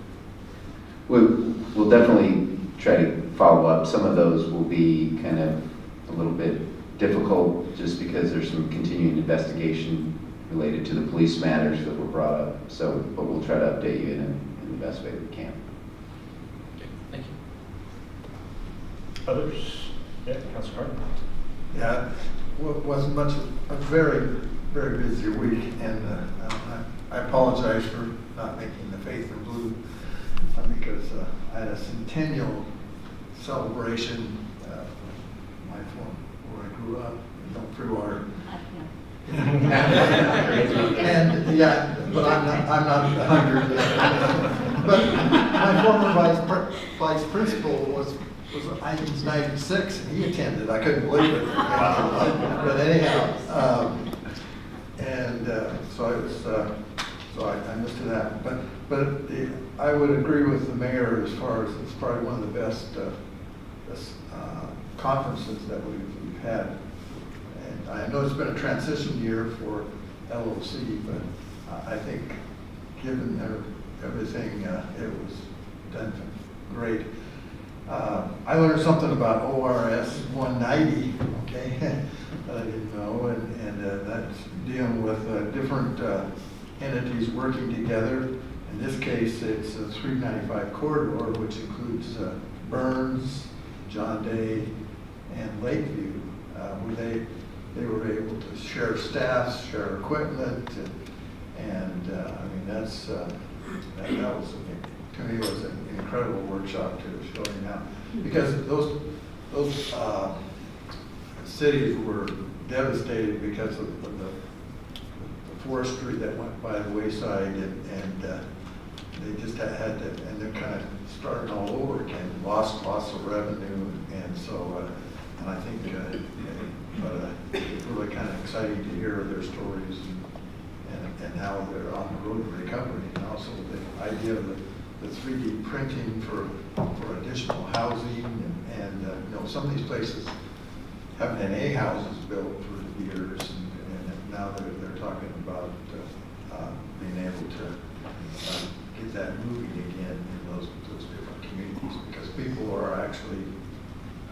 We'll definitely try to follow up. Some of those will be kind of a little bit difficult just because there's some continuing investigation related to the police matters that were brought up. So, but we'll try to update you in the best way we can. Okay, thank you. Others? Yeah, Councilor Hardin. Yeah, wasn't much, a very, very busy week, and I apologize for not making the Faith in Blue because I had a centennial celebration where I grew up in Freewater. And yeah, but I'm not 100 yet. But my former vice principal was I think he's 96, and he attended. I couldn't believe it. But anyhow, so I was so I missed that. But I would agree with the mayor as far as it's probably one of the best conferences that we've had. And I know it's been a transition year for LOC, but I think given everything, it was done great. I learned something about ORS 190, okay, that I didn't know, and that's dealing with different entities working together. In this case, it's a 395 corridor, which includes Burns, John Day, and Lakeview, where they were able to share staffs, share equipment, and I mean that was to me was an incredible workshop to showing out, because those cities were devastated because of the forestry that went by the wayside, and they just had to, and they're kind of starting all over again, lost of revenue, and so, and I think, it's really kind of exciting to hear their stories and how they're on the road to recovery, and also the idea of the 3D printing for additional housing, and you know, some of these places haven't had any houses built for years, and now they're talking about being able to get that moving again in those different communities, because people are actually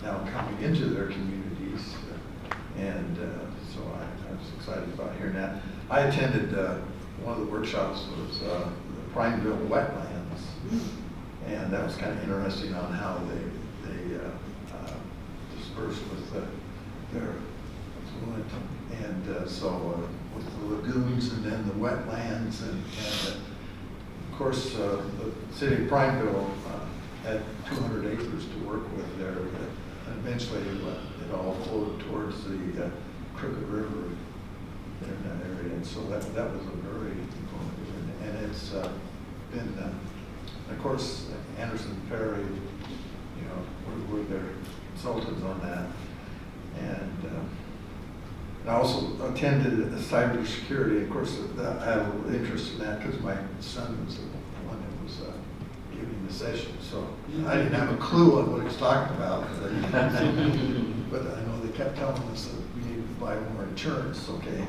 now coming into their communities, and so I was excited about hearing that. I attended one of the workshops was the Prineville wetlands, and that was kind of interesting on how they dispersed with their affluent, and so with the lagoons and then the wetlands, and of course the city of Prineville had 200 acres to work with there, and eventually it all flowed towards the Crooked River there in that area, and so that was a very informative, and it's been, of course, Anderson Ferry, you know, we're their consultants on that, and I also attended cybersecurity. Of course, I have a little interest in that because my son was the one that was giving the session, so I didn't have a clue on what he was talking about, but I know they kept telling us that we needed to buy more insurance, okay?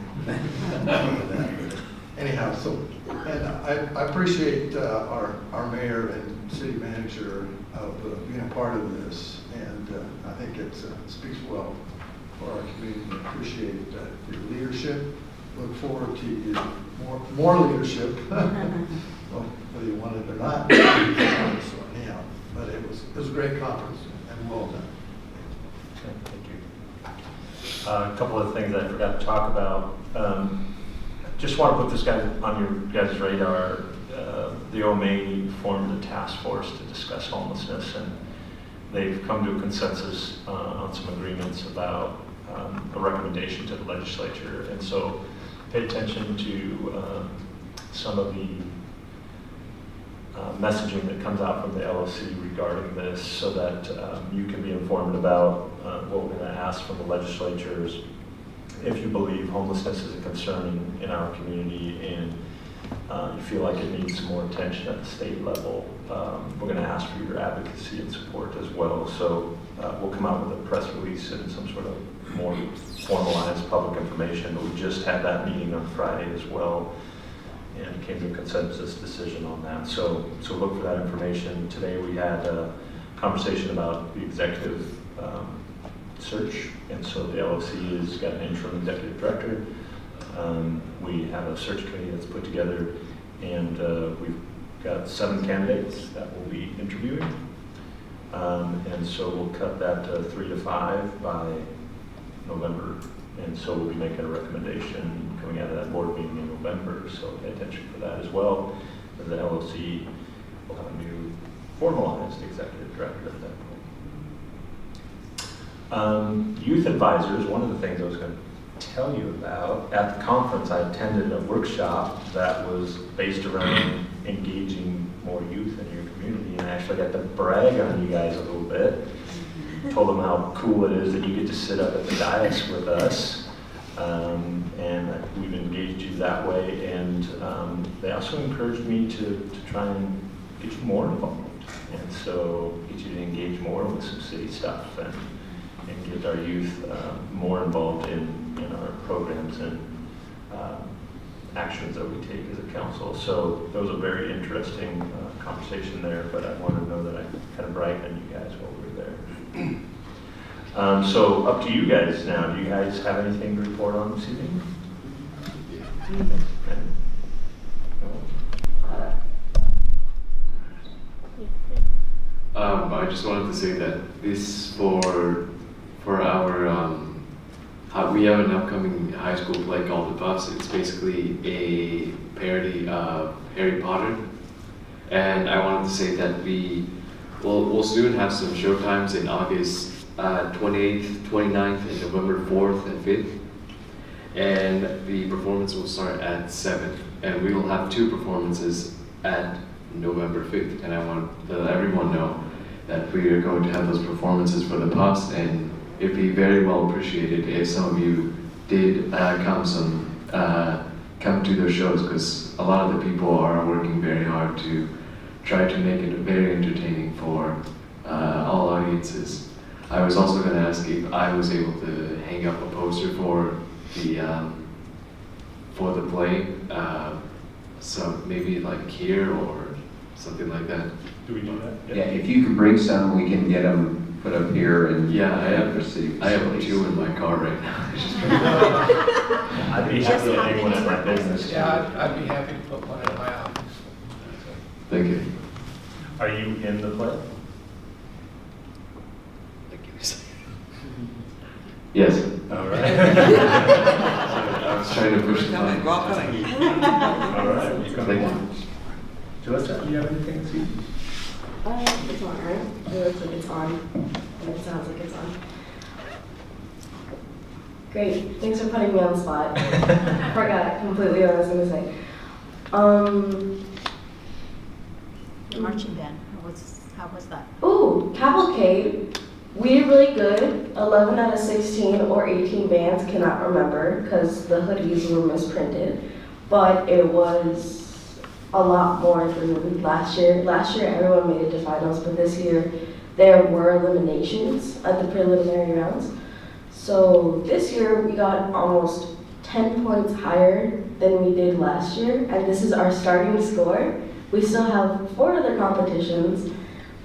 Anyhow, so, and I appreciate our mayor and city manager being a part of this, and I think it speaks well for our community. Appreciate your leadership. Look forward to more leadership, whether you want it or not. So anyhow, but it was a great conference and well done. Thank you. A couple of things I forgot to talk about. Just want to put this guy on your guys' radar. The OMA formed a task force to discuss homelessness, and they've come to a consensus on some agreements about a recommendation to the legislature. And so pay attention to some of the messaging that comes out from the LOC regarding this, so that you can be informed about what we're going to ask from the legislatures. If you believe homelessness is a concern in our community and you feel like it needs some more attention at the state level, we're going to ask for your advocacy and support as well. So we'll come out with a press release and some sort of more formalized public information. But we just had that meeting on Friday as well, and came to a consensus decision on that. So look for that information. Today we had a conversation about the executive search, and so the LOC has got an interim executive director. We have a search committee that's put together, and we've got 7 candidates that we'll be interviewing. And so we'll cut that to 3 to 5 by November. And so we'll be making a recommendation coming out of that board meeting in November. So pay attention for that as well. And the LOC will have a new formalized executive director at that point. Youth advisors, one of the things I was going to tell you about, at the conference I attended a workshop that was based around engaging more youth in your community, and I actually got to brag on you guys a little bit. Told them how cool it is that you get to sit up at the dais with us, and we've engaged you that way, and they also encouraged me to try and get you more involved, and so get you to engage more with some city stuff, and get our youth more involved in our programs and actions that we take as a council. So that was a very interesting conversation there, but I wanted to know that I kind of bragged on you guys while we were there. So up to you guys now. Do you guys have anything to report on this evening? I just wanted to say that this for our we have an upcoming high school play called The Puffs. It's basically a parody of Harry Potter, and I wanted to say that we'll soon have some show times in August 28th, 29th, and November 4th and 5th. And the performance will start at 7. And we will have 2 performances at November 5th. And I want to let everyone know that we are going to have those performances for the pups, and it'd be very well appreciated if some of you did come to those shows, because a lot of the people are working very hard to try to make it very entertaining for all audiences. I was also going to ask if I was able to hang up a poster for the play, so maybe like here or something like that. Do we do that? Yeah, if you could bring some, we can get them put up here and. Yeah, I have facilities. 2 in my car right now. I'd be happy to hang one at my business. Yeah, I'd be happy to put one in my office. Thank you. Are you in the play? Yes. All right. I was trying to push the line. All right. Thank you. Jalissa, do you have anything to see? It's on, right? It looks like it's on, and it sounds like it's on. Great, thanks for putting me on the spot. Forgot completely what I was gonna say. The marching band, how was that? Ooh, cavalcade. We did really good. 11 out of 16 or 18 bands, cannot remember because the hoodies were misprinted. But it was a lot more than last year. Last year everyone made it to finals, but this year there were eliminations at the preliminary rounds. So this year we got almost 10 points higher than we did last year, and this is our starting score. We still have 4 other competitions,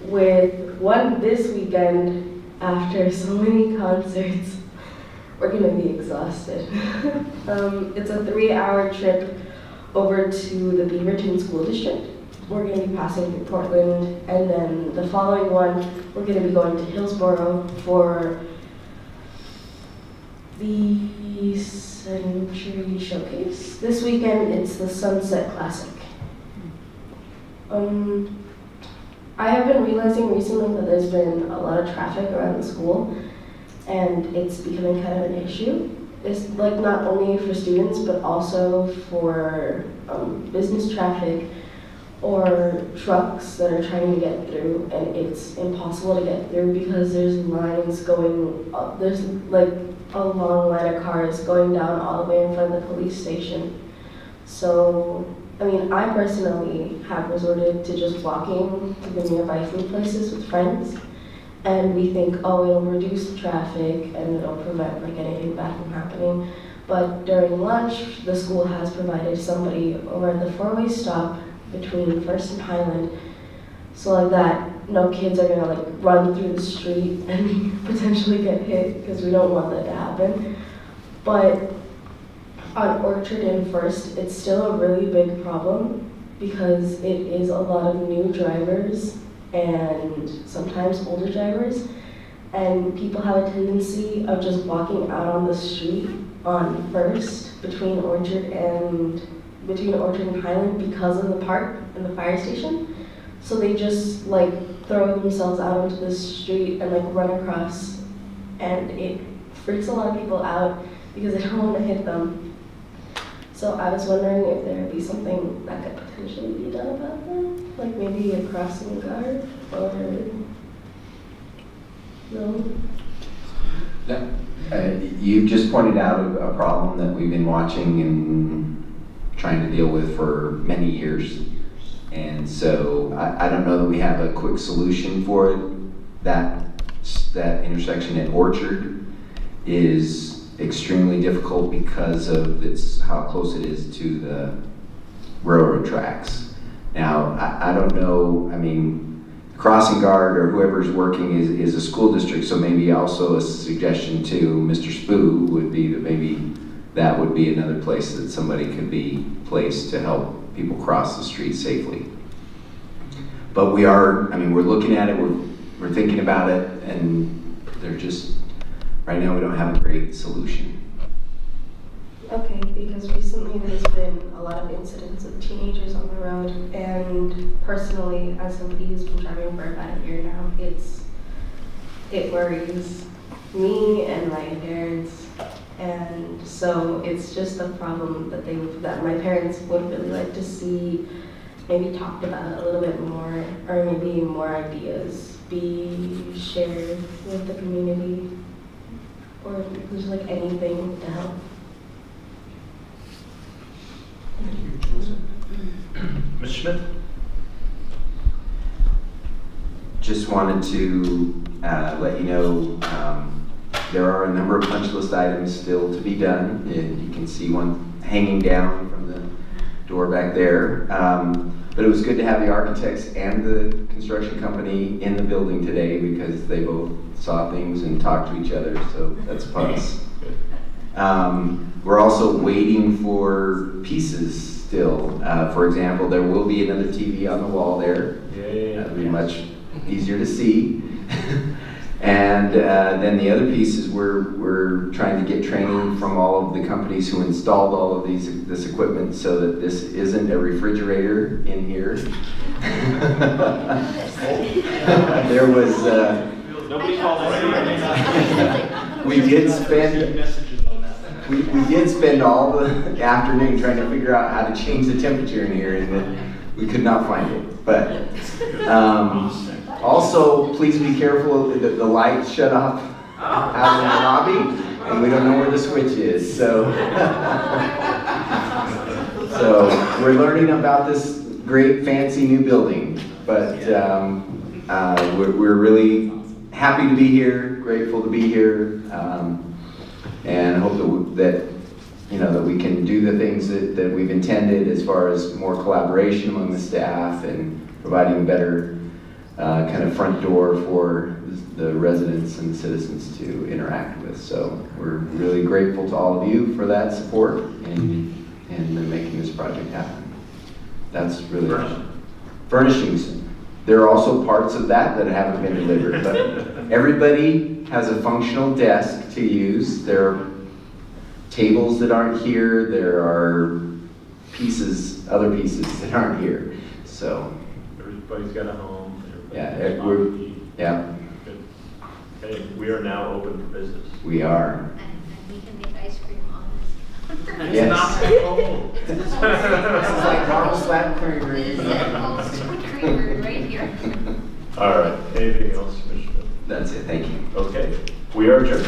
with one this weekend. After so many concerts, we're gonna be exhausted. It's a 3-hour trip over to the Beaverton School District. We're gonna be passing through Portland, and then the following one, we're gonna be going to Hillsborough for the Century Showcase. This weekend, it's the Sunset Classic. I have been realizing recently that there's been a lot of traffic around the school, and it's becoming kind of an issue. It's like not only for students, but also for business traffic or trucks that are trying to get through, and it's impossible to get through because there's lines going up. There's like a long line of cars going down all the way in front of the police station. So, I mean, I personally have resorted to just walking to the nearby food places with friends, and we think, oh, it'll reduce the traffic and it'll prevent like anything bad from happening. But during lunch, the school has provided somebody over at the 4-way stop between First and Highland, so like that no kids are gonna like run through the street and potentially get hit, because we don't want that to happen. But on Orchard and First, it's still a really big problem because it is a lot of new drivers and sometimes older drivers, and people have a tendency of just walking out on the street on First between Orchard and Highland because of the park and the fire station. So they just like throw themselves out onto the street and like run across, and it freaks a lot of people out because they don't want to hit them. So I was wondering if there would be something that could potentially be done about that, like maybe a crossing guard, or no? You've just pointed out a problem that we've been watching and trying to deal with for many years. And so I don't know that we have a quick solution for it. That intersection at Orchard is extremely difficult because of how close it is to the railroad tracks. Now, I don't know, I mean, crossing guard or whoever's working is a school district, so maybe also a suggestion to Mr. Spoo would be that maybe that would be another place that somebody could be placed to help people cross the street safely. But we're looking at it, we're thinking about it, and they're just, right now we don't have a great solution. Okay, because recently there's been a lot of incidents of teenagers on the road, and personally, as somebody who's been driving for about a year now, it worries me and my parents. And so it's just a problem that my parents would really like to see maybe talked about a little bit more, or maybe more ideas be shared with the community, or if there's like anything to help. Mr. Smith? Just wanted to let you know there are a number of punch list items still to be done. And you can see one hanging down from the door back there. But it was good to have the architects and the construction company in the building today because they both saw things and talked to each other, so that's a plus. We're also waiting for pieces still. For example, there will be another TV on the wall there. That'll be much easier to see. And then the other piece is we're trying to get training from all of the companies who installed all of this equipment so that this isn't a refrigerator in here. There was Nobody called us. we did spend all the afternoon trying to figure out how to change the temperature in here, and then we could not find it. But also, please be careful that the lights shut off out in the lobby, and we don't know where the switch is. So we're learning about this great fancy new building, but we're really happy to be here, grateful to be here, and hope that we can do the things that we've intended as far as more collaboration among the staff and providing better kind of front door for the residents and the citizens to interact with. So we're really grateful to all of you for that support in making this project happen. That's really furnishings. There are also parts of that haven't been delivered, but everybody has a functional desk to use. There are tables that aren't here. There are other pieces that aren't here. So Everybody's got a home. Yeah. Good. Okay, we are now open for business. We are. And we can make ice cream on this. Yes. This is like caramel slab creamery. This is almost creamery right here. All right, anything else, Commissioner? That's it, thank you. Okay, we are adjourned.